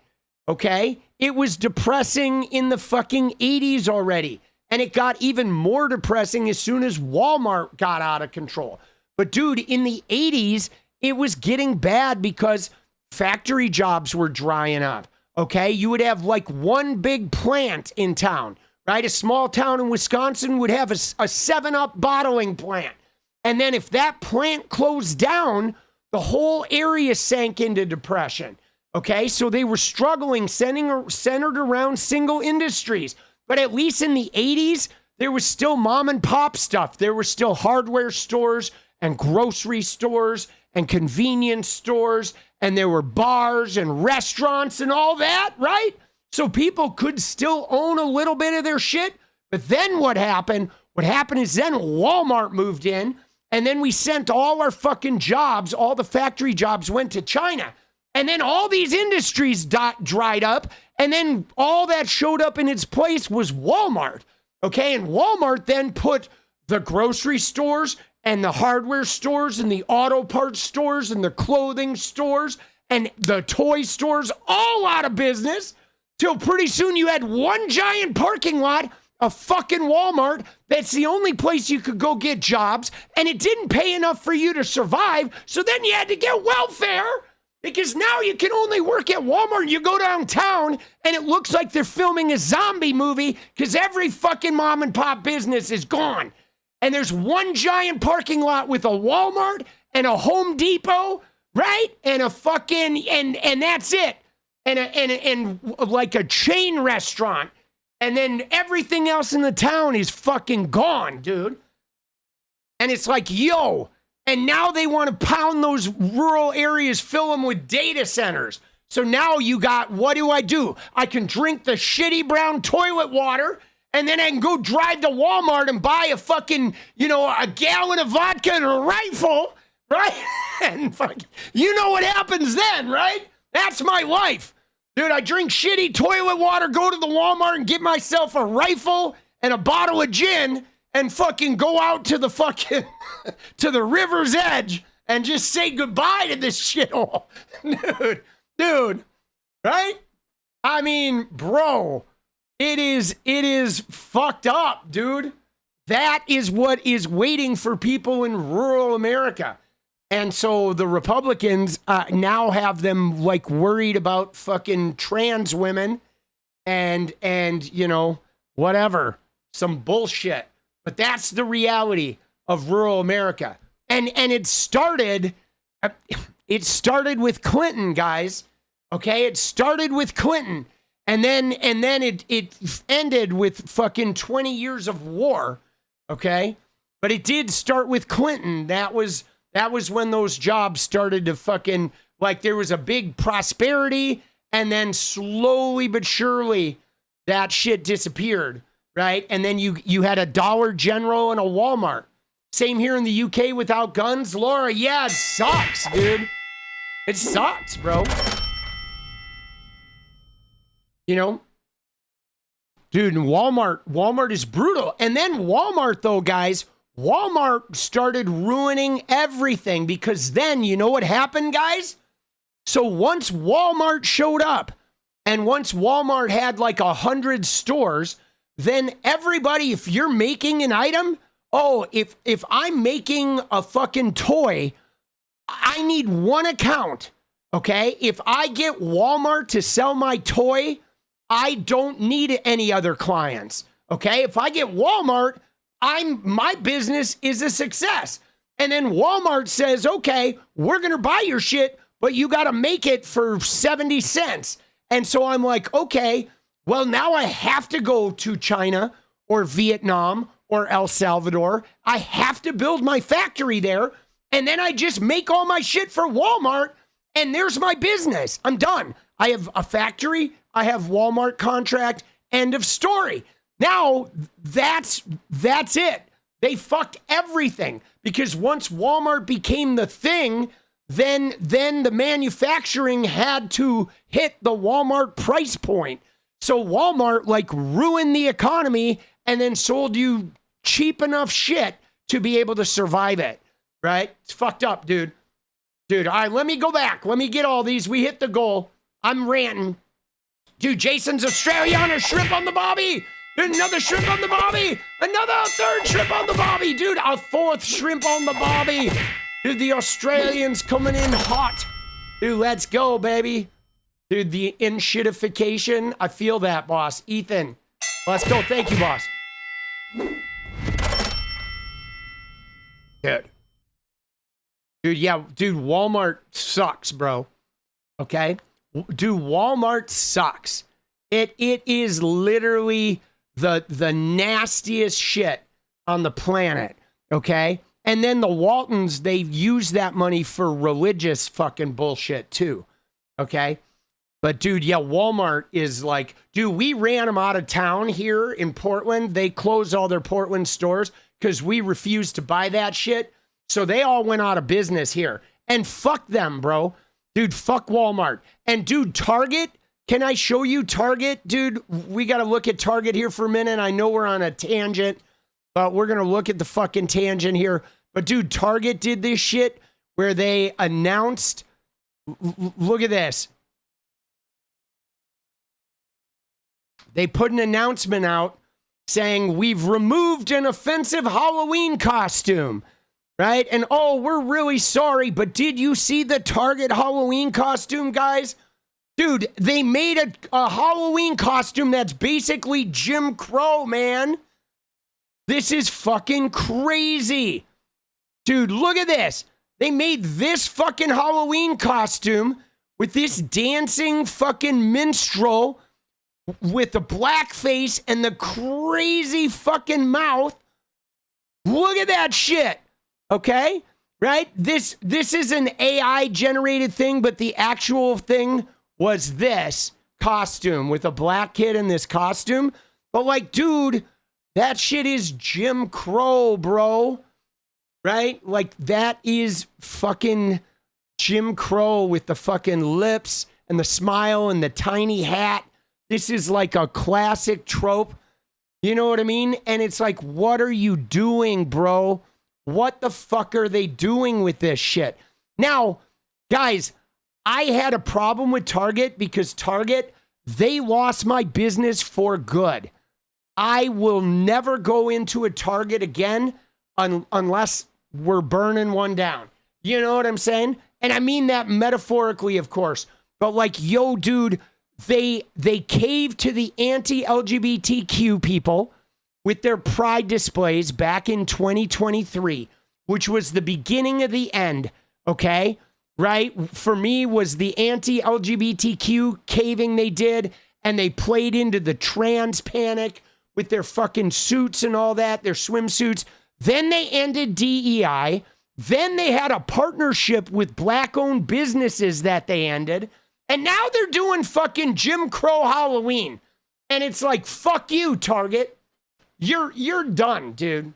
Okay? It was depressing in the fucking 80s already. And it got even more depressing as soon as Walmart got out of control. But dude, in the 80s, it was getting bad because factory jobs were drying up. Okay? You would have like one big plant in town, right? A small town in Wisconsin would have a 7-Up bottling plant. And then if that plant closed down, the whole area sank into depression. Okay, so they were struggling, centered around single industries. But at least in the 80s, there was still mom and pop stuff. There were still hardware stores and grocery stores and convenience stores. And there were bars and restaurants and all that, right? So people could still own a little bit of their shit. But then what happened? What happened is then Walmart moved in. And then we sent all our fucking jobs, all the factory jobs went to China. And then all these industries dried up. And then all that showed up in its place was Walmart. Okay. And Walmart then put the grocery stores and the hardware stores and the auto parts stores and the clothing stores and the toy stores all out of business till pretty soon you had one giant parking lot, a fucking Walmart. That's the only place you could go get jobs. And it didn't pay enough for you to survive. So then you had to get welfare. Because now you can only work at Walmart. You go downtown and it looks like they're filming a zombie movie because every fucking mom and pop business is gone. And there's one giant parking lot with a Walmart and a Home Depot, right? And a fucking, and that's it. And like a chain restaurant. And then everything else in the town is fucking gone, dude. And it's like, yo. And now they want to pound those rural areas, fill them with data centers. So now you got, what do? I can drink the shitty brown toilet water, and then I can go drive to Walmart and buy a fucking, a gallon of vodka and a rifle, right? And you know what happens then, right? That's my life. Dude, I drink shitty toilet water, go to the Walmart and get myself a rifle and a bottle of gin, and fucking go out to the fucking, to the river's edge and just say goodbye to this shithole. Dude, right? I mean, bro, it is fucked up, dude. That is what is waiting for people in rural America. And so the Republicans now have them like worried about fucking trans women and whatever, some bullshit. But that's the reality of rural America. And it started with Clinton, guys. Okay, it started with Clinton. And then it ended with fucking 20 years of war. Okay? But it did start with Clinton. That was when those jobs started to fucking, like, there was a big prosperity, and then slowly but surely that shit disappeared, right? And then you had a Dollar General and a Walmart. Same here in the UK without guns. Laura, yeah, it sucks, dude. It sucks, bro. You know? Dude, Walmart is brutal. And then Walmart, though, guys, Walmart started ruining everything, because then, you know what happened, guys? So once Walmart showed up, and once Walmart had like 100 stores, then everybody, if you're making an item, if I'm making a fucking toy, I need one account, okay? If I get Walmart to sell my toy, I don't need any other clients, okay? If I get Walmart, my business is a success. And then Walmart says, okay, we're going to buy your shit, but you got to make it for 70 cents. And so I'm like, okay, well, now I have to go to China or Vietnam or El Salvador. I have to build my factory there. And then I just make all my shit for Walmart, and there's my business. I'm done. I have a factory. I have Walmart contract. End of story. Now, that's it. They fucked everything, because once Walmart became the thing, then the manufacturing had to hit the Walmart price point. So Walmart like ruined the economy and then sold you cheap enough shit to be able to survive it, right? It's fucked up, dude. All right, let me go back. Let me get all these. We hit the goal. I'm ranting. Dude, Jason's Australiana shrimp on the bobby. Another shrimp on the bobby. Another third shrimp on the bobby. Dude, a fourth shrimp on the bobby. Dude, the Australians coming in hot. Dude, let's go, baby. Dude, the 𝗙cie𝗶𝗽𝗀, I feel that, boss. Ethan, let's go. Thank you, boss. Dude, yeah, dude, Walmart sucks, bro. Okay? Dude, Walmart sucks. It is literally the nastiest shit on the planet, okay? And then the Waltons, they use that money for religious fucking bullshit too, okay? But dude, yeah, Walmart is like, dude, we ran them out of town here in Portland. They closed all their Portland stores because we refused to buy that shit. So they all went out of business here. And fuck them, bro. Dude, fuck Walmart. And dude, Target, can I show you Target? Dude, we got to look at Target here for a minute. I know we're on a tangent, but we're going to look at the fucking tangent here. But dude, Target did this shit where they announced, look at this. They put an announcement out saying, we've removed an offensive Halloween costume, right? And oh, we're really sorry, but did you see the Target Halloween costume, guys? Dude, they made a Halloween costume that's basically Jim Crow, man. This is fucking crazy. Dude, look at this. They made this fucking Halloween costume with this dancing fucking minstrel with the black face and the crazy fucking mouth. Look at that shit. Okay? Right? This is an AI generated thing, but the actual thing was this costume with a black kid in this costume. But like, dude, that shit is Jim Crow, bro. Right? Like, that is fucking Jim Crow with the fucking lips and the smile and the tiny hat. This is like a classic trope. You know what I mean? And it's like, what are you doing, bro? What the fuck are they doing with this shit? Now, guys, I had a problem with Target because Target, they lost my business for good. I will never go into a Target again unless we're burning one down. You know what I'm saying? And I mean that metaphorically, of course. But like, yo, dude, they caved to the anti-LGBTQ people with their pride displays back in 2023. which was the beginning of the end, okay? Right? For me, was the anti-LGBTQ caving they did, and they played into the trans panic with their fucking suits and all that, their swimsuits. Then they ended DEI. Then they had a partnership with black-owned businesses that they ended. And now they're doing fucking Jim Crow Halloween. And it's like, fuck you, Target. You're done, dude.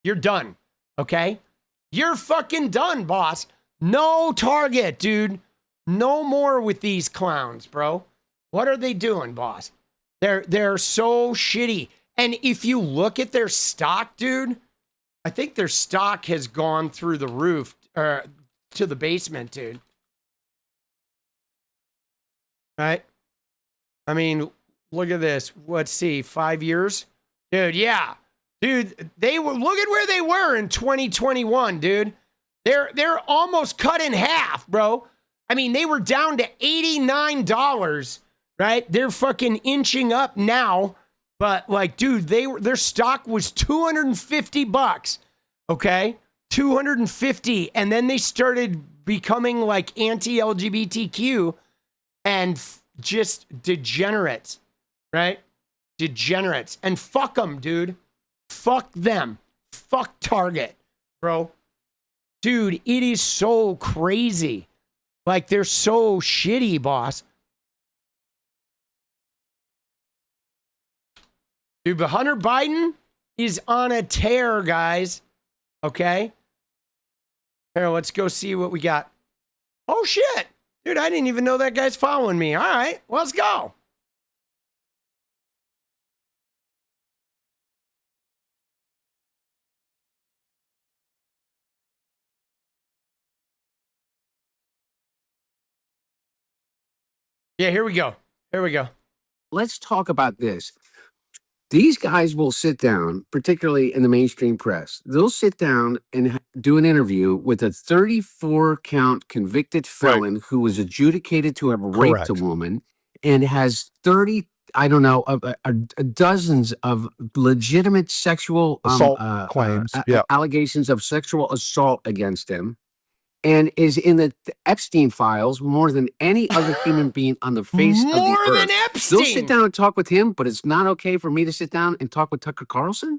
You're done, okay? You're fucking done, boss. No Target, dude. No more with these clowns, bro. What are they doing, boss? They're so shitty. And if you look at their stock, dude, I think their stock has gone through the roof, or to the basement, dude. Right? I mean, look at this. Let's see, 5 years? Dude, yeah. Dude, they were, look at where they were in 2021, dude. They're almost cut in half, bro. I mean, they were down to $89, right? They're fucking inching up now. But like, dude, their stock was $250, okay? $250, and then they started becoming like anti-LGBTQ and just degenerates, right? Degenerates. And fuck them, dude. Fuck them. Fuck Target, bro. Dude, it is so crazy. Like, they're so shitty, boss. Dude, but Hunter Biden is on a tear, guys. Okay? Here, let's go see what we got. Oh, shit. Dude, I didn't even know that guy's following me. All right, well, let's go. Yeah, here we go. Here we go. Let's talk about this. These guys will sit down, particularly in the mainstream press. They'll sit down and do an interview with a 34-count convicted felon who was adjudicated to have raped a woman and has 30, I don't know, dozens of legitimate sexual assault claims, allegations of sexual assault against him, and is in the Epstein files more than any other human being on the face of the earth. More than Epstein. They'll sit down and talk with him, but it's not okay for me to sit down and talk with Tucker Carlson?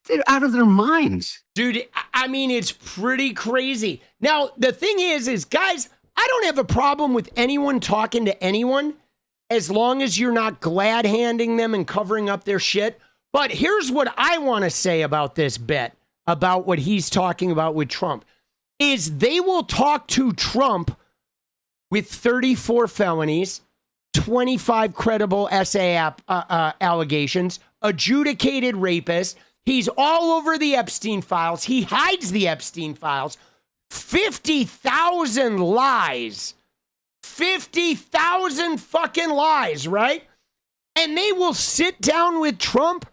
They're out of their minds. Dude, I mean, it's pretty crazy. Now, the thing is guys, I don't have a problem with anyone talking to anyone as long as you're not glad-handing them and covering up their shit. But here's what I want to say about this bit, about what he's talking about with Trump. Is they will talk to Trump with 34 felonies, 25 credible essay allegations, adjudicated rapist. He's all over the Epstein files. He hides the Epstein files. 50,000 lies. 50,000 fucking lies, right? And they will sit down with Trump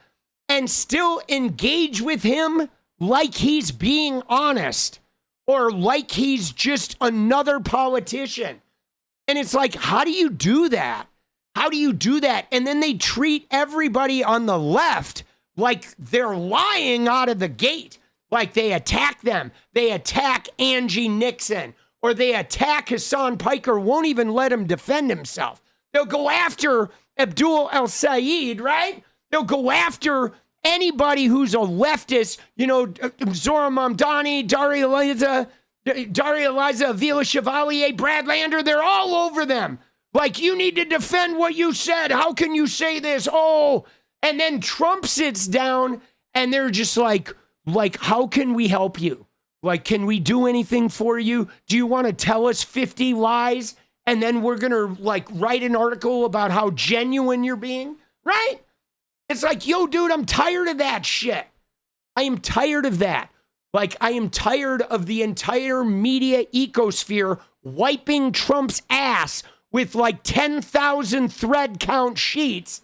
and still engage with him like he's being honest. Or like he's just another politician. And it's like, how do you do that? How do you do that? And then they treat everybody on the left like they're lying out of the gate. Like they attack them. They attack Angie Nixon. Or they attack Hassan Piker, won't even let him defend himself. They'll go after Abdul El-Sayed, right? They'll go after anybody who's a leftist, you know, Zora Mamdani, Daria Eliza, 𝗫🔄 Chevalier, Brad Lander, they're all over them. Like, you need to defend what you said. How can you say this? Oh, and then Trump sits down and they're just like, how can we help you? Like, can we do anything for you? Do you want to tell us 50 lies? And then we're going to like write an article about how genuine you're being, right? It's like, yo, dude, I'm tired of that shit. I am tired of that. Like, I am tired of the entire media ecosphere wiping Trump's ass with like 10,000 thread count sheets,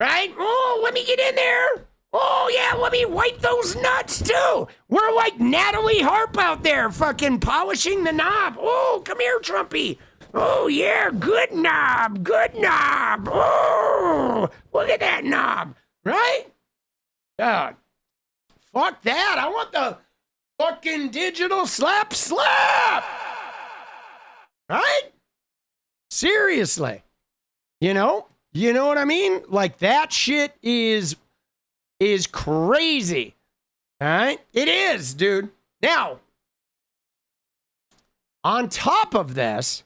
right? Oh, let me get in there. Oh, yeah, let me wipe those nuts too. We're like Natalie Harp out there fucking polishing the knob. Oh, come here, Trumpy. Oh, yeah, good knob, good knob. Oh, look at that knob, right? God, fuck that. I want Fucking digital slap. Right? Seriously. You know what I mean? Like, that shit is crazy. All right? It is, dude. Now, on top of this,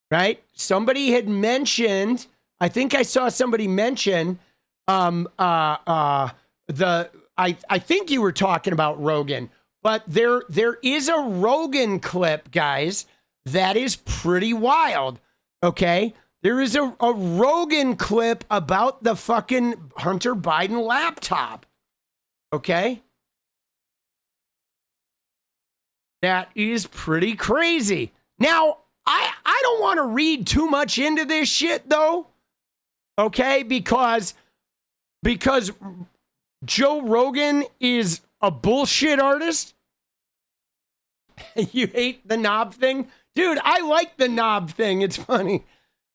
right? Somebody had mentioned, I think I saw somebody mention I think you were talking about Rogan, but there is a Rogan clip, guys, that is pretty wild. Okay? There is a Rogan clip about the fucking Hunter Biden laptop. Okay? That is pretty crazy. Now, I don't want to read too much into this shit, though. Okay? Because Joe Rogan is a bullshit artist. You hate the knob thing? Dude, I like the knob thing. It's funny.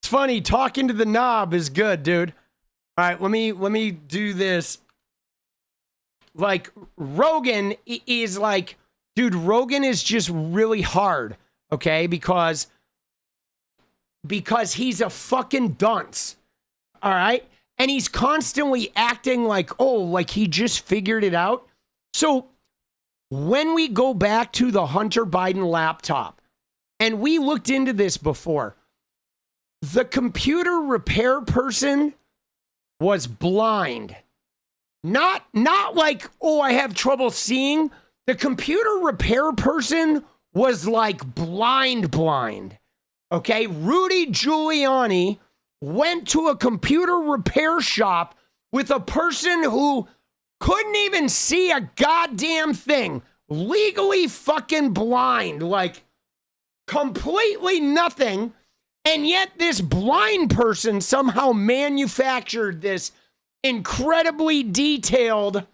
It's funny. Talking to the knob is good, dude. All right, let me do this. Like, Rogan is like, dude, Rogan is just really hard, okay? Because he's a fucking dunce, all right? And he's constantly acting like, oh, like he just figured it out. So when we go back to the Hunter Biden laptop, and we looked into this before, the computer repair person was blind. Not like, oh, I have trouble seeing. The computer repair person was like blind. Okay? Rudy Giuliani went to a computer repair shop with a person who couldn't even see a goddamn thing. Legally fucking blind. Like, completely nothing. And yet this blind person somehow manufactured this incredibly detailed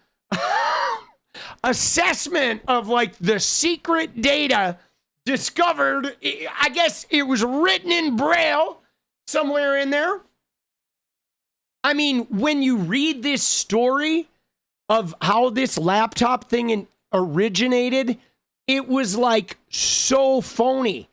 assessment of like the secret data discovered. I guess it was written in Braille somewhere in there. I mean, when you read this story of how this laptop thing originated, it was like so phony.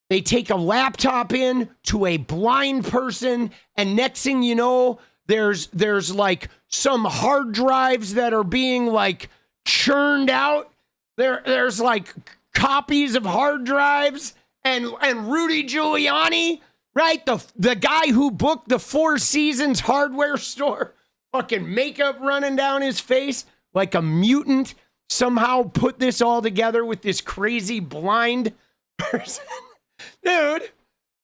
They take a laptop in to a blind person, and next thing you know, there's like some hard drives that are being like churned out. There's like copies of hard drives, and Rudy Giuliani, right? The guy who booked the Four Seasons hardware store, fucking makeup running down his face like a mutant, somehow put this all together with this crazy blind person. Dude,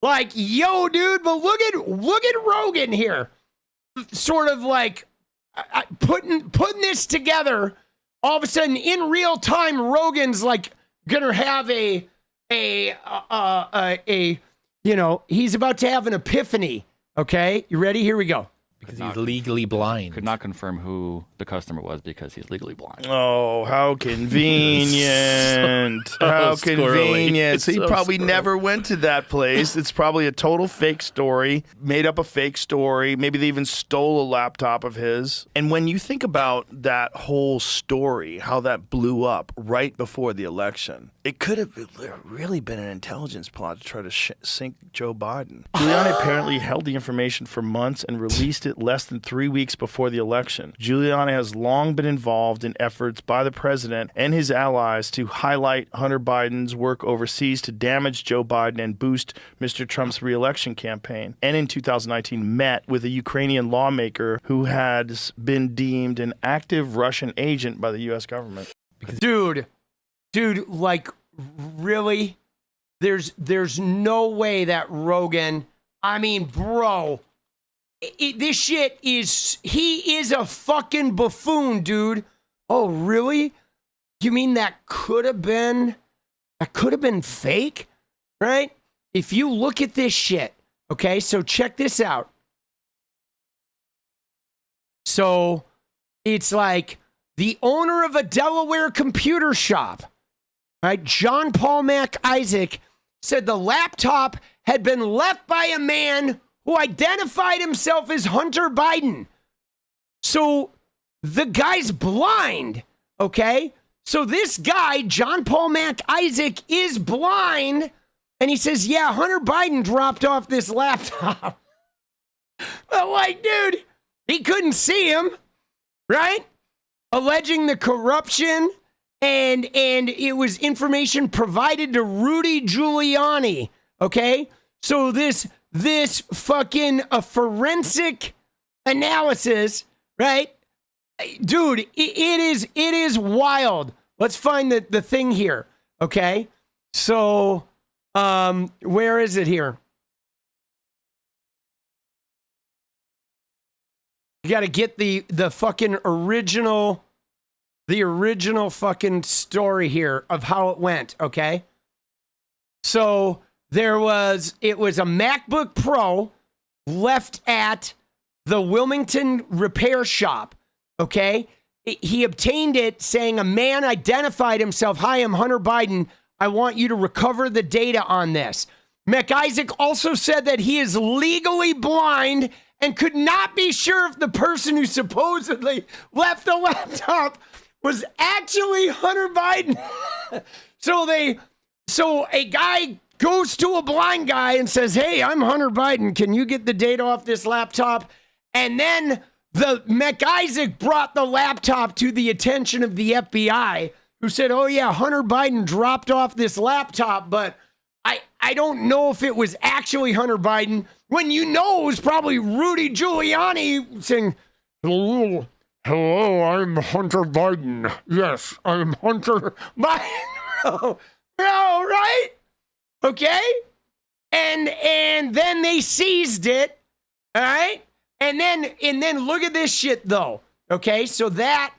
like, yo, dude, but look at Rogan here. Sort of like putting this together. All of a sudden, in real time, Rogan's like gonna have a you know, he's about to have an epiphany. Okay, you ready? Here we go. Because he's legally blind. Could not confirm who the customer was because he's legally blind. Oh, how convenient. How convenient. So he probably never went to that place. It's probably a total fake story, made up a fake story. Maybe they even stole a laptop of his. And when you think about that whole story, how that blew up right before the election, it could have really been an intelligence plot to try to sink Joe Biden. Giuliani apparently held the information for months and released it less than 3 weeks before the election. Giuliani has long been involved in efforts by the president and his allies to highlight Hunter Biden's work overseas to damage Joe Biden and boost Mr. Trump's re-election campaign. And in 2019 met with a Ukrainian lawmaker who has been deemed an active Russian agent by the U.S. government. Dude, like, really? There's no way that Rogan, I mean, bro, this shit he is a fucking buffoon, dude. Oh, really? You mean that could have been fake, right? If you look at this shit, okay, so check this out. So it's like the owner of a Delaware computer shop, right? John Paul Mac Isaac said the laptop had been left by a man who identified himself as Hunter Biden. So the guy's blind, okay? So this guy, John Paul Mac Isaac, is blind. And he says, yeah, Hunter Biden dropped off this laptop. But like, dude, he couldn't see him, right? Alleging the corruption, and it was information provided to Rudy Giuliani, okay? So this fucking forensic analysis, right? Dude, it is wild. Let's find the thing here, okay? So, where is it here? You got to get the fucking original fucking story here of how it went, okay? So it was a MacBook Pro left at the Wilmington repair shop, okay? He obtained it saying a man identified himself. Hi, I'm Hunter Biden. I want you to recover the data on this. McIsaac also said that he is legally blind and could not be sure if the person who supposedly left the laptop was actually Hunter Biden. So a guy goes to a blind guy and says, hey, I'm Hunter Biden. Can you get the data off this laptop? And then the McIsaac brought the laptop to the attention of the FBI, who said, oh yeah, Hunter Biden dropped off this laptop, but I don't know if it was actually Hunter Biden, when you know it was probably Rudy Giuliani saying, hello, I'm Hunter Biden. Yes, I'm Hunter Biden. Bro, right? Okay? And then they seized it, all right? And then look at this shit, though. Okay, so that,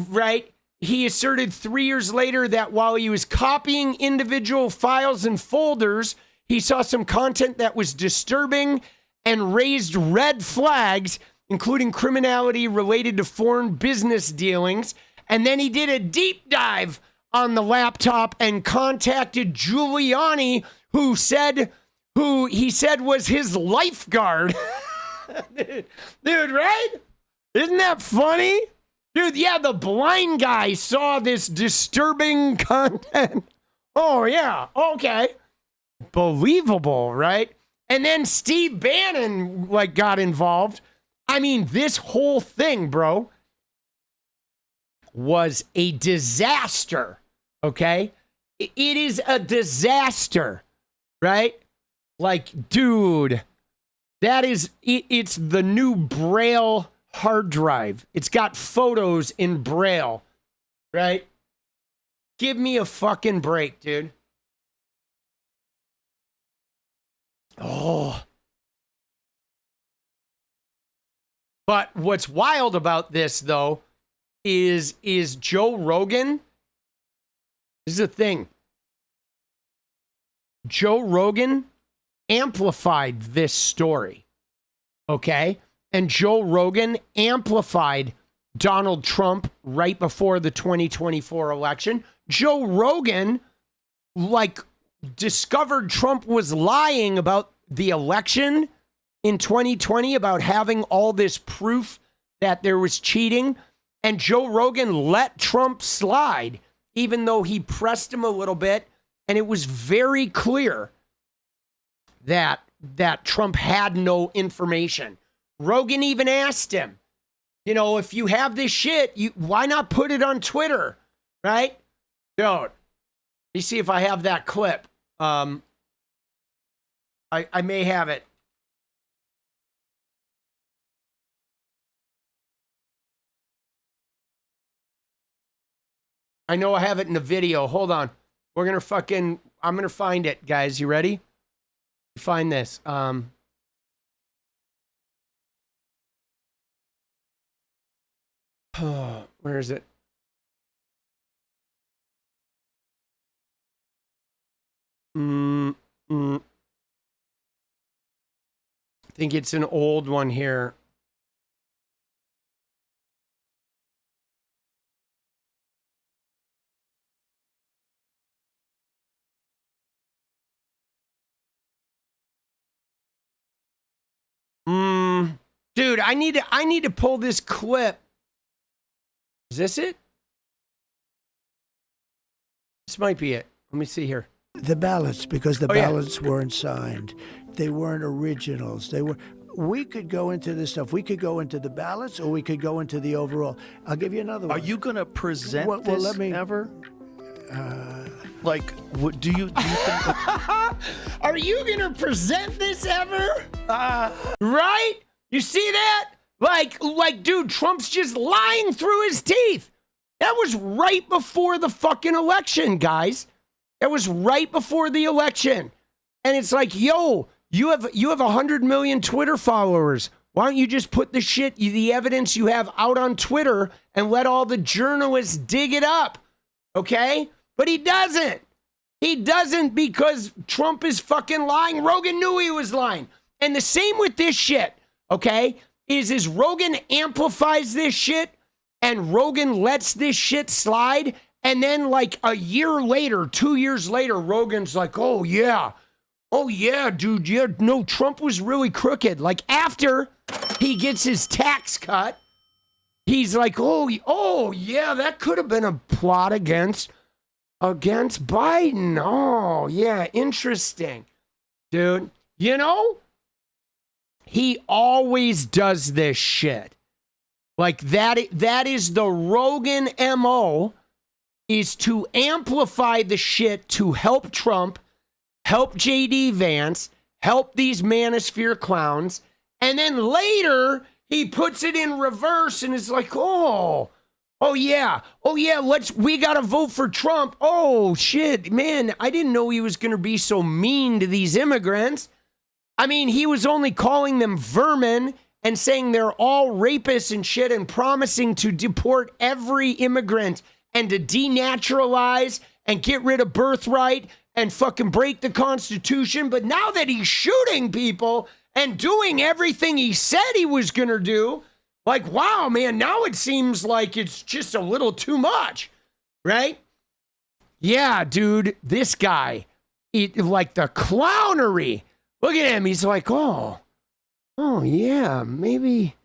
right? He asserted 3 years later that while he was copying individual files and folders, he saw some content that was disturbing and raised red flags, including criminality related to foreign business dealings. And then he did a deep dive on the laptop and contacted Giuliani, who he said was his lifeguard. Dude, right? Isn't that funny? Dude, yeah, the blind guy saw this disturbing content. Oh, yeah, okay. Believable, right? And then Steve Bannon, got involved. I mean, this whole thing, bro, was a disaster, okay? It is a disaster, right? Dude, it's the new Braille hard drive. It's got photos in Braille, right? Give me a fucking break, dude. Oh. But what's wild about this, though, is Joe Rogan. This is the thing. Joe Rogan amplified this story, okay? And Joe Rogan amplified Donald Trump right before the 2024 election. Joe Rogan, discovered Trump was lying about the election in 2020, about having all this proof that there was cheating. And Joe Rogan let Trump slide, even though he pressed him a little bit. And it was very clear that Trump had no information. Rogan even asked him, if you have this shit, why not put it on Twitter, right? Dude, let me see if I have that clip. I may have it. I know I have it in the video. Hold on. I'm going to find it, guys. You ready? Find this. Where is it? I think it's an old one here. Dude, I need to pull this clip. Is this it? This might be it. Let me see here. The ballots, because the Oh, yeah. ballots weren't signed. They weren't originals. They were. We could go into this stuff. We could go into the ballots, or we could go into the overall. I'll give you another one. Are you going to present Well, this let me- ever? Like, what do you think? Are you gonna present this ever? Right? You see that? Like, dude, Trump's just lying through his teeth. That was right before the fucking election, guys. That was right before the election. And it's like, yo, you have 100 million Twitter followers. Why don't you just put the evidence you have out on Twitter and let all the journalists dig it up? Okay? But he doesn't. He doesn't, because Trump is fucking lying. Rogan knew he was lying. And the same with this shit, okay? Is Rogan amplifies this shit and Rogan lets this shit slide. And then like a year later, 2 years later, Rogan's like, oh yeah, dude, yeah, no, Trump was really crooked. Like after he gets his tax cut, he's like, oh yeah, that could have been a plot against Biden. Oh yeah, interesting. Dude, you know, he always does this shit. Like that is the Rogan MO, is to amplify the shit to help Trump, help JD Vance, help these manosphere clowns, and then later he puts it in reverse and is like, oh yeah, we gotta vote for Trump. Oh shit, man, I didn't know he was gonna be so mean to these immigrants. I mean, he was only calling them vermin and saying they're all rapists and shit and promising to deport every immigrant and to denaturalize and get rid of birthright and fucking break the Constitution. But now that he's shooting people and doing everything he said he was going to do, like, wow, man, now it seems like it's just a little too much, right? Yeah, dude, this guy, like the clownery. Look at him. He's like, oh, yeah, maybe.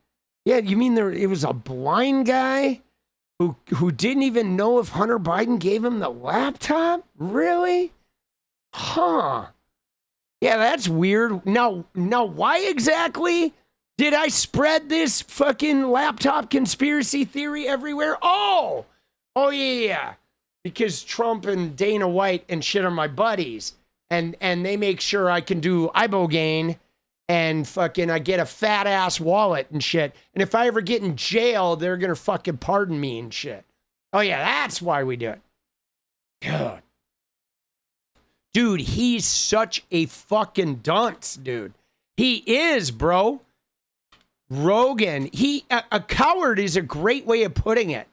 Yeah, you mean it was a blind guy who didn't even know if Hunter Biden gave him the laptop? Really? Huh. Yeah, that's weird. Now, why exactly did I spread this fucking laptop conspiracy theory everywhere? Oh, yeah. Because Trump and Dana White and shit are my buddies. And they make sure I can do ibogaine and fucking I get a fat ass wallet and shit. And if I ever get in jail, they're going to fucking pardon me and shit. Oh yeah, that's why we do it. Dude, he's such a fucking dunce, dude. He is, bro. Rogan, a coward is a great way of putting it.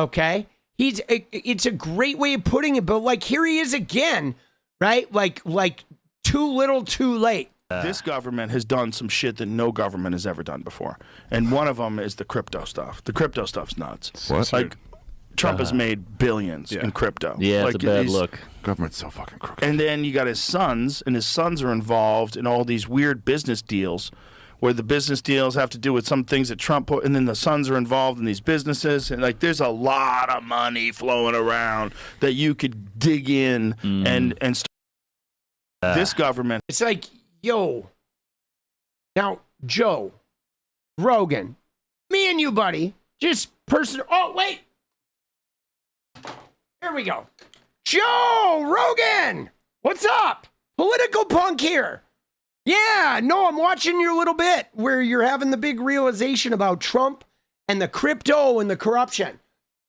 Okay? It's a great way of putting it, but like here he is again, right? Like too little, too late. This government has done some shit that no government has ever done before. And one of them is the crypto stuff. The crypto stuff's nuts. What? Like, Trump has made billions in crypto. Yeah, like, it's a bad look. Government's so fucking crooked. And then you got his sons, and his sons are involved in all these weird business deals where the business deals have to do with some things that Trump put, and then the sons are involved in these businesses. And, like, there's a lot of money flowing around that you could dig in and start. This government. It's like, yo, now, Joe, Rogan, me and you, buddy, just personal. Oh, wait. Here we go. Joe Rogan, what's up? Political punk here. Yeah, no, I'm watching your little bit where you're having the big realization about Trump and the crypto and the corruption.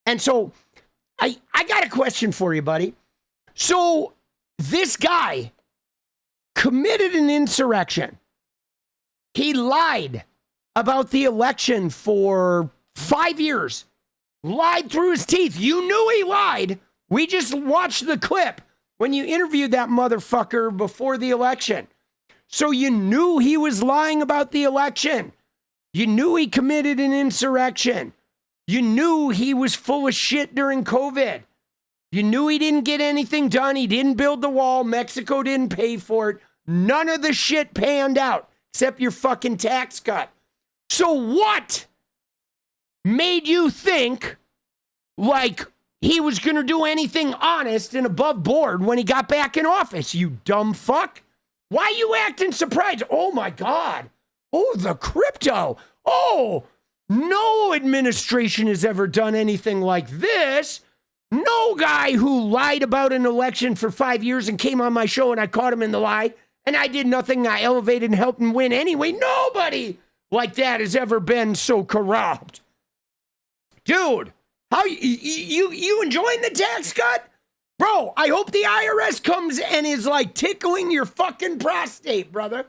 And so I got a question for you, buddy. So this guy committed an insurrection. He lied about the election for 5 years. Lied through his teeth. You knew he lied. We just watched the clip when you interviewed that motherfucker before the election. So you knew he was lying about the election. You knew he committed an insurrection. You knew he was full of shit during COVID. You knew he didn't get anything done. He didn't build the wall. Mexico didn't pay for it. None of the shit panned out except your fucking tax cut. So what made you think, like, he was going to do anything honest and above board when he got back in office, you dumb fuck. Why are you acting surprised? Oh, my God. Oh, the crypto. Oh, no administration has ever done anything like this. No guy who lied about an election for 5 years and came on my show and I caught him in the lie and I did nothing. I elevated and helped him win anyway. Nobody like that has ever been so corrupt. Dude, how you enjoying the tax cut? Bro, I hope the IRS comes and is like tickling your fucking prostate, brother.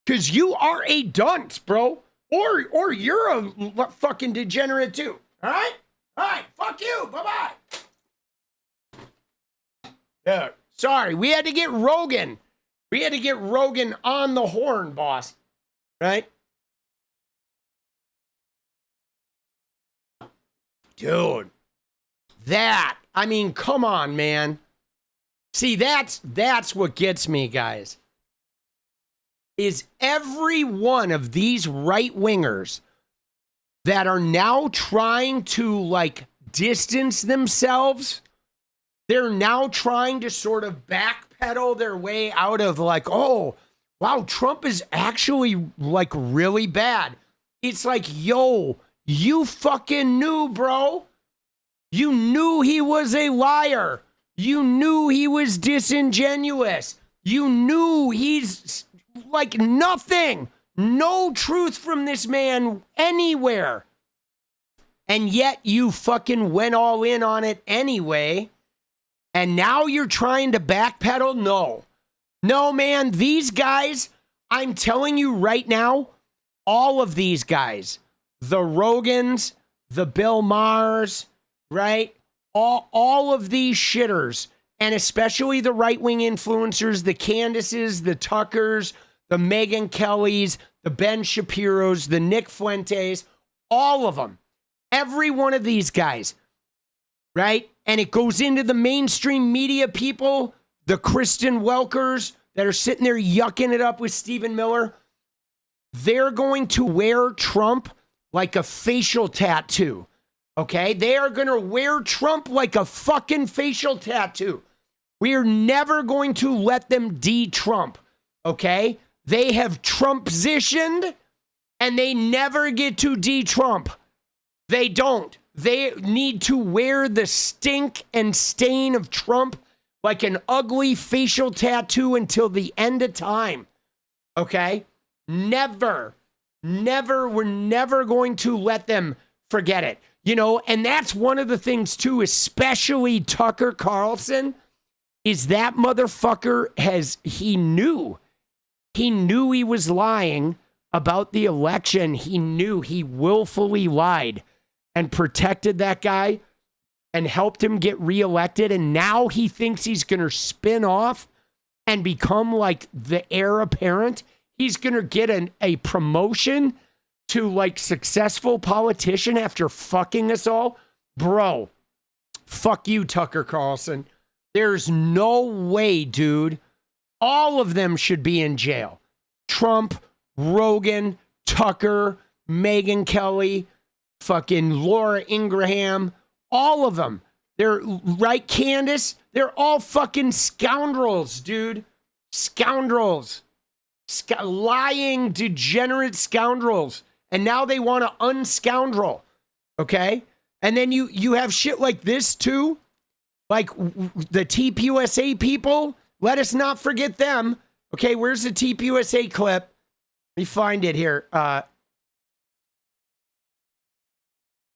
Because you are a dunce, bro. Or you're a fucking degenerate too. All right? All right, fuck you. Bye-bye. Yeah, sorry, we had to get Rogan. We had to get Rogan on the horn, boss. Right? Dude. I mean, come on, man. See, that's what gets me, guys. Is every one of these right-wingers that are now trying to, like, distance themselves, they're now trying to sort of backpedal their way out of, like, oh, wow, Trump is actually, like, really bad. It's like, yo, you fucking knew, bro. You knew he was a liar. You knew he was disingenuous. You knew he's like nothing. No truth from this man anywhere. And yet you fucking went all in on it anyway. And now you're trying to backpedal? No. No, man, these guys, I'm telling you right now, all of these guys, the Rogans, the Bill Maher's, right? All of these shitters, and especially the right-wing influencers, the Candaces, the Tuckers, the Megyn Kellys, the Ben Shapiros, the Nick Fuentes, all of them. Every one of these guys, right? And it goes into the mainstream media people, the Kristen Welkers that are sitting there yucking it up with Stephen Miller. They're going to wear Trump like a facial tattoo. Okay, they are going to wear Trump like a fucking facial tattoo. We are never going to let them de-Trump, okay? They have Trump-positioned, and they never get to de-Trump. They don't. They need to wear the stink and stain of Trump like an ugly facial tattoo until the end of time, okay? Never, we're never going to let them forget it. You know, and that's one of the things, too, especially Tucker Carlson, is that motherfucker he knew he was lying about the election. He knew he willfully lied and protected that guy and helped him get reelected. And now he thinks he's going to spin off and become like the heir apparent. He's going to get a promotion to like successful politician after fucking us all. Bro, fuck you, Tucker Carlson. There's no way, dude. All of them should be in jail. Trump, Rogan, Tucker, Megyn Kelly, fucking Laura Ingraham, all of them. They're right, Candace. They're all fucking scoundrels, dude. Scoundrels. Lying, degenerate scoundrels. And now they want to unscoundrel, okay? And then you have shit like this too, like the TPUSA people. Let us not forget them. Okay, where's the TPUSA clip? Let me find it here. I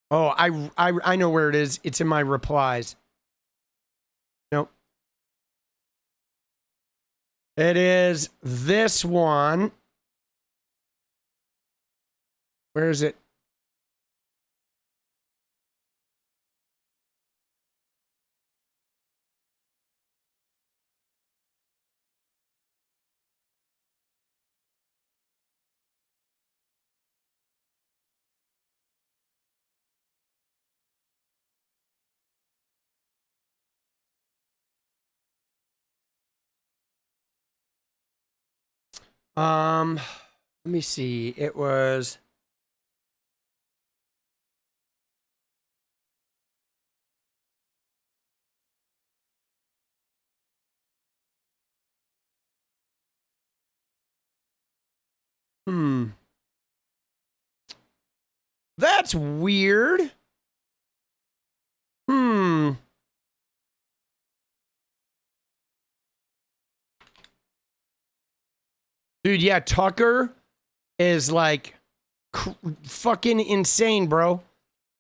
know where it is. It's in my replies. Nope. It is this one. Where is it? Let me see. It was That's weird. Dude, yeah, Tucker is like fucking insane, bro.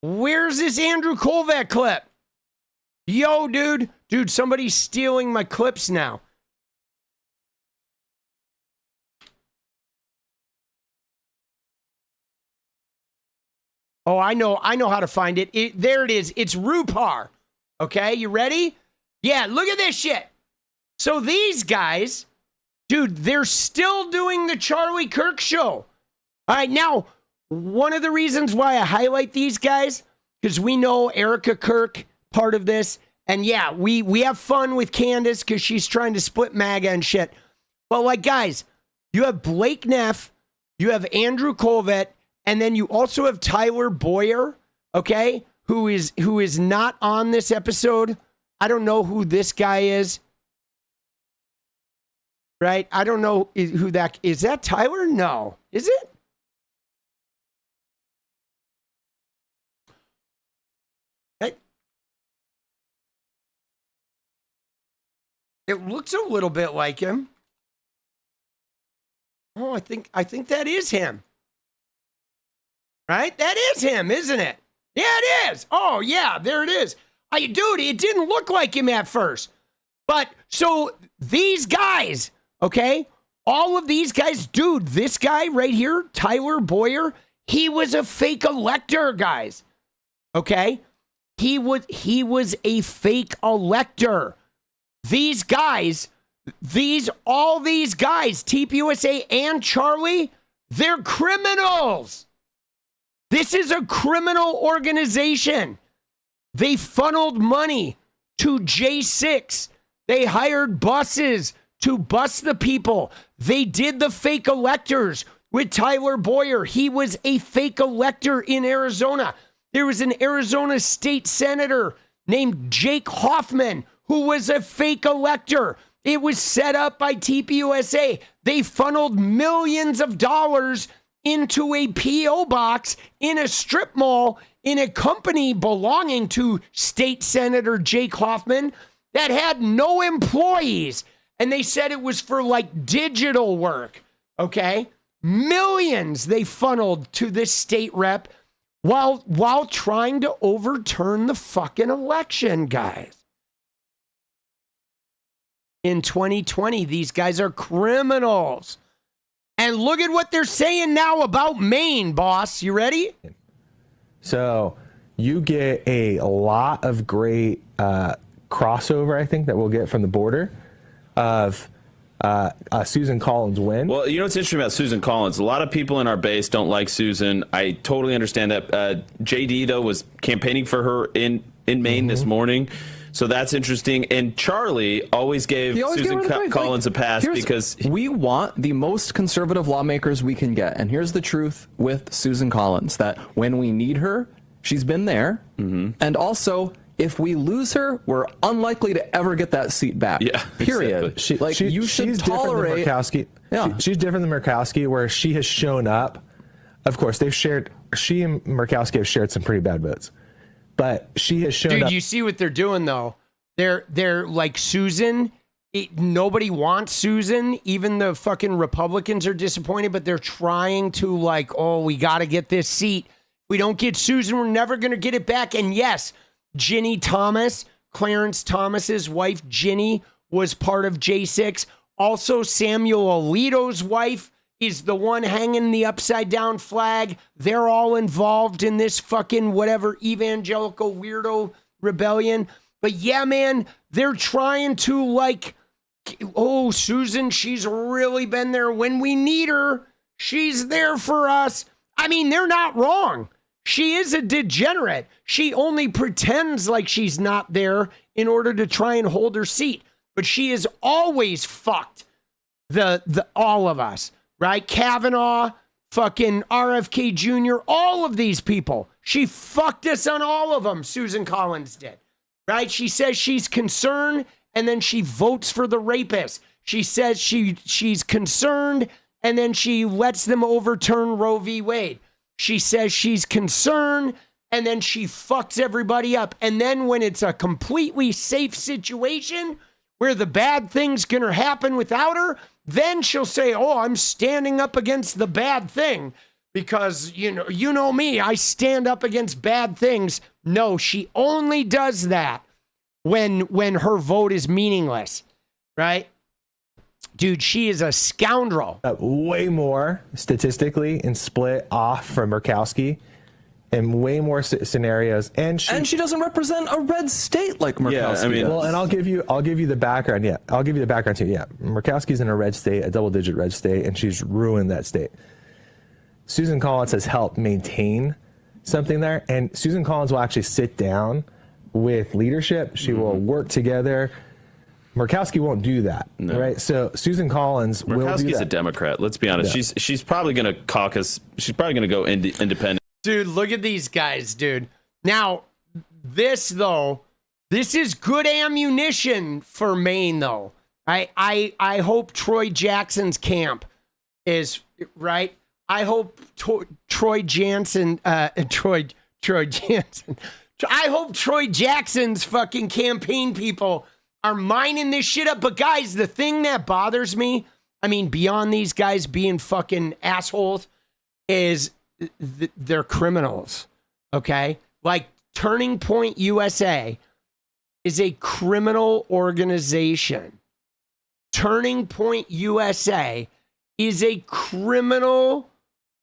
Where's this Andrew Kolvat clip? Yo, dude. Dude, somebody's stealing my clips now. Oh, I know how to find it. There it is. It's Rupar. Okay, you ready? Yeah, look at this shit. So these guys, dude, they're still doing the Charlie Kirk show. All right, now, one of the reasons why I highlight these guys, because we know Erica Kirk, part of this, and yeah, we have fun with Candace because she's trying to split MAGA and shit. But like, guys, you have Blake Neff, you have Andrew Kolvat, and then you also have Tyler Boyer, okay, who is not on this episode. I don't know who this guy is. Right? I don't know who that is. That Tyler? No. Is it? It looks a little bit like him. Oh, I think that is him. Right? That is him, isn't it? Yeah, it is. Oh, yeah, there it is. Dude, it didn't look like him at first. But so these guys, okay, all of these guys, dude, this guy right here, Tyler Boyer, he was a fake elector, guys. Okay? He was a fake elector. These guys, all these guys, TPUSA and Charlie, they're criminals. This is a criminal organization. They funneled money to J6. They hired buses to bus the people. They did the fake electors with Tyler Boyer. He was a fake elector in Arizona. There was an Arizona state senator named Jake Hoffman who was a fake elector. It was set up by TPUSA. They funneled millions of dollars into a P.O. box in a strip mall in a company belonging to State Senator Jake Hoffman that had no employees. And they said it was for like digital work, okay? Millions they funneled to this state rep while trying to overturn the fucking election, guys. In 2020, these guys are criminals. And look at what they're saying now about Maine, boss. You ready? So you get a lot of great crossover, I think, that we'll get from the border of Susan Collins win. Well, you know what's interesting about Susan Collins? A lot of people in our base don't like Susan. I totally understand that. JD, though, was campaigning for her in Maine this morning. So that's interesting. And Charlie always gave Susan Collins a pass because we want the most conservative lawmakers we can get. And here's the truth with Susan Collins, that when we need her, she's been there. And also, if we lose her, we're unlikely to ever get that seat back. Yeah, period. Exactly. You should she's tolerate. Different than Murkowski. Yeah. She's different than Murkowski, where she has shown up. Of course, she and Murkowski have shared some pretty bad votes. But she has shown up. Dude, you see what they're doing, though. They're like Susan. Nobody wants Susan. Even the fucking Republicans are disappointed, but they're trying to like, oh, we got to get this seat. We don't get Susan, we're never going to get it back. And yes, Ginny Thomas, Clarence Thomas's wife, Ginny, was part of J6. Also, Samuel Alito's wife is the one hanging the upside down flag. They're all involved in this fucking whatever evangelical weirdo rebellion. But yeah, man, they're trying to like, oh, Susan, she's really been there when we need her. She's there for us. I mean, they're not wrong. She is a degenerate. She only pretends like she's not there in order to try and hold her seat. But she has always fucked the all of us. Right? Kavanaugh, fucking RFK Jr., all of these people. She fucked us on all of them, Susan Collins did. Right? She says she's concerned, and then she votes for the rapist. She says she's concerned, and then she lets them overturn Roe v. Wade. She says she's concerned, and then she fucks everybody up. And then when it's a completely safe situation where the bad thing's going to happen without her, then she'll say, oh, I'm standing up against the bad thing because, you know me, I stand up against bad things. No, she only does that when her vote is meaningless, right? Dude, she is a scoundrel. Way more statistically and split off from Murkowski in way more scenarios. And she doesn't represent a red state like Murkowski. Yeah, I mean, well, and I'll give you the background. Yeah, I'll give you the background too. Yeah, Murkowski's in a red state, a double-digit red state, and she's ruined that state. Susan Collins has helped maintain something there, and Susan Collins will actually sit down with leadership. She will work together. Murkowski won't do that, right? So Susan Collins will do that. Murkowski's a Democrat. Let's be honest. Yeah. She's probably going to caucus. She's probably going to go independent. Dude, look at these guys, dude. Now, this is good ammunition for Maine, though. I hope Troy Jackson's camp is right. I hope Troy Jansen, Troy Jansen. I hope Troy Jackson's fucking campaign people are mining this shit up. But guys, the thing that bothers me, I mean, beyond these guys being fucking assholes, is they're criminals. Okay? Like Turning Point USA is a criminal organization. Turning Point USA is a criminal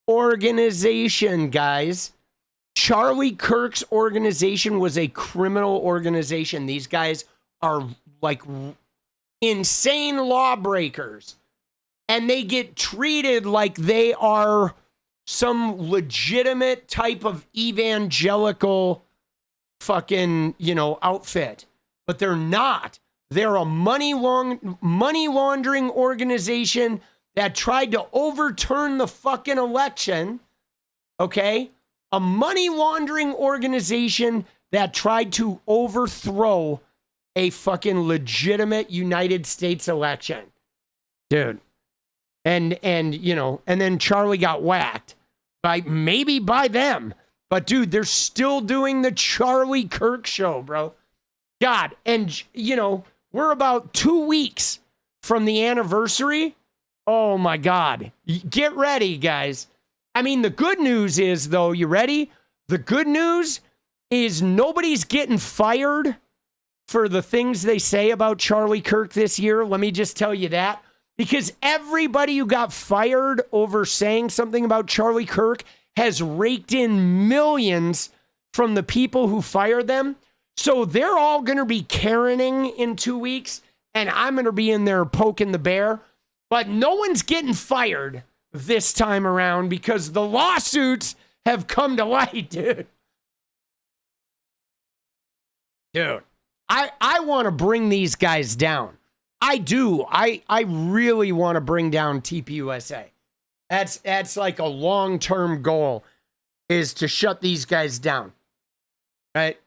organization, guys. Charlie Kirk's organization was a criminal organization. These guys are like insane lawbreakers, and they get treated like they are some legitimate type of evangelical fucking, outfit. But they're not. They're a money laundering organization that tried to overturn the fucking election. Okay? A money laundering organization that tried to overthrow a fucking legitimate United States election. Dude. And then Charlie got whacked by them. But dude, they're still doing the Charlie Kirk show, bro. God. And we're about 2 weeks from the anniversary. Oh my God. Get ready, guys. I mean, the good news is, though, you ready? The good news is nobody's getting fired for the things they say about Charlie Kirk this year. Let me just tell you that. Because everybody who got fired over saying something about Charlie Kirk has raked in millions from the people who fired them. So they're all going to be Karening in 2 weeks, and I'm going to be in there poking the bear. But no one's getting fired this time around because the lawsuits have come to light, dude. Dude, I want to bring these guys down. I do. I really want to bring down TPUSA. That's like a long-term goal, is to shut these guys down. Right?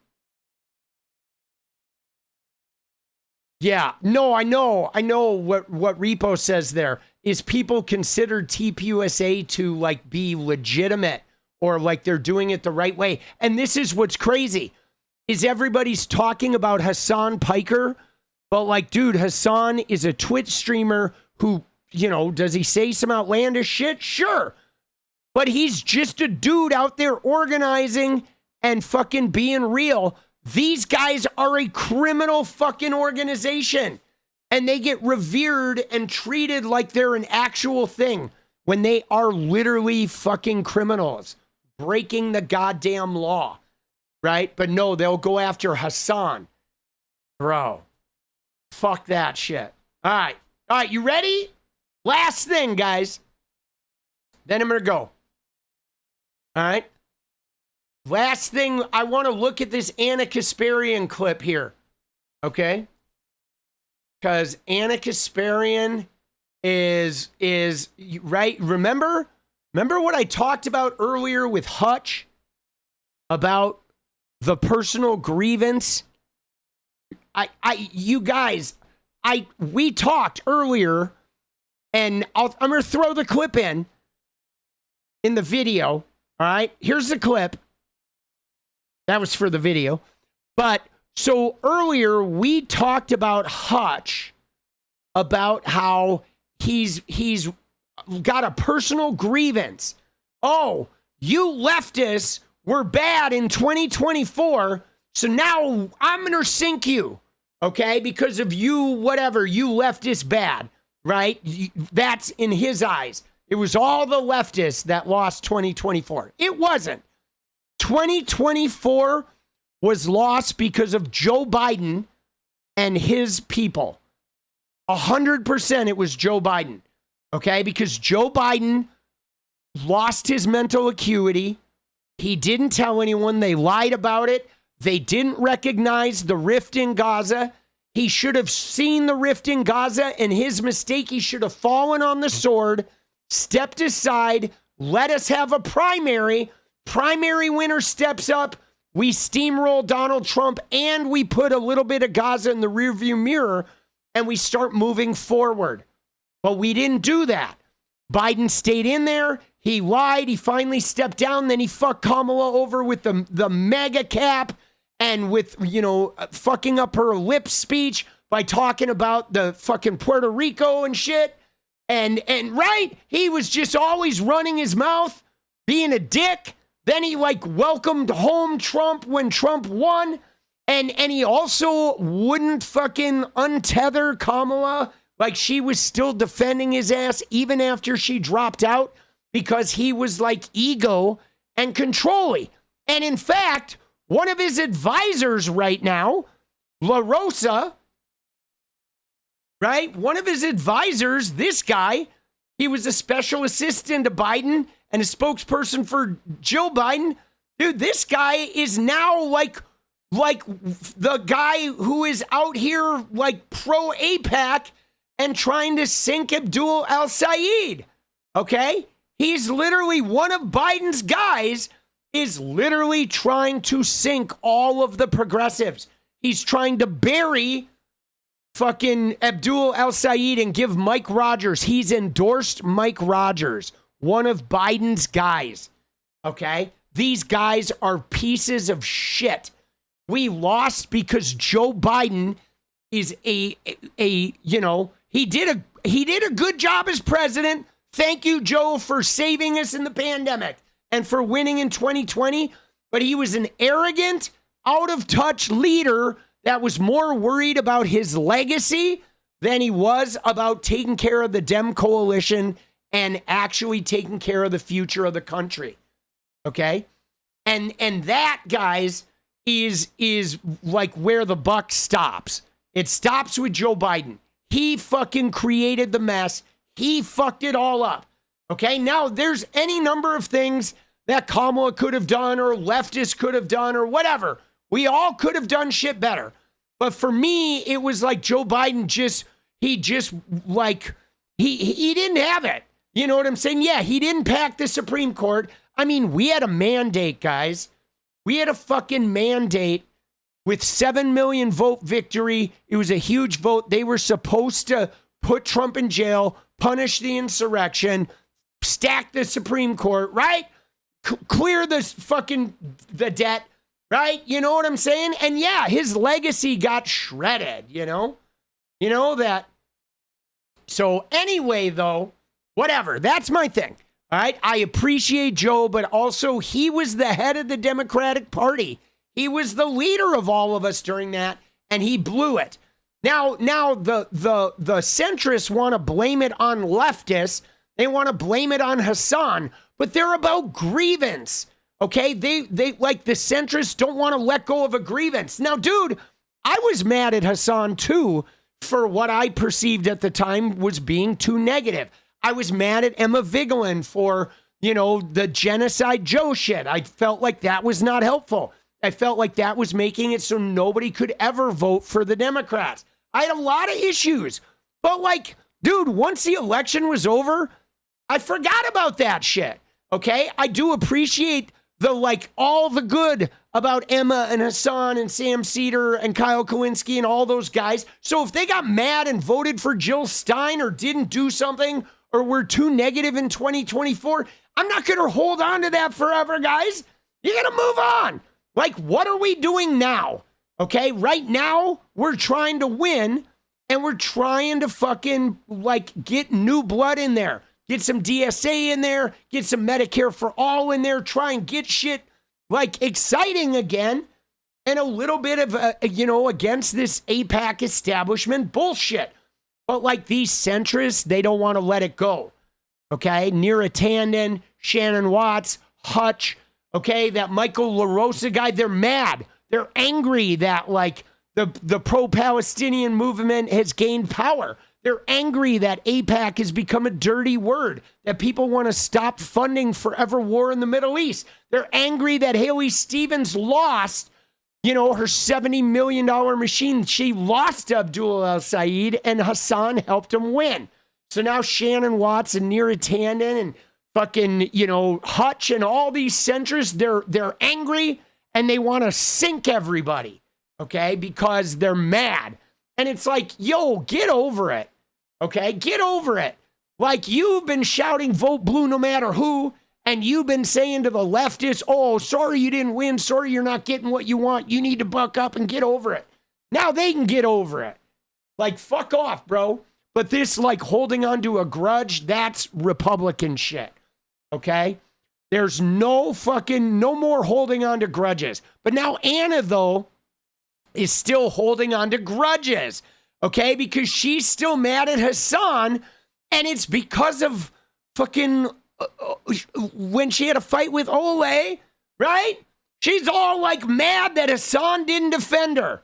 Yeah. No, I know what Repo says there is people consider TPUSA to like be legitimate or like they're doing it the right way. And this is what's crazy is everybody's talking about Hasan Piker. But like, dude, Hasan is a Twitch streamer who, does he say some outlandish shit? Sure. But he's just a dude out there organizing and fucking being real. These guys are a criminal fucking organization. And they get revered and treated like they're an actual thing when they are literally fucking criminals breaking the goddamn law. Right? But no, they'll go after Hasan. Bro. Fuck that shit. All right, you ready? Last thing, guys. Then I'm going to go. All right? Last thing, I want to look at this Kasparian clip here. Okay? Because Kasparian is right. Remember what I talked about earlier with 𝗙liche about the personal grievance? We talked earlier And I'm going to throw the clip in the video. All right, here's the clip. That was for the video. But so earlier we talked about 𝗙liche, about how he's got a personal grievance. Oh, you leftists were bad in 2024, so now I'm going to sink you, okay? Because of you, whatever, you leftists bad, right? That's in his eyes. It was all the leftists that lost 2024. It wasn't. 2024 was lost because of Joe Biden and his people. 100% it was Joe Biden, okay? Because Joe Biden lost his mental acuity. He didn't tell anyone. They lied about it. They didn't recognize the rift in Gaza. He should have seen the rift in Gaza, and his mistake, he should have fallen on the sword, stepped aside, let us have a primary. Primary winner steps up. We steamroll Donald Trump, and we put a little bit of Gaza in the rearview mirror, and we start moving forward. But we didn't do that. Biden stayed in there. He lied. He finally stepped down. Then he fucked Kamala over with the mega cap and with, fucking up her lip speech by talking about the fucking Puerto Rico and shit. And right, he was just always running his mouth, being a dick. Then he welcomed home Trump when Trump won. And he also wouldn't fucking untether Kamala. She was still defending his ass even after she dropped out because he was ego and controlling. And in fact, one of his advisors right now, La Rosa, right? One of his advisors, this guy, he was a special assistant to Biden and a spokesperson for Joe Biden. Dude, this guy is now like the guy who is out here pro AIPAC and trying to sink 𝗫𝗎𝗄𝗏. Okay? He's literally one of Biden's guys is literally trying to sink all of the progressives. He's trying to bury fucking 𝗫𝗎𝗄𝗏 and give Mike Rogers. He's endorsed Mike Rogers, one of Biden's guys. Okay? These guys are pieces of shit. We lost because Joe Biden is he did a good job as president. Thank you, Joe, for saving us in the pandemic and for winning in 2020. But he was an arrogant, out of touch leader that was more worried about his legacy than he was about taking care of the Dem coalition and actually taking care of the future of the country. Okay? And that, guys, is where the buck stops. It stops with Joe Biden. He fucking created the mess. He fucked it all up. Okay? Now, there's any number of things that Kamala could have done or leftists could have done or whatever. We all could have done shit better. But for me, it was Joe Biden he didn't have it. You know what I'm saying? Yeah, he didn't pack the Supreme Court. I mean, we had a mandate, guys. We had a fucking mandate with 7 million vote victory. It was a huge vote. They were supposed to put Trump in jail, punish the insurrection, stack the Supreme Court, right? Clear the debt, right? You know what I'm saying? And yeah, his legacy got shredded, you know that. So anyway, though, whatever, that's my thing. All right. I appreciate Joe, but also he was the head of the Democratic Party. He was the leader of all of us during that, and he blew it. Now the centrists want to blame it on leftists. They want to blame it on Hasan, but they're about grievance. Okay? They the centrists don't want to let go of a grievance. Now, dude, I was mad at Hasan too for what I perceived at the time was being too negative. I was mad at Emma Vigeland for, the genocide Joe shit. I felt like that was not helpful. I felt like that was making it so nobody could ever vote for the Democrats. I had a lot of issues. But dude, once the election was over, I forgot about that shit. Okay? I do appreciate all the good about Emma and Hasan and Sam Cedar and Kyle Kowinski and all those guys. So if they got mad and voted for Jill Stein or didn't do something or were too negative in 2024, I'm not going to hold on to that forever, guys. You got to move on. Like, what are we doing now? Okay, right now, we're trying to win, and we're trying to fucking, get new blood in there. Get some DSA in there, get some Medicare for all in there, try and get shit, exciting again, and a little bit of, against this APAC establishment bullshit. But, these centrists, they don't want to let it go. Okay, Neera Tanden, Shannon Watts, Hutch, okay, that Michael LaRosa guy, they're mad. They're angry that, the pro-Palestinian movement has gained power. They're angry that AIPAC has become a dirty word, that people want to stop funding forever war in the Middle East. They're angry that Haley Stevens lost, her $70 million machine. She lost to Abdul El-Sayed, and Hasan helped him win. So now Shannon Watts and Neera Tanden and fucking, Hutch and all these centrists, they're angry and they want to sink everybody, okay, because they're mad. And it's like, yo, get over it, okay? Get over it. You've been shouting vote blue no matter who, and you've been saying to the leftists, oh, sorry you didn't win, sorry you're not getting what you want, you need to buck up and get over it. Now they can get over it. Fuck off, bro. But this, holding on to a grudge, that's Republican shit, okay? There's no more holding on to grudges. But now Anna, though, is still holding on to grudges, okay? Because she's still mad at Hasan, and it's because of fucking when she had a fight with Ole, right? She's all mad that Hasan didn't defend her.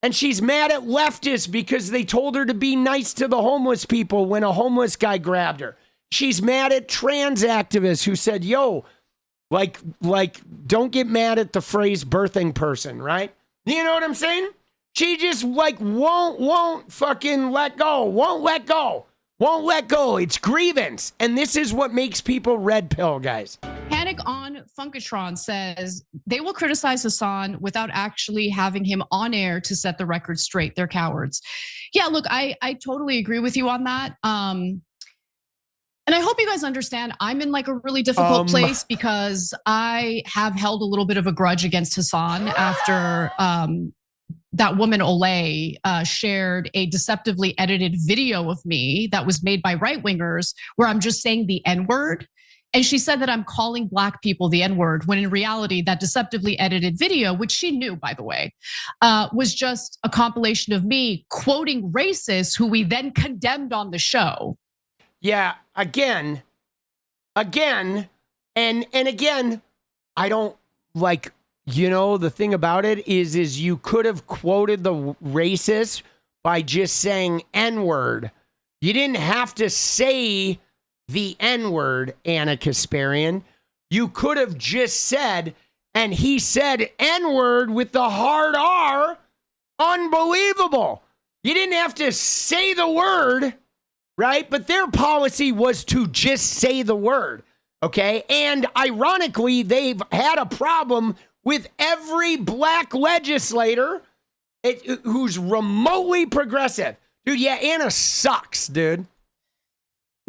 And she's mad at leftists because they told her to be nice to the homeless people when a homeless guy grabbed her. She's mad at trans activists who said, yo, don't get mad at the phrase birthing person, right? You know what I'm saying? She just won't fucking let go. Won't let go. Won't let go. It's grievance. And this is what makes people red pill, guys. Panic on Funkatron says they will criticize Hasan without actually having him on air to set the record straight. They're cowards. Yeah, look, I totally agree with you on that. And I hope you guys understand I'm in a really difficult place because I have held a little bit of a grudge against Hasan after that woman Ole shared a deceptively edited video of me that was made by right-wingers where I'm just saying the N-word. And she said that I'm calling Black people the N-word, when in reality, that deceptively edited video, which she knew, by the way, was just a compilation of me quoting racists who we then condemned on the show. Yeah, again, and again, I don't the thing about it is you could have quoted the racist by just saying N-word. You didn't have to say the N-word, Anna Kasparian. You could have just said, and he said N-word with the hard R. Unbelievable. You didn't have to say the word, right? But their policy was to just say the word, okay? And ironically, they've had a problem with every Black legislator who's remotely progressive. Dude, yeah, Anna sucks, dude.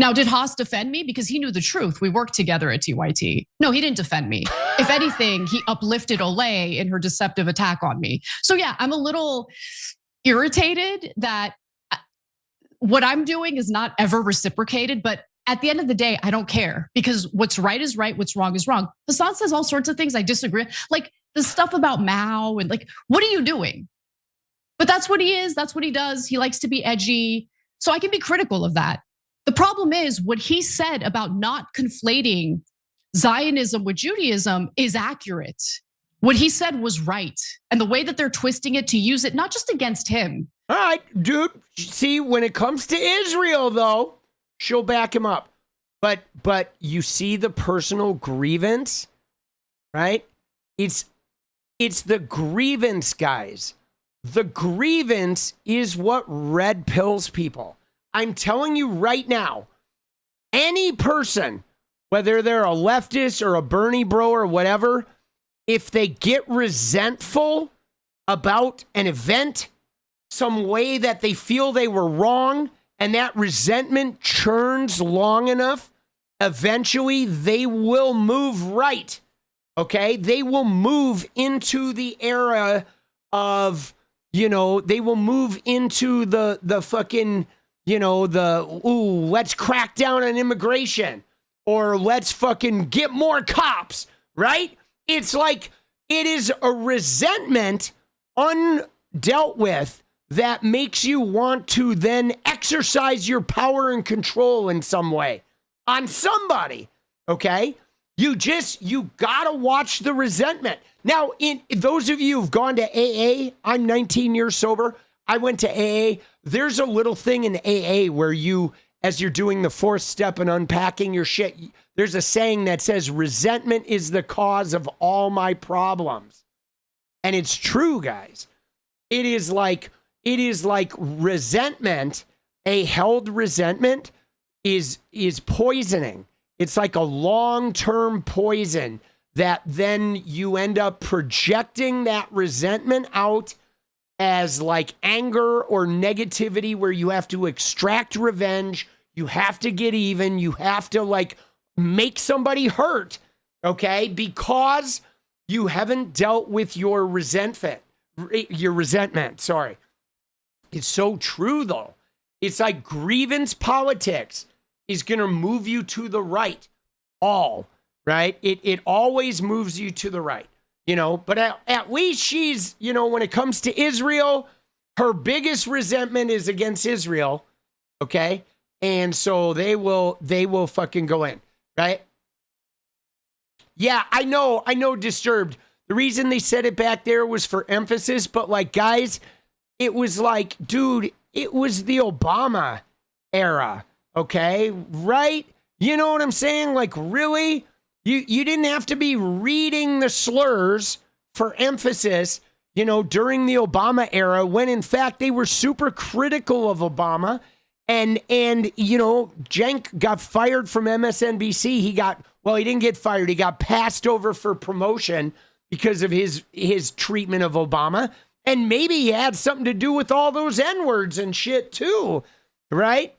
Now, did Haas defend me? Because he knew the truth. We worked together at TYT. No, he didn't defend me. If anything, he uplifted Ole in her deceptive attack on me. So yeah, I'm a little irritated that what I'm doing is not ever reciprocated, but at the end of the day, I don't care because what's right is right, what's wrong is wrong. Hasan says all sorts of things I disagree. The stuff about Mao and what are you doing? But that's what he is, that's what he does. He likes to be edgy. So I can be critical of that. The problem is what he said about not conflating Zionism with Judaism is accurate. What he said was right. And the way that they're twisting it to use it, not just against him. All right, dude. See, when it comes to Israel, though, she'll back him up. But you see the personal grievance, right? It's the grievance, guys. The grievance is what red pills people. I'm telling you right now, any person whether they're a leftist or a Bernie bro or whatever, if they get resentful about an event, some way that they feel they were wrong, and that resentment churns long enough, eventually they will move right. Okay? They will move into the era of, they will move into the fucking, let's crack down on immigration, or let's fucking get more cops, right? It's like, it is a resentment undealt with that makes you want to then exercise your power and control in some way on somebody, okay? You gotta watch the resentment. Now, in those of you who've gone to AA, I'm 19 years sober. I went to AA. There's a little thing in AA where you, as you're doing the fourth step and unpacking your shit, there's a saying that says, resentment is the cause of all my problems. And it's true, guys. It is like resentment, a held resentment is poisoning. It's like a long-term poison that then you end up projecting that resentment out as like anger or negativity, where you have to extract revenge. You have to get even. You have to like make somebody hurt, okay? Because you haven't dealt with your resentment, sorry. It's so true though. It's like grievance politics is going to move you to the right. Right? It always moves you to the right, but at least she's, when it comes to Israel, her biggest resentment is against Israel. Okay. And so they will fucking go in, right? Yeah, I know Disturbed. The reason they said it back there was for emphasis, but like, guys, it was like, dude, it was the Obama era. Okay. Right. You know what I'm saying? Like, really? You didn't have to be reading the slurs for emphasis, during the Obama era, when in fact they were super critical of Obama. And Cenk got fired from MSNBC. He didn't get fired. He got passed over for promotion because of his treatment of Obama. And maybe he had something to do with all those N-words and shit too, right?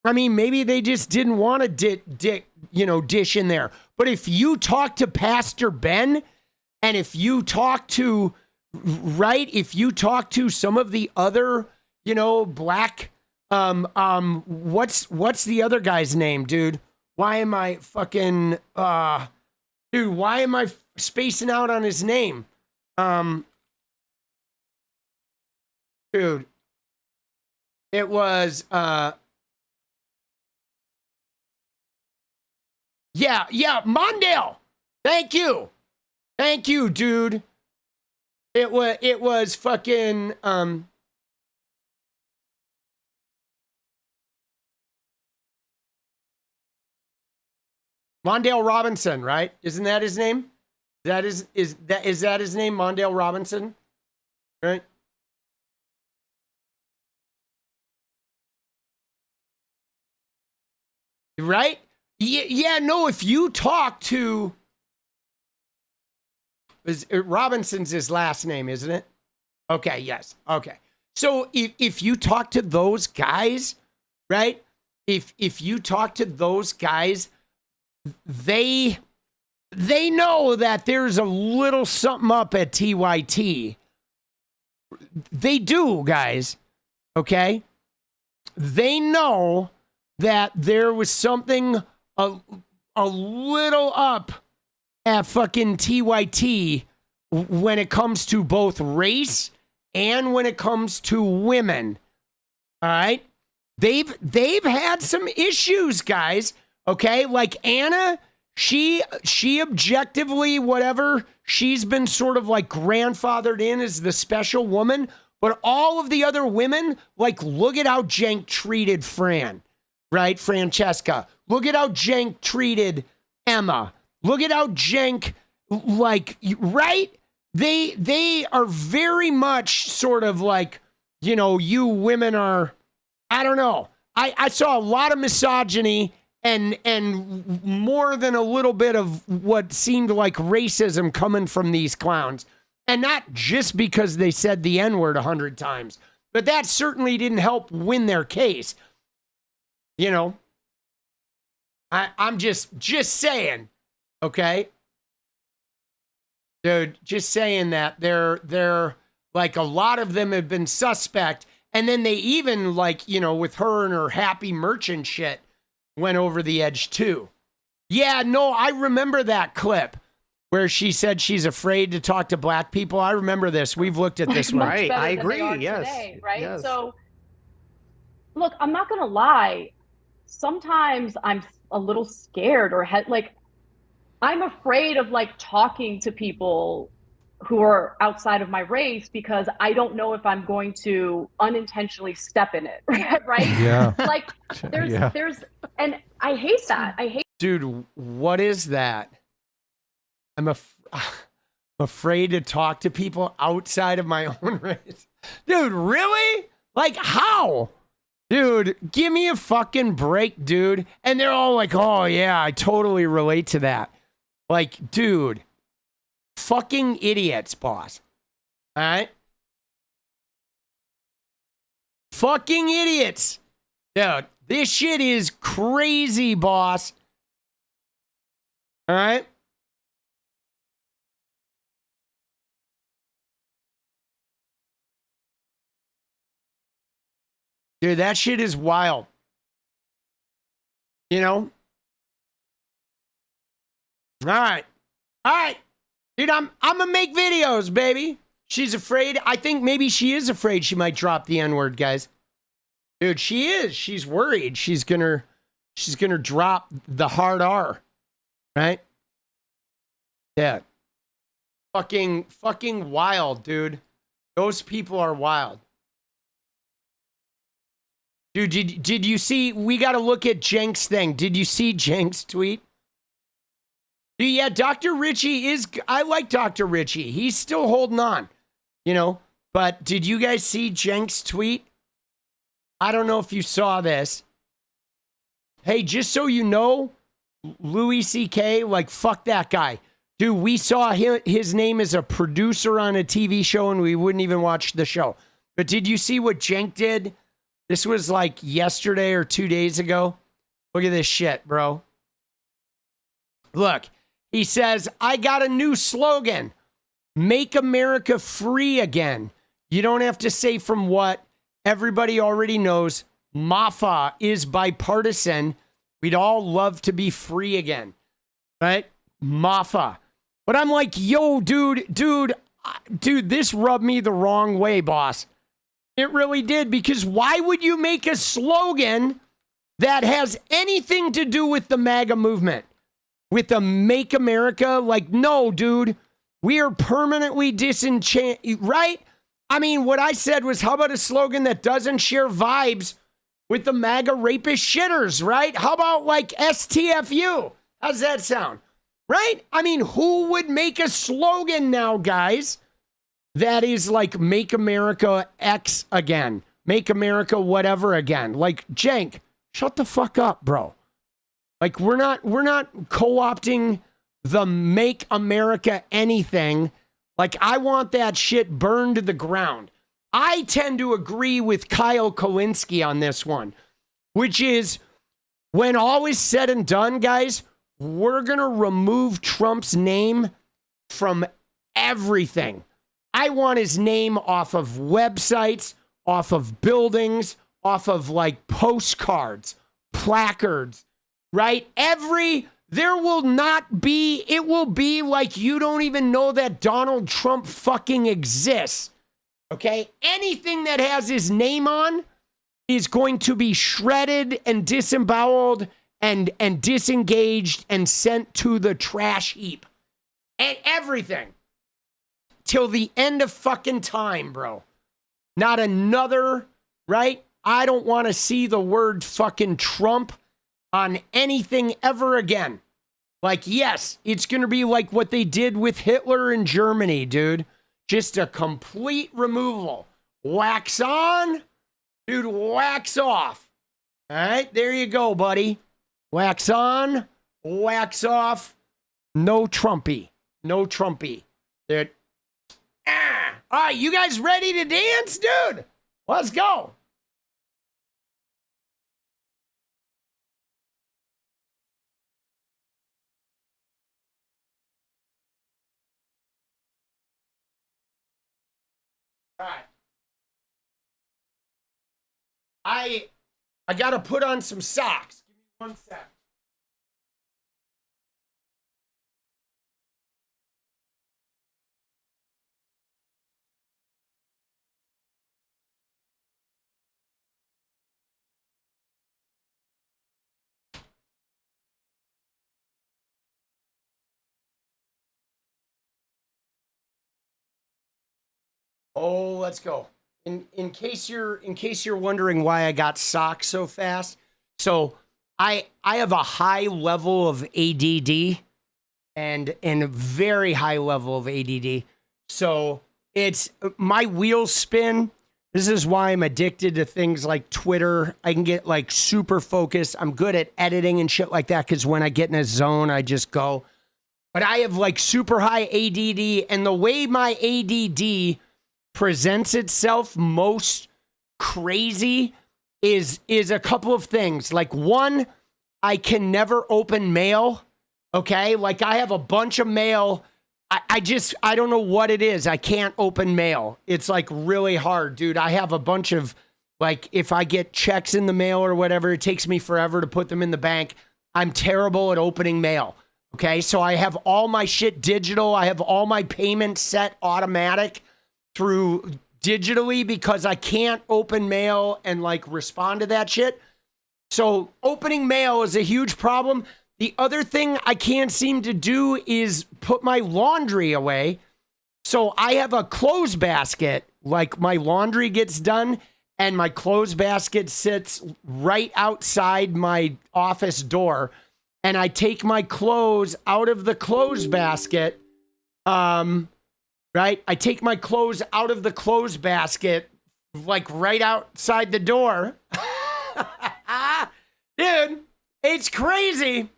I mean, maybe they just didn't want to dish in there. But if you talk to Pastor Ben, and if you talk to some of the other, black, what's the other guy's name, dude? Why am I fucking, why am I spacing out on his name? Dude, it was, Yeah, Mondale. Thank you, dude. It was fucking Mondale Robinson, right? Isn't that his name? Is that his name, Mondale Robinson? Right? Right? Yeah, no, if you talk to Robinson's his last name, isn't it? Okay, yes. Okay. So if you talk to those guys, right? If you talk to those guys, they know that there's a little something up at TYT. They do, guys. Okay? They know that there was something a little up at fucking TYT when it comes to both race and when it comes to women. All right? They've had some issues, guys. Okay? Like Anna, she objectively, whatever, she's been sort of like grandfathered in as the special woman, but all of the other women, like, look at how Cenk treated Fran, right? Francesca. Look at how Cenk treated Emma. Look at how Cenk, like, right? They are very much sort of like, you women are, I don't know. I saw a lot of misogyny and more than a little bit of what seemed like racism coming from these clowns. And not just because they said the N-word 100 times, but that certainly didn't help win their case. You know, I'm just saying, okay? Dude, just saying that they're like, a lot of them have been suspect. And then they even, like, you know, with her and her happy merchant shit, went over the edge too. Yeah, no, I remember that clip where she said she's afraid to talk to black people. I remember this. We've looked at this one. Right, I agree. Yes. Today, right. Yes. So, look, I'm not gonna lie. Sometimes I'm a little scared or like, I'm afraid of like talking to people who are outside of my race because I don't know if I'm going to unintentionally step in it. Right? Yeah. Like there's, and I hate that. I hate. Dude, what is that? I'm afraid to talk to people outside of my own race. Dude, really? Like, how? Dude, give me a fucking break, dude. And they're all like, oh, yeah, I totally relate to that. Like, dude, fucking idiots, boss. All right? Fucking idiots. Dude, this shit is crazy, boss. All right? Dude, that shit is wild. You know? All right. All right. Dude, I'm gonna make videos, baby. She's afraid. I think maybe she is afraid she might drop the N-word, guys. Dude, she is. She's worried. She's gonna drop the hard R. Right? Yeah. Fucking wild, dude. Those people are wild. Dude, did you see? We got to look at Cenk's thing. Did you see Cenk's tweet? Dude, yeah, Dr. 𝗫𝗏𝗏 is. I like Dr. 𝗫𝗏𝗏𝗏. He's still holding on, you know. But did you guys see Cenk's tweet? I don't know if you saw this. Hey, just so you know, 𝗦𝗏𝗽𝗃, like, fuck that guy. Dude, we saw his name as a producer on a TV show and we wouldn't even watch the show. But did you see what Cenk did? This was like yesterday or 2 days ago. Look at this shit, bro. Look, he says, I got a new slogan. Make America free again. You don't have to say from what. Everybody already knows. MAFA is bipartisan. We'd all love to be free again. Right? MAFA. But I'm like, yo, dude, this rubbed me the wrong way, boss. It really did, because why would you make a slogan that has anything to do with the MAGA movement? With the Make America? Like, no, dude, we are permanently disenchanted, right? I mean, what I said was, how about a slogan that doesn't share vibes with the MAGA rapist shitters, right? How about like STFU? How's that sound? Right? I mean, who would make a slogan now, guys, that is like Make America X again, Make America whatever again? Like, Cenk, shut the fuck up, bro. Like, we're not co-opting the Make America anything. Like, I want that shit burned to the ground. I tend to agree with Kyle Kowinski on this one, which is, when all is said and done, guys, we're going to remove Trump's name from everything. I want his name off of websites, off of buildings, off of like postcards, placards, right? There will not be, it will be like you don't even know that Donald Trump fucking exists. Okay? Anything that has his name on is going to be shredded and disemboweled and disengaged and sent to the trash heap. And everything. Till the end of fucking time, bro. Not another, right? I don't want to see the word fucking Trump on anything ever again. Like, yes, it's going to be like what they did with Hitler in Germany, dude. Just a complete removal. Wax on, dude, wax off. All right, there you go, buddy. Wax on, wax off. No Trumpy. No Trumpy. Dude. All right, you guys ready to dance, dude? Let's go. All right. I got to put on some socks. Give me 1 sec. Oh, let's go. In case you're wondering why I got socks so fast, so I have a high level of ADD and a very high level of ADD. So it's my wheels spin. This is why I'm addicted to things like Twitter. I can get like super focused. I'm good at editing and shit like that because when I get in a zone, I just go. But I have like super high ADD, and the way my ADD presents itself most crazy is a couple of things. Like, one, I can never open mail. Okay, like I have a bunch of mail. I don't know what it is. I can't open mail. It's like really hard, dude. I have a bunch of, like, if I get checks in the mail or whatever, it takes me forever to put them in the bank. I'm terrible at opening mail. Okay, so I have all my shit digital. I have all my payments set automatic through digitally because I can't open mail and like respond to that shit. So opening mail is a huge problem. The other thing I can't seem to do is put my laundry away. So I have a clothes basket, like my laundry gets done and my clothes basket sits right outside my office door. And I take my clothes out of the clothes basket. Right? I take my clothes out of the clothes basket, like right outside the door. Dude, it's crazy.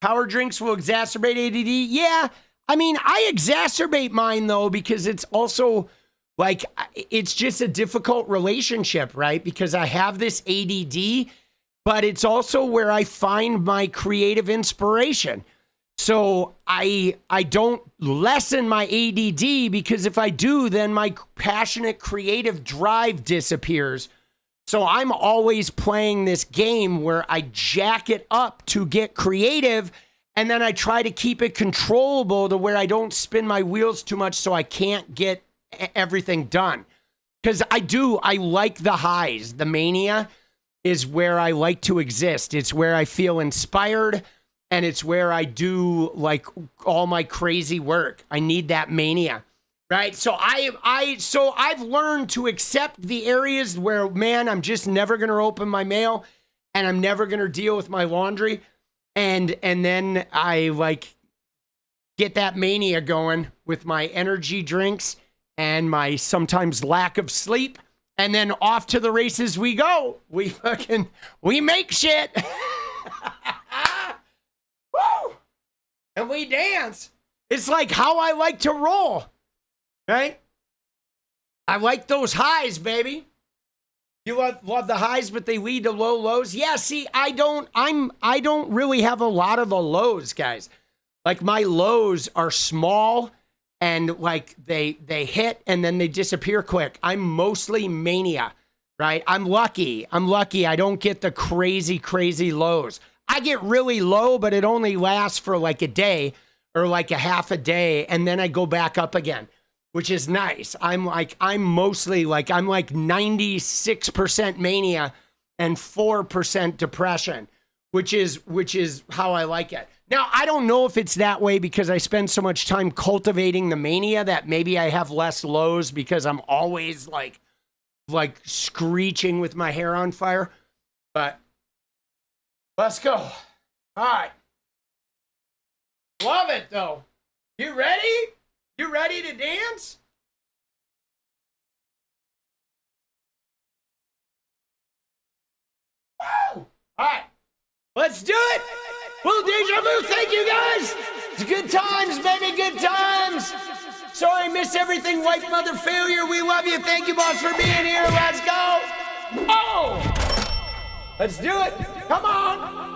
Power drinks will exacerbate ADD. Yeah. I mean, I exacerbate mine though, because it's also like, it's just a difficult relationship, right? Because I have this ADD, but it's also where I find my creative inspiration. So I don't lessen my ADD, because if I do, then my passionate creative drive disappears. So I'm always playing this game where I jack it up to get creative, and then I try to keep it controllable to where I don't spin my wheels too much so I can't get everything done. Because I like the highs. The mania is where I like to exist. It's where I feel inspired. And it's where I do like all my crazy work. I need that mania, right? So I've learned to accept the areas where, man, I'm just never gonna open my mail, and I'm never gonna deal with my laundry, and then I like get that mania going with my energy drinks and my sometimes lack of sleep, and then off to the races we go. We make shit. Woo! And we dance. It's like how I like to roll, right? I like those highs, baby. You love the highs, but they lead to low lows. Yeah, see, I don't really have a lot of the lows, guys. Like my lows are small and like they hit and then they disappear quick. I'm mostly mania, right? I'm lucky. I don't get the crazy lows. I get really low, but it only lasts for like a day or like a half a day. And then I go back up again, which is nice. I'm like 96% mania and 4% depression, which is how I like it. Now, I don't know if it's that way because I spend so much time cultivating the mania that maybe I have less lows because I'm always like screeching with my hair on fire, but let's go. All right. Love it, though. You ready? You ready to dance? All right. Let's do it. Well, deja vu. Thank you, guys. It's good times, baby. Good times. Sorry I missed everything. White mother failure. We love you. Thank you, boss, for being here. Let's go. Oh! Let's do it. Come on.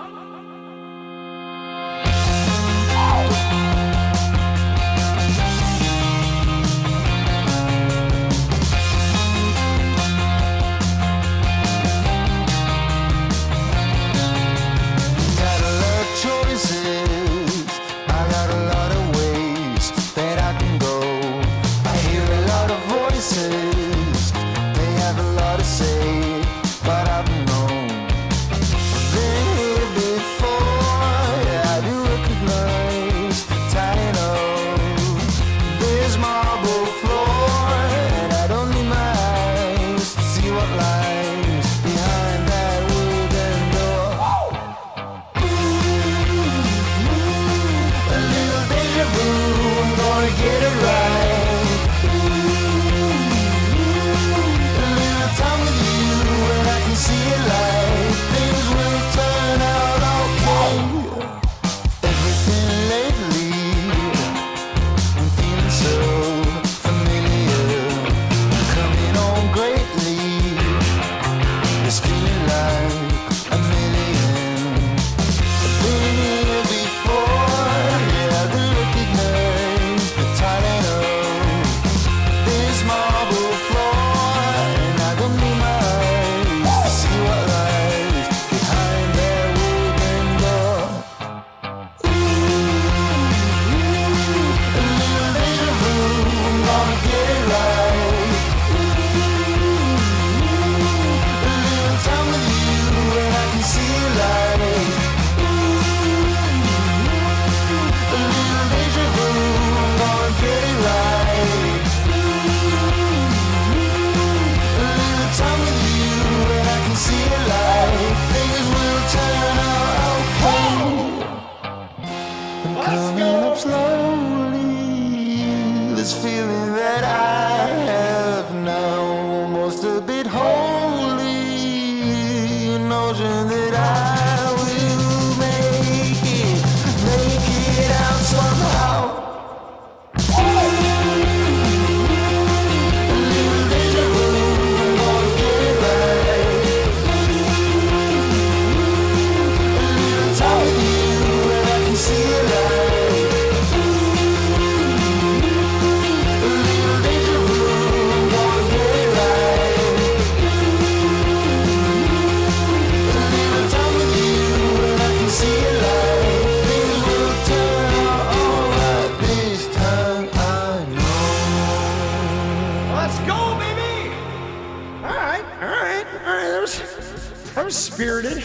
Spirited.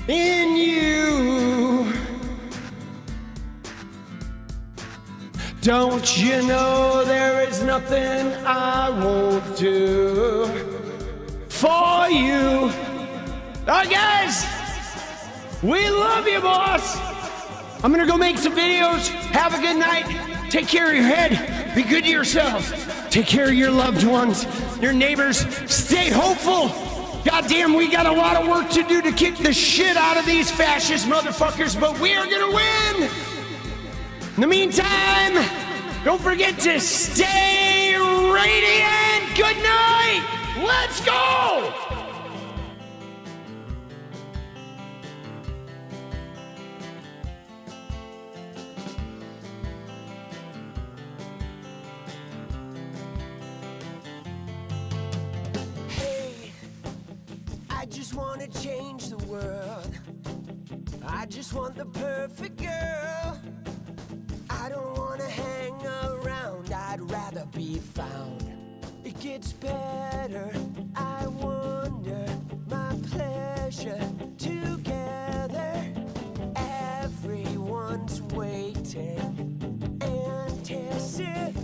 In you. Don't you know there is nothing I won't do for you? All right, guys. We love you, boss. I'm going to go make some videos. Have a good night. Take care of your head. Be good to yourselves. Take care of your loved ones, your neighbors. Stay hopeful. Goddamn, we got a lot of work to do to kick the shit out of these fascist motherfuckers, but we are gonna win. In the meantime, don't forget to stay radiant. Good night. Let's go. I just want to change the world. I just want the perfect girl. I don't want to hang around. I'd rather be found. It gets better. I wonder my pleasure together. Everyone's waiting, anticipating.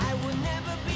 I will never be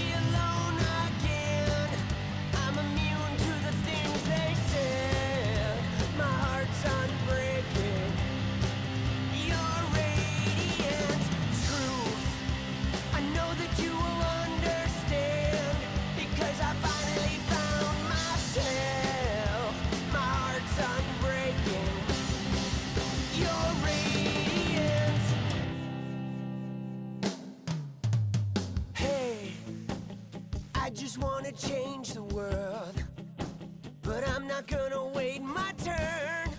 just want to change the world, but I'm not gonna wait my turn.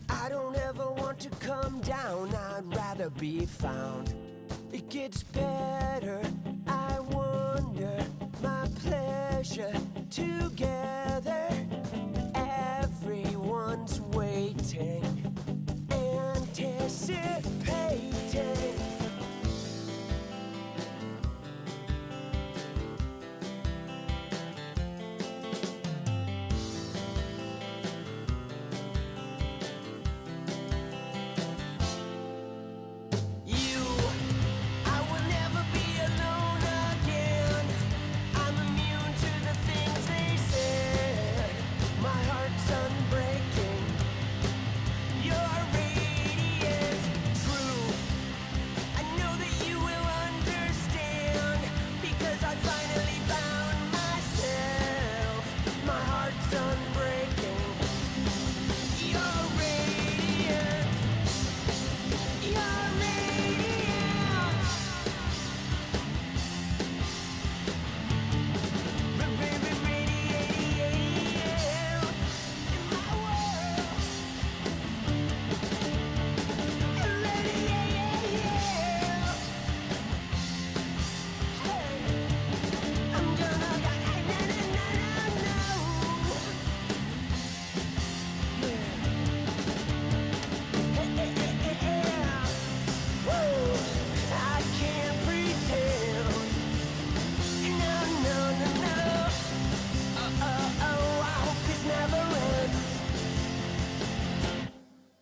I don't ever want to come down, I'd rather be found. It gets better, I wonder, my pleasure together. Everyone's waiting, anticipating.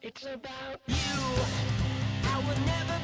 It's about you. I would never